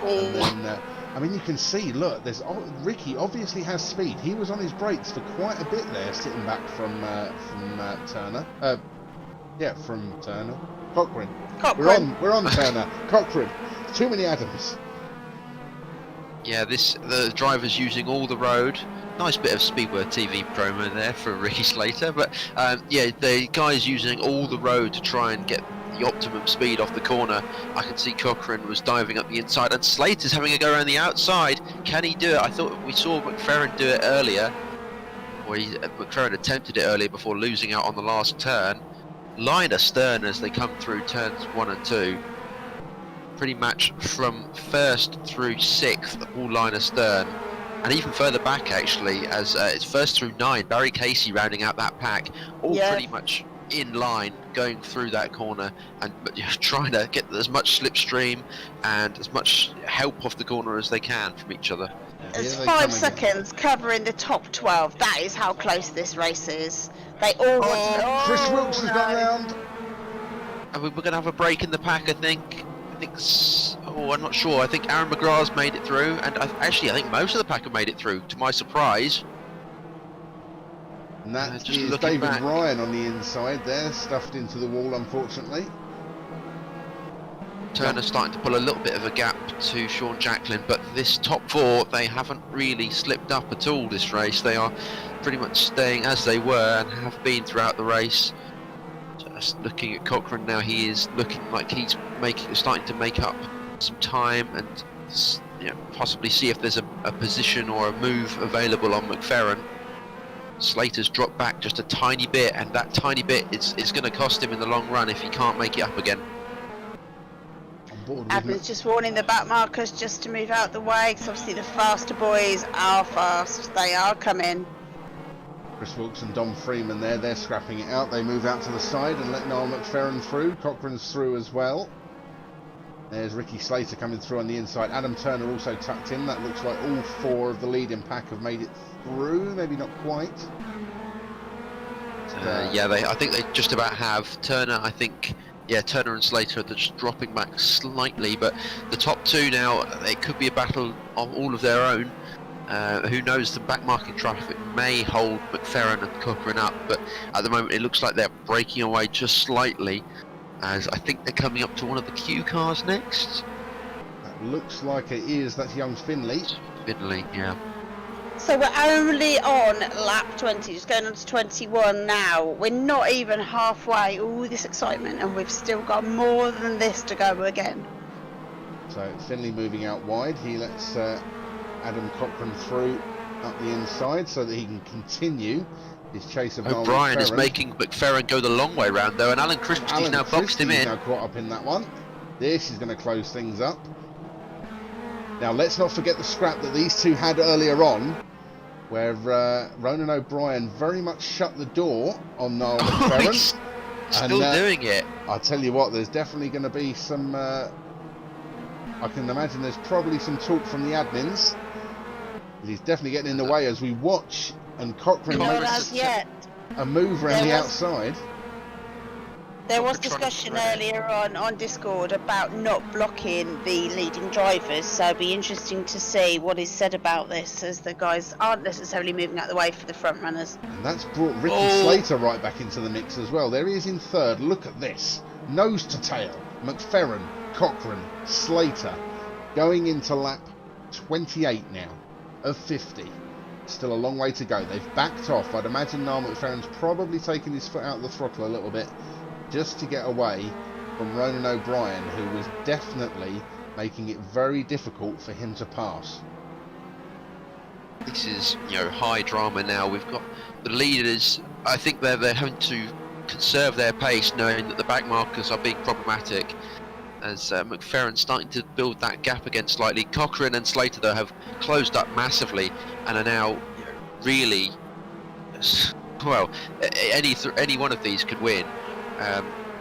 And then, I mean, you can see, look, Ricky obviously has speed. He was on his brakes for quite a bit there, sitting back from Turner. From Turner. Cochrane. We're on Turner. Cochrane. Too many Adams. Yeah, the driver's using all the road. Nice bit of Speedworth TV promo there for Ricky Slater, but the guy's using all the road to try and get the optimum speed off the corner. I can see Cochrane was diving up the inside, and Slater's having a go around the outside. Can he do it? I thought we saw McFerrin do it earlier, or McFerrin attempted it earlier before losing out on the last turn. Line astern as they come through turns 1 and 2. Pretty much from 1st through 6th, all line astern. And even further back, actually, as it's 1st through 9, Barry Casey rounding out that pack, all pretty much in line, going through that corner and trying to get as much slipstream and as much help off the corner as they can from each other. There's 5 seconds covering the top 12. That is how close this race is. They all want to... Chris Wilkes has gone round. And we're going to have a break in the pack, I think. I'm not sure. I think Aaron McGrath's made it through, and I think most of the pack have made it through, to my surprise. And that just is looking David back. Ryan on the inside there, stuffed into the wall, unfortunately. Turner's starting to pull a little bit of a gap to Sean Jacklin, but this top 4, they haven't really slipped up at all this race. They are pretty much staying as they were and have been throughout the race. Just looking at Cochrane now, he is looking like he's starting to make up some time and possibly see if there's a position or a move available on McFerrin. Slater's dropped back just a tiny bit, and that tiny bit is going to cost him in the long run if he can't make it up again. Adam's just warning the back markers just to move out the way, because obviously the faster boys are fast. They are coming. Chris Wilkes and Dom Freeman there, they're scrapping it out. They move out to the side and let Niall McFerrin through. Cochrane's through as well. There's Ricky Slater coming through on the inside. Adam Turner also tucked in. That looks like all 4 of the leading pack have made it through. Maybe not quite. I think they just about have. Turner, I think, Yeah, Turner and Slater are just dropping back slightly, but the top two now, it could be a battle of all of their own. Who knows, the backmarket traffic may hold McFerrin and Cochrane up, but at the moment it looks like they're breaking away just slightly, as I think they're coming up to one of the Q cars next. That looks like it is. That's young Finley. Finley, yeah. So we're only on lap 20, just going on to 21 now. We're not even halfway, all this excitement, and we've still got more than this to go again. So Finley moving out wide. He lets Adam Cochrane through up the inside so that he can continue his chase of Noel O'Brien is McFerrin. making McFerrin go the long way round though, and Alan Christie's now boxed him in. Now caught up in that one. This is going to close things up. Now let's not forget the scrap that these two had earlier on, where Ronan O'Brien very much shut the door on Noel McFerrin. He's still doing it. I'll tell you what, there's definitely going to be some... I can imagine there's probably some talk from the admins. He's definitely getting in the way as we watch, and Cochrane Not makes as yet. a move around the outside. There was Cochrane discussion trying to earlier on Discord about not blocking the leading drivers, so it'll be interesting to see what is said about this, as the guys aren't necessarily moving out the way for the front runners. And that's brought Ricky Slater right back into the mix as well. There he is in third. Look at this. Nose to tail. McFerrin, Cochrane, Slater. Going into lap 28 now of 50. Still a long way to go. They've backed off. I'd imagine Noel McFerrin's probably taken his foot out of the throttle a little bit just to get away from Ronan O'Brien, who was definitely making it very difficult for him to pass. This is, high drama now. We've got the leaders. I think they're having to conserve their pace, knowing that the back markers are being problematic. As McFerrin's starting to build that gap again slightly. Cochrane and Slater, though, have closed up massively and are now really... Well, any one of these could win.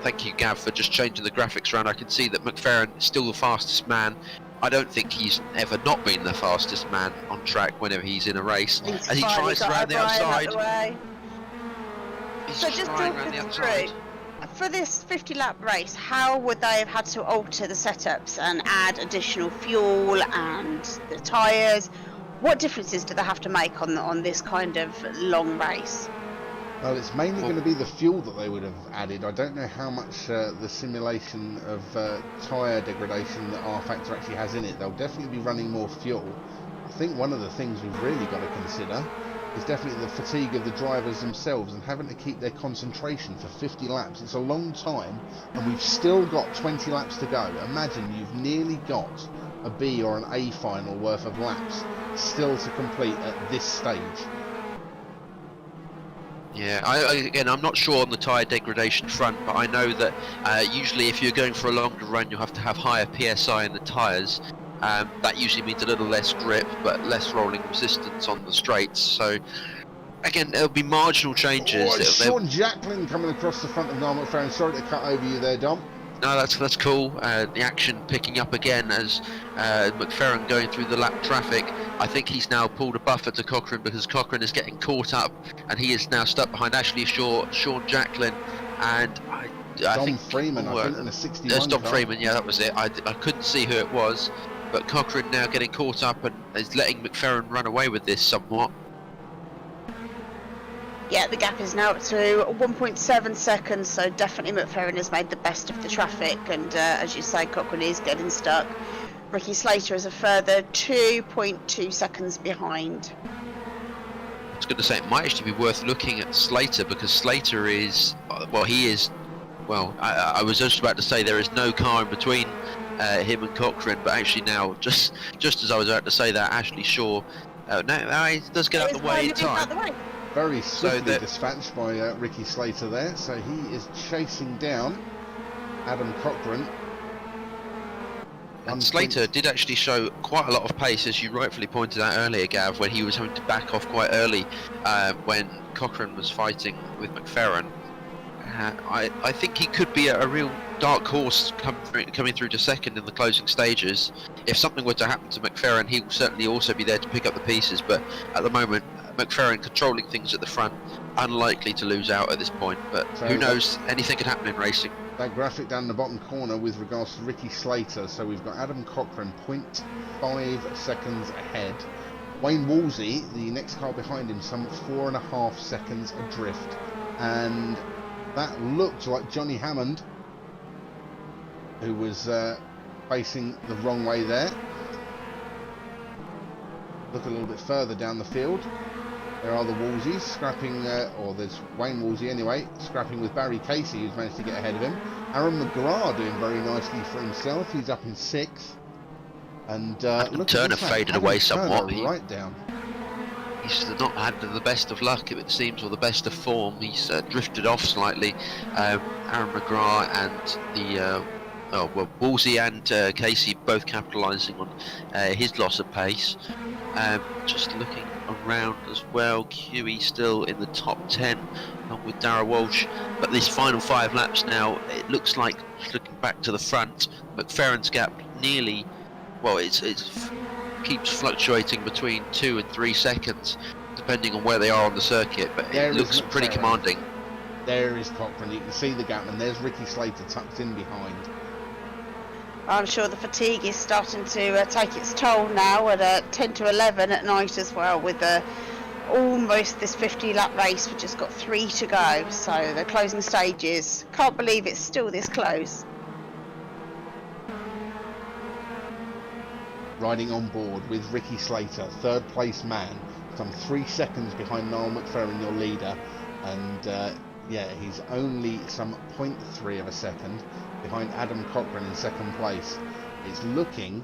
Thank you, Gav, for just changing the graphics around. I can see that McFerrin is still the fastest man. I don't think he's ever not been the fastest man on track whenever he's in a race. He's As he tries to round the outside. He's So just trying talk round the us outside. through, for this 50 lap race, how would they have had to alter the setups and add additional fuel and the tyres? What differences do they have to make on this kind of long race? Well, it's mainly going to be the fuel that they would have added. I don't know how much the simulation of tyre degradation that R-Factor actually has in it. They'll definitely be running more fuel. I think one of the things we've really got to consider is definitely the fatigue of the drivers themselves and having to keep their concentration for 50 laps. It's a long time, and we've still got 20 laps to go. Imagine you've nearly got a B or an A final worth of laps still to complete at this stage. Yeah, again, I'm not sure on the tyre degradation front, but I know that usually if you're going for a longer run, you'll have to have higher PSI in the tyres. That usually means a little less grip, but less rolling resistance on the straights. So, again, there'll be marginal changes. Oh, Sean Jacklin coming across the front of Noel McFerrin. Sorry to cut over you there, Dom. No, that's cool. The action picking up again as McFerrin going through the lap traffic. I think he's now pulled a buffer to Cochrane because Cochrane is getting caught up, and he is now stuck behind Ashley Shaw, Sean Jacklin, and Dom Freeman, I think, in a 61 There's Dom car. Freeman, yeah, that was it. I couldn't see who it was, but Cochrane now getting caught up and is letting McFerrin run away with this somewhat. Yeah, the gap is now up to 1.7 seconds, so definitely McFerrin has made the best of the traffic, and as you say, Cochrane is getting stuck. Ricky Slater is a further 2.2 seconds behind. I was going to say it might actually be worth looking at Slater because Slater is, I was just about to say there is no car in between him and Cochrane, but actually now, just as I was about to say that, Ashley Shaw, now he does get out the way in time. Very swiftly dispatched by Ricky Slater there, so he is chasing down Adam Cochrane. And Slater did actually show quite a lot of pace, as you rightfully pointed out earlier, Gav, when he was having to back off quite early when Cochrane was fighting with McFerrin. I think he could be a real dark horse coming through to second in the closing stages. If something were to happen to McFerrin, he will certainly also be there to pick up the pieces, but at the moment, McFerrin controlling things at the front, unlikely to lose out at this point, but So who knows, anything can happen in racing. That graphic down the bottom corner with regards to Ricky Slater, so we've got Adam Cochran 0.5 seconds ahead. Wayne Woolsey, the next car behind him, some 4.5 seconds adrift, and that looked like Johnny Hammond, who was facing the wrong way there. Look a little bit further down the field. There are the Woolseys scrapping, or there's Wayne Woolsey anyway, scrapping with Barry Casey, who's managed to get ahead of him. Aaron McGrath doing very nicely for himself. He's up in 6th. And look Turner at this, faded Adam away Turner somewhat. Right down. He's not had the best of luck, it seems, or the best of form. He's drifted off slightly. Aaron McGrath and Woolsey and Casey both capitalising on his loss of pace. Just looking around as well, QE still in the top 10 along with Darragh Walsh, but these final 5 laps now, it looks like, looking back to the front, McFerrin's gap nearly, well, it keeps fluctuating between 2 and 3 seconds depending on where they are on the circuit, but it looks pretty commanding. There is Cochran, you can see the gap, and there's Ricky Slater tucked in behind. I'm sure the fatigue is starting to take its toll now at 10 to 11 at night as well, with almost this 50-lap race. We've just got 3 to go, so the closing stages. Can't believe it's still this close. Riding on board with Ricky Slater, 3rd place man, some 3 seconds behind Niall McFerrin, your leader, and yeah, he's only some 0.3 of a second behind Adam Cochran in 2nd place. It's looking,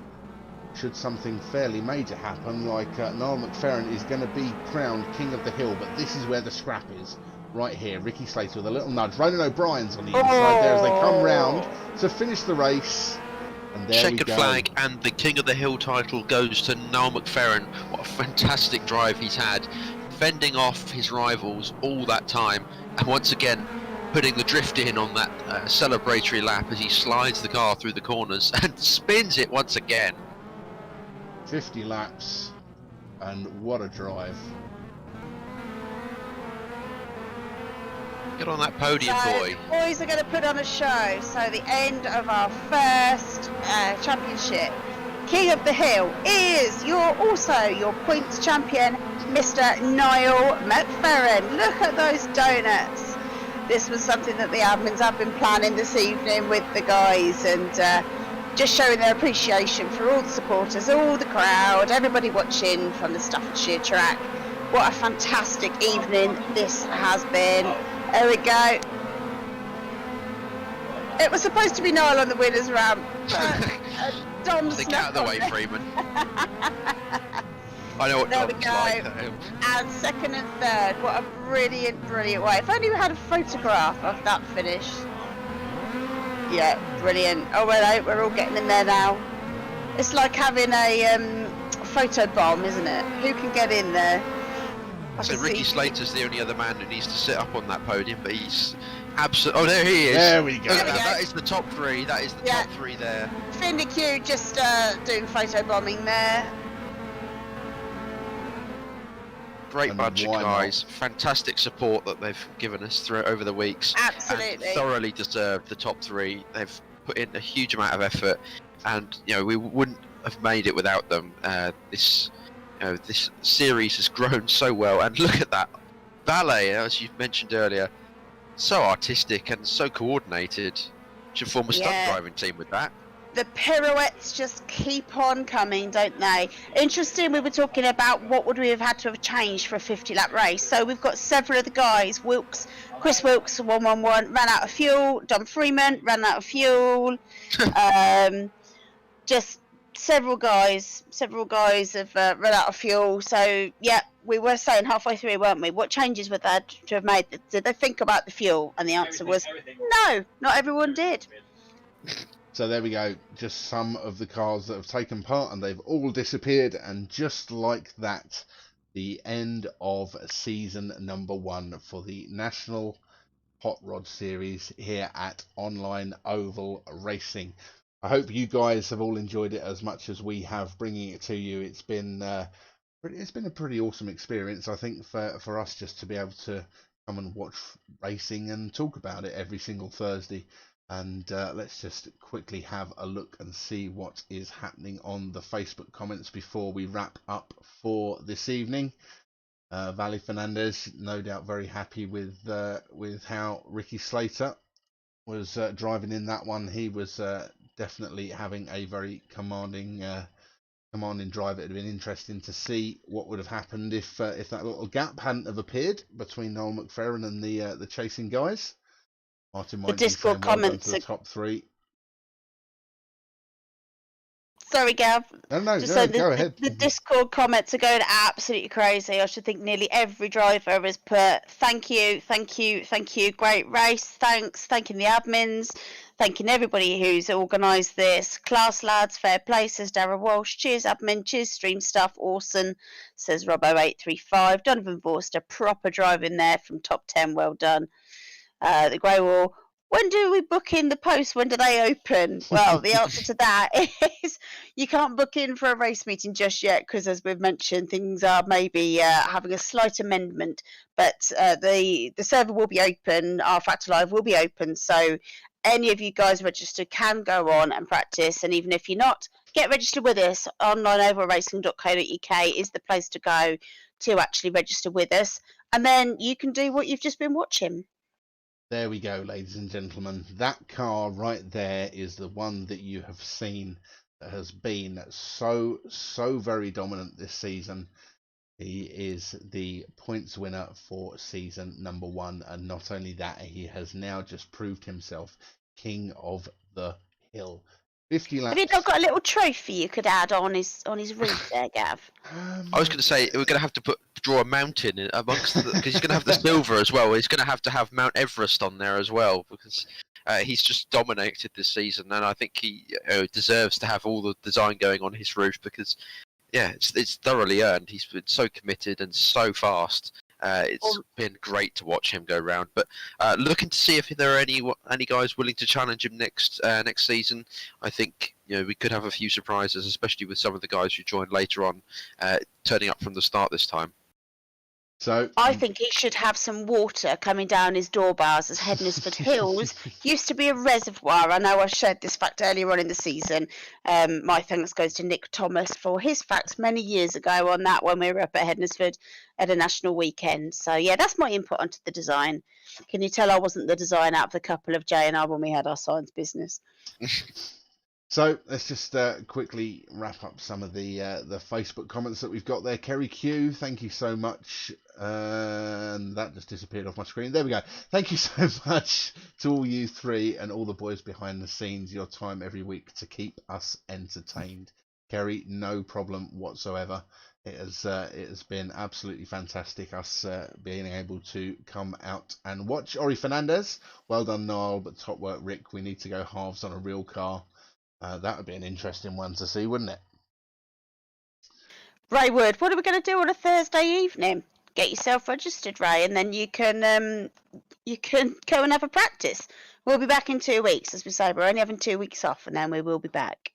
should something fairly major happen, like Niall McFerrin is going to be crowned King of the Hill, but this is where the scrap is, right here. Ricky Slater with a little nudge. Ronan O'Brien's on the inside there as they come round to finish the race. And there Checkered flag, and the King of the Hill title goes to Niall McFerrin. What a fantastic drive he's had, fending off his rivals all that time, and once again putting the drift in on that celebratory lap as he slides the car through the corners and spins it once again. 50 laps, and what a drive. Get on that podium, boy. The boys are going to put on a show. So the end of our first championship. King of the Hill is also your points champion, Mr. Niall McFerrin. Look at those donuts. This was something that the admins have been planning this evening with the guys, and just showing their appreciation for all the supporters, all the crowd, everybody watching from the Staffordshire track. What a fantastic evening this has been. There we go. It was supposed to be Niall on the winner's ramp, but Dom Get out of the way, Freeman. I know what there we Dom's go. like. And 2nd and 3rd. What a brilliant, brilliant way. If only we had a photograph of that finish. Yeah, brilliant. Oh, well, we're all getting in there now. It's like having a photo bomb, isn't it? Who can get in there? So Ricky Slater's the only other man that needs to sit up on that podium, but he's absolutely... Oh, there he is. There we go. That is the top 3. That is the top 3 there. Findique just doing photo bombing there. Great bunch of guys. Fantastic support that they've given us over the weeks. Absolutely. And thoroughly deserved the top 3. They've put in a huge amount of effort, and we wouldn't have made it without them. This series has grown so well, and look at that ballet, as you mentioned earlier, so artistic and so coordinated. Should form a stunt driving team with that. The pirouettes just keep on coming, don't they? Interesting, we were talking about what would we have had to have changed for a 50-lap race. So we've got several of the guys. Chris Wilkes, 111, ran out of fuel. Dom Freeman ran out of fuel. Just several guys have run out of fuel. So, yeah, we were saying halfway through, weren't we? What changes would they to have made? Did they think about the fuel? And the answer was no, not everyone did. So there we go, just some of the cars that have taken part, and they've all disappeared, and just like that, the end of season number 1 for the National Hot Rod Series here at Online Oval Racing. I hope you guys have all enjoyed it as much as we have bringing it to you. It's been it's been a pretty awesome experience, I think, for us just to be able to come and watch racing and talk about it every single Thursday. And let's just quickly have a look and see what is happening on the Facebook comments before we wrap up for this evening. Valley Fernandez, no doubt very happy with how Ricky Slater was driving in that one. He was definitely having a very commanding drive. It would have been interesting to see what would have happened if that little gap hadn't have appeared between Noel McFerrin and the chasing guys. Martin The Discord comments to the top three. Sorry, Gav. No, go ahead. The Discord comments are going absolutely crazy. I should think nearly every driver has put thank you, great race, thanks, thanking the admins, thanking everybody who's organised this. Class lads, fair play, says Darren Walsh. Cheers, admin, cheers, stream stuff, awesome, says Robbo835. Donovan Vorster, proper driving there from top 10, well done. The Grey Wall. When do we book in the post? When do they open? Well, the answer to that is you can't book in for a race meeting just yet because, as we've mentioned, things are maybe having a slight amendment. But the server will be open. Our Factor Live will be open. So any of you guys registered can go on and practice. And even if you're not, get registered with us. onlineovalracing.co.uk is the place to go to actually register with us. And then you can do what you've just been watching. There we go, ladies and gentlemen. That car right there is the one that you have seen that has been so very dominant this season. He is the points winner for season number 1, and not only that, he has now just proved himself king of the hill. 50 laps. Have you not got a little trophy you could add on his roof there, Gav? I was going to say we're going to have to draw a mountain amongst because he's going to have the silver as well. He's going to have Mount Everest on there as well because he's just dominated this season, and I think he deserves to have all the design going on his roof because it's thoroughly earned. He's been so committed and so fast. It's been great to watch him go round, but looking to see if there are any guys willing to challenge him next season. I think we could have a few surprises, especially with some of the guys who joined later on, turning up from the start this time. So I think he should have some water coming down his door bars, as Hednesford Hills used to be a reservoir. I know I shared this fact earlier on in the season. My thanks goes to Nick Thomas for his facts many years ago on that when we were up at Hednesford at a national weekend. So yeah, that's my input onto the design. Can you tell I wasn't the design out of the couple of J&R when we had our science business? So let's just quickly wrap up some of the Facebook comments that we've got there. Kerry Q, thank you so much. And that just disappeared off my screen. There we go. Thank you so much to all you three and all the boys behind the scenes. Your time every week to keep us entertained. Kerry, no problem whatsoever. It has been absolutely fantastic us being able to come out and watch. Ori Fernandez, well done, Niall, but top work, Rick. We need to go halves on a real car. That would be an interesting one to see, wouldn't it? Ray Wood, what are we going to do on a Thursday evening? Get yourself registered, Ray, and then you can go and have a practice. We'll be back in 2 weeks, as we say. We're only having 2 weeks off, and then we will be back.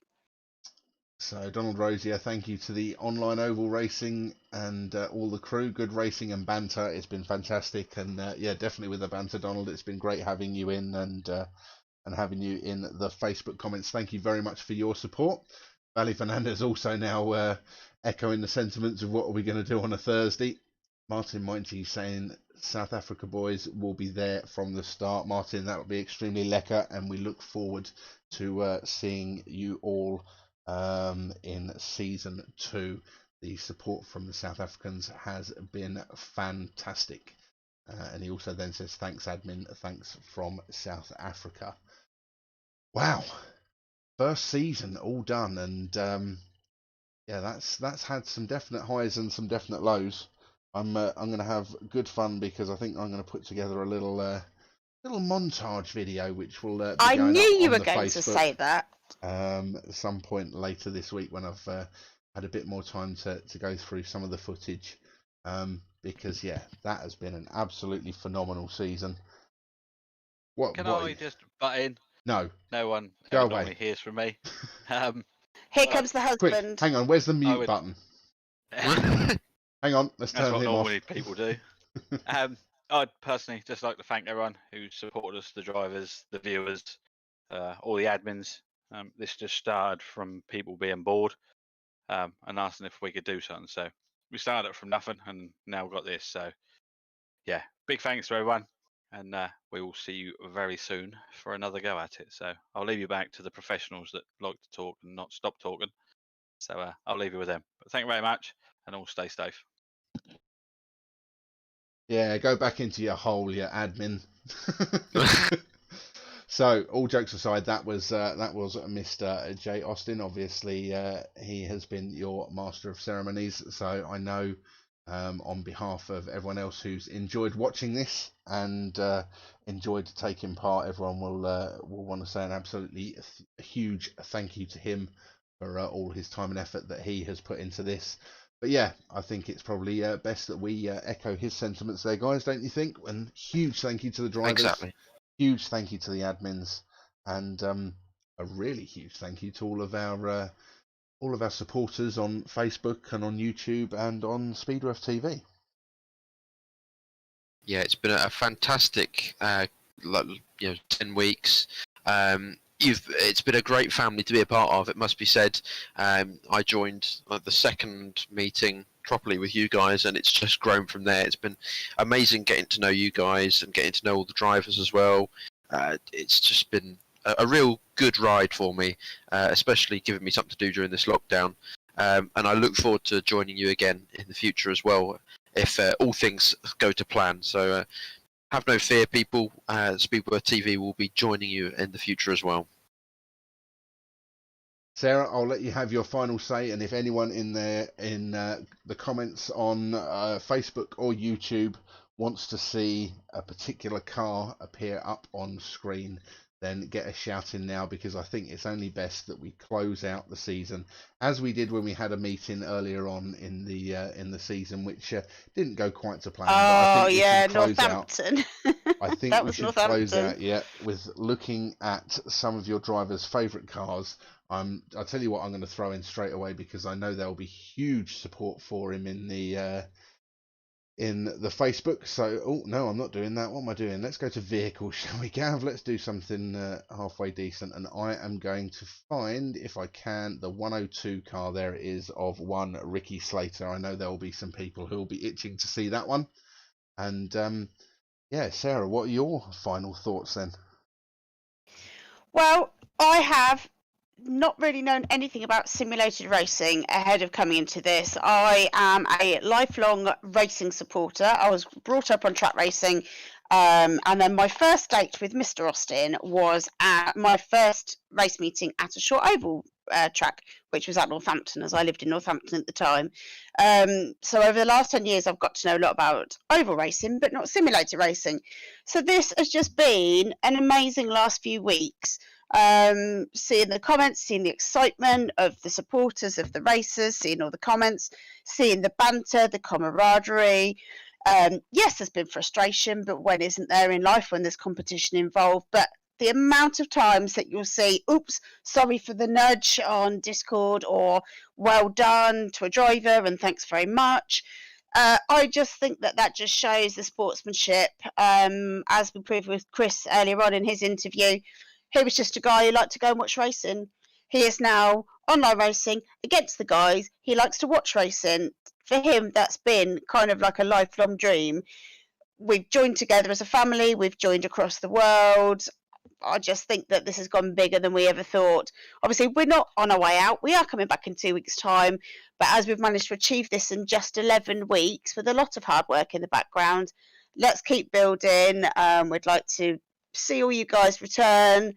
So, Donald Rosier, thank you to the Online Oval Racing and all the crew. Good racing and banter. It's been fantastic, and definitely with the banter, Donald. It's been great having you in and having you in the Facebook comments. Thank you very much for your support. Valley Fernandez also now echoing the sentiments of what are we going to do on a Thursday. Martin Mighty saying South Africa boys will be there from the start. Martin, that will be extremely lekker, and we look forward to seeing you all in season 2. The support from the South Africans has been fantastic. And he also then says, thanks admin, thanks from South Africa. Wow, first season all done, and that's had some definite highs and some definite lows. I'm going to have good fun because I think I'm going to put together a little montage video which will. Be I going knew up you on were the going Facebook, to say that. at some point later this week when I've had a bit more time to go through some of the footage, because that has been an absolutely phenomenal season. Can I just butt in? No. No one Go ever away. normally hears from me. Here comes the husband. Quick, hang on, where's the mute button? Hang on, let's That's turn what him off. normally people do. I'd personally just like to thank everyone who supported us, the drivers, the viewers, all the admins. This just started from people being bored and asking if we could do something. So we started it from nothing and now we've got this. So yeah, big thanks to everyone. And we will see you very soon for another go at it. So I'll leave you back to the professionals that like to talk and not stop talking. So I'll leave you with them. But thank you very much and all stay safe. Yeah, go back into your hole, you admin. So, all jokes aside, that was Mr. Jay Austin. Obviously, he has been your master of ceremonies. So I know, on behalf of everyone else who's enjoyed watching this and enjoyed taking part, everyone will want to say an absolutely huge thank you to him for all his time and effort that he has put into this. But yeah, I think it's probably best that we echo his sentiments there, guys, don't you think? And huge thank you to the drivers. Exactly. Huge thank you to the admins, and a really huge thank you to all of our supporters on Facebook and on YouTube and on Speedworth TV. Yeah, it's been a fantastic, 10 weeks. It's been a great family to be a part of. It must be said. I joined the second meeting properly with you guys, and it's just grown from there. It's been amazing getting to know you guys and getting to know all the drivers as well. It's just been a real good ride for me, especially giving me something to do during this lockdown. And I look forward to joining you again in the future as well, if all things go to plan. So have no fear, people. Speedworth TV will be joining you in the future as well. Sarah, I'll let you have your final say, and if anyone in the comments on Facebook or YouTube wants to see a particular car appear up on screen, then get a shout in now, because I think it's only best that we close out the season as we did when we had a meeting earlier on in the season, which didn't go quite to plan. Oh, but I think yeah, we should close Northampton. I think That we was should close Northampton. out, with looking at some of your drivers' favourite cars. I'll tell you what I'm going to throw in straight away, because I know there will be huge support for him in the Facebook. So, oh no, I'm not doing that. What am I doing? Let's go to vehicles, shall we, Gav? Let's do something halfway decent. And I am going to find, if I can, the 102 car. There it is, of one Ricky Slater. I know there will be some people who will be itching to see that one. And yeah, Sarah, what are your final thoughts then? Well, I have not really known anything about simulated racing ahead of coming into this. I am a lifelong racing supporter. I was brought up on track racing, and then my first date with Mr. Austin was at my first race meeting at a short oval track, which was at Northampton, as I lived in Northampton at the time. So over the last 10 years, I've got to know a lot about oval racing, but not simulator racing. So this has just been an amazing last few weeks. Seeing the comments, seeing the excitement of the supporters of the racers, seeing all the comments, seeing the banter, the camaraderie. Yes, there's been frustration, but when isn't there in life when there's competition involved? But the amount of times that you'll see, oops, sorry for the nudge on Discord, or well done to a driver and thanks very much. I just think that just shows the sportsmanship. As we proved with Chris earlier on in his interview, he was just a guy who liked to go and watch racing. He is now online racing against the guys. He likes to watch racing. For him, that's been kind of like a lifelong dream. We've joined together as a family. We've joined across the world. I just think that this has gone bigger than we ever thought. Obviously, we're not on our way out. We are coming back in 2 weeks' time. But as we've managed to achieve this in just 11 weeks with a lot of hard work in the background, let's keep building. We'd like to see all you guys return.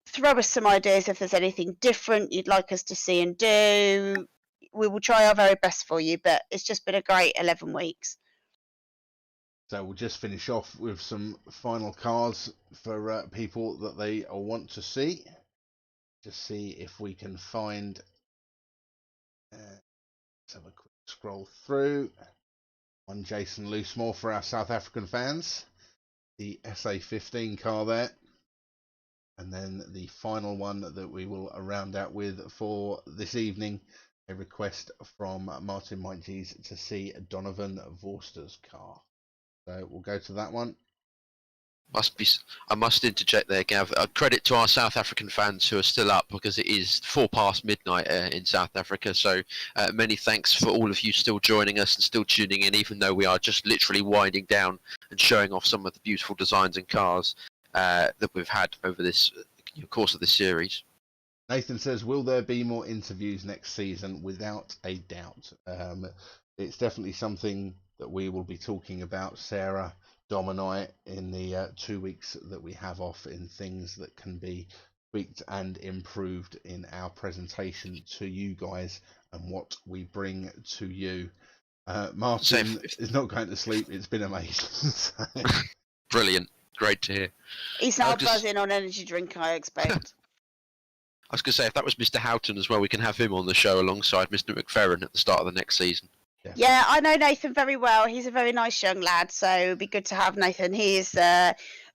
Throw us some ideas if there's anything different you'd like us to see and do. We will try our very best for you, but it's just been a great 11 weeks. So we'll just finish off with some final cars for people that they want to see. Just see if we can find. Let's have a quick scroll through. One Jason Loosemore for our South African fans. The SA15 car there. And then the final one that we will round out with for this evening a request from Martin Mike G's to see Donovan Vorster's car. So we'll go to that one. I must interject there, Gav. Credit to our South African fans who are still up, because it is 4 past midnight in South Africa. So many thanks for all of you still joining us and still tuning in, even though we are just literally winding down and showing off some of the beautiful designs and cars that we've had over this course of this series. Nathan says, will there be more interviews next season? Without a doubt. It's definitely something that we will be talking about, Sarah, Dom and I, in the 2 weeks that we have off, in things that can be tweaked and improved in our presentation to you guys and what we bring to you. Martin is not going to sleep. It's been amazing. Brilliant. Great to hear. He's now buzzing on energy drink, I expect. I was going to say, if that was Mr. Houghton as well, we can have him on the show alongside Mr. McFerrin at the start of the next season. Yeah, I know Nathan very well. He's a very nice young lad, so it'd be good to have Nathan. He's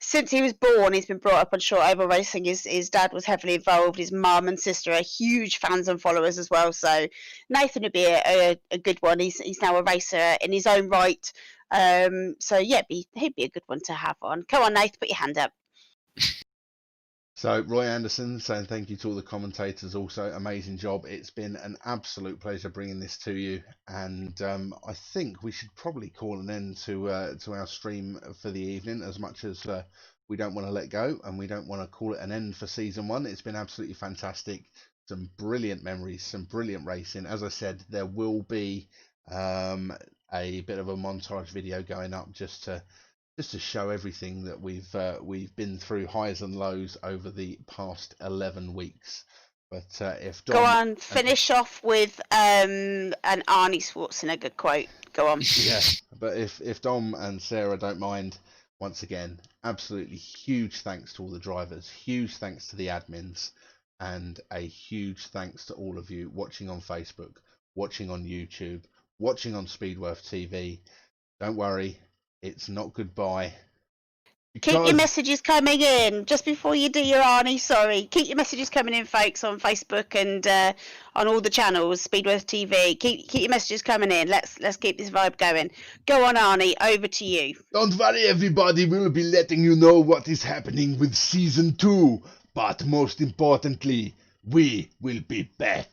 since he was born, he's been brought up on short oval racing. His dad was heavily involved. His mum and sister are huge fans and followers as well. So Nathan would be a good one. He's now a racer in his own right. So yeah, he'd be a good one to have on. Come on, Nathan, put your hand up. So Roy Anderson saying thank you to all the commentators also. Amazing job. It's been an absolute pleasure bringing this to you. And I think we should probably call an end to our stream for the evening, as much as we don't want to let go and we don't want to call it an end for season 1. It's been absolutely fantastic. Some brilliant memories, some brilliant racing. As I said, there will be a bit of a montage video going up just to show everything that we've been through, highs and lows, over the past 11 weeks. But if Dom, go on, finish off with an Arnie Schwarzenegger quote. Go on. Yeah, but if Dom and Sarah don't mind, once again, absolutely huge thanks to all the drivers, huge thanks to the admins, and a huge thanks to all of you watching on Facebook, watching on YouTube, watching on Speedworth TV. Don't worry, it's not goodbye. Keep your messages coming in just before you do your Arnie. Sorry, keep your messages coming in, folks, on Facebook and on all the channels, Speedworth TV. Keep your messages coming in. Let's keep this vibe going. Go on, Arnie. Over to you. Don't worry, everybody. We'll be letting you know what is happening with season 2. But most importantly, we will be back.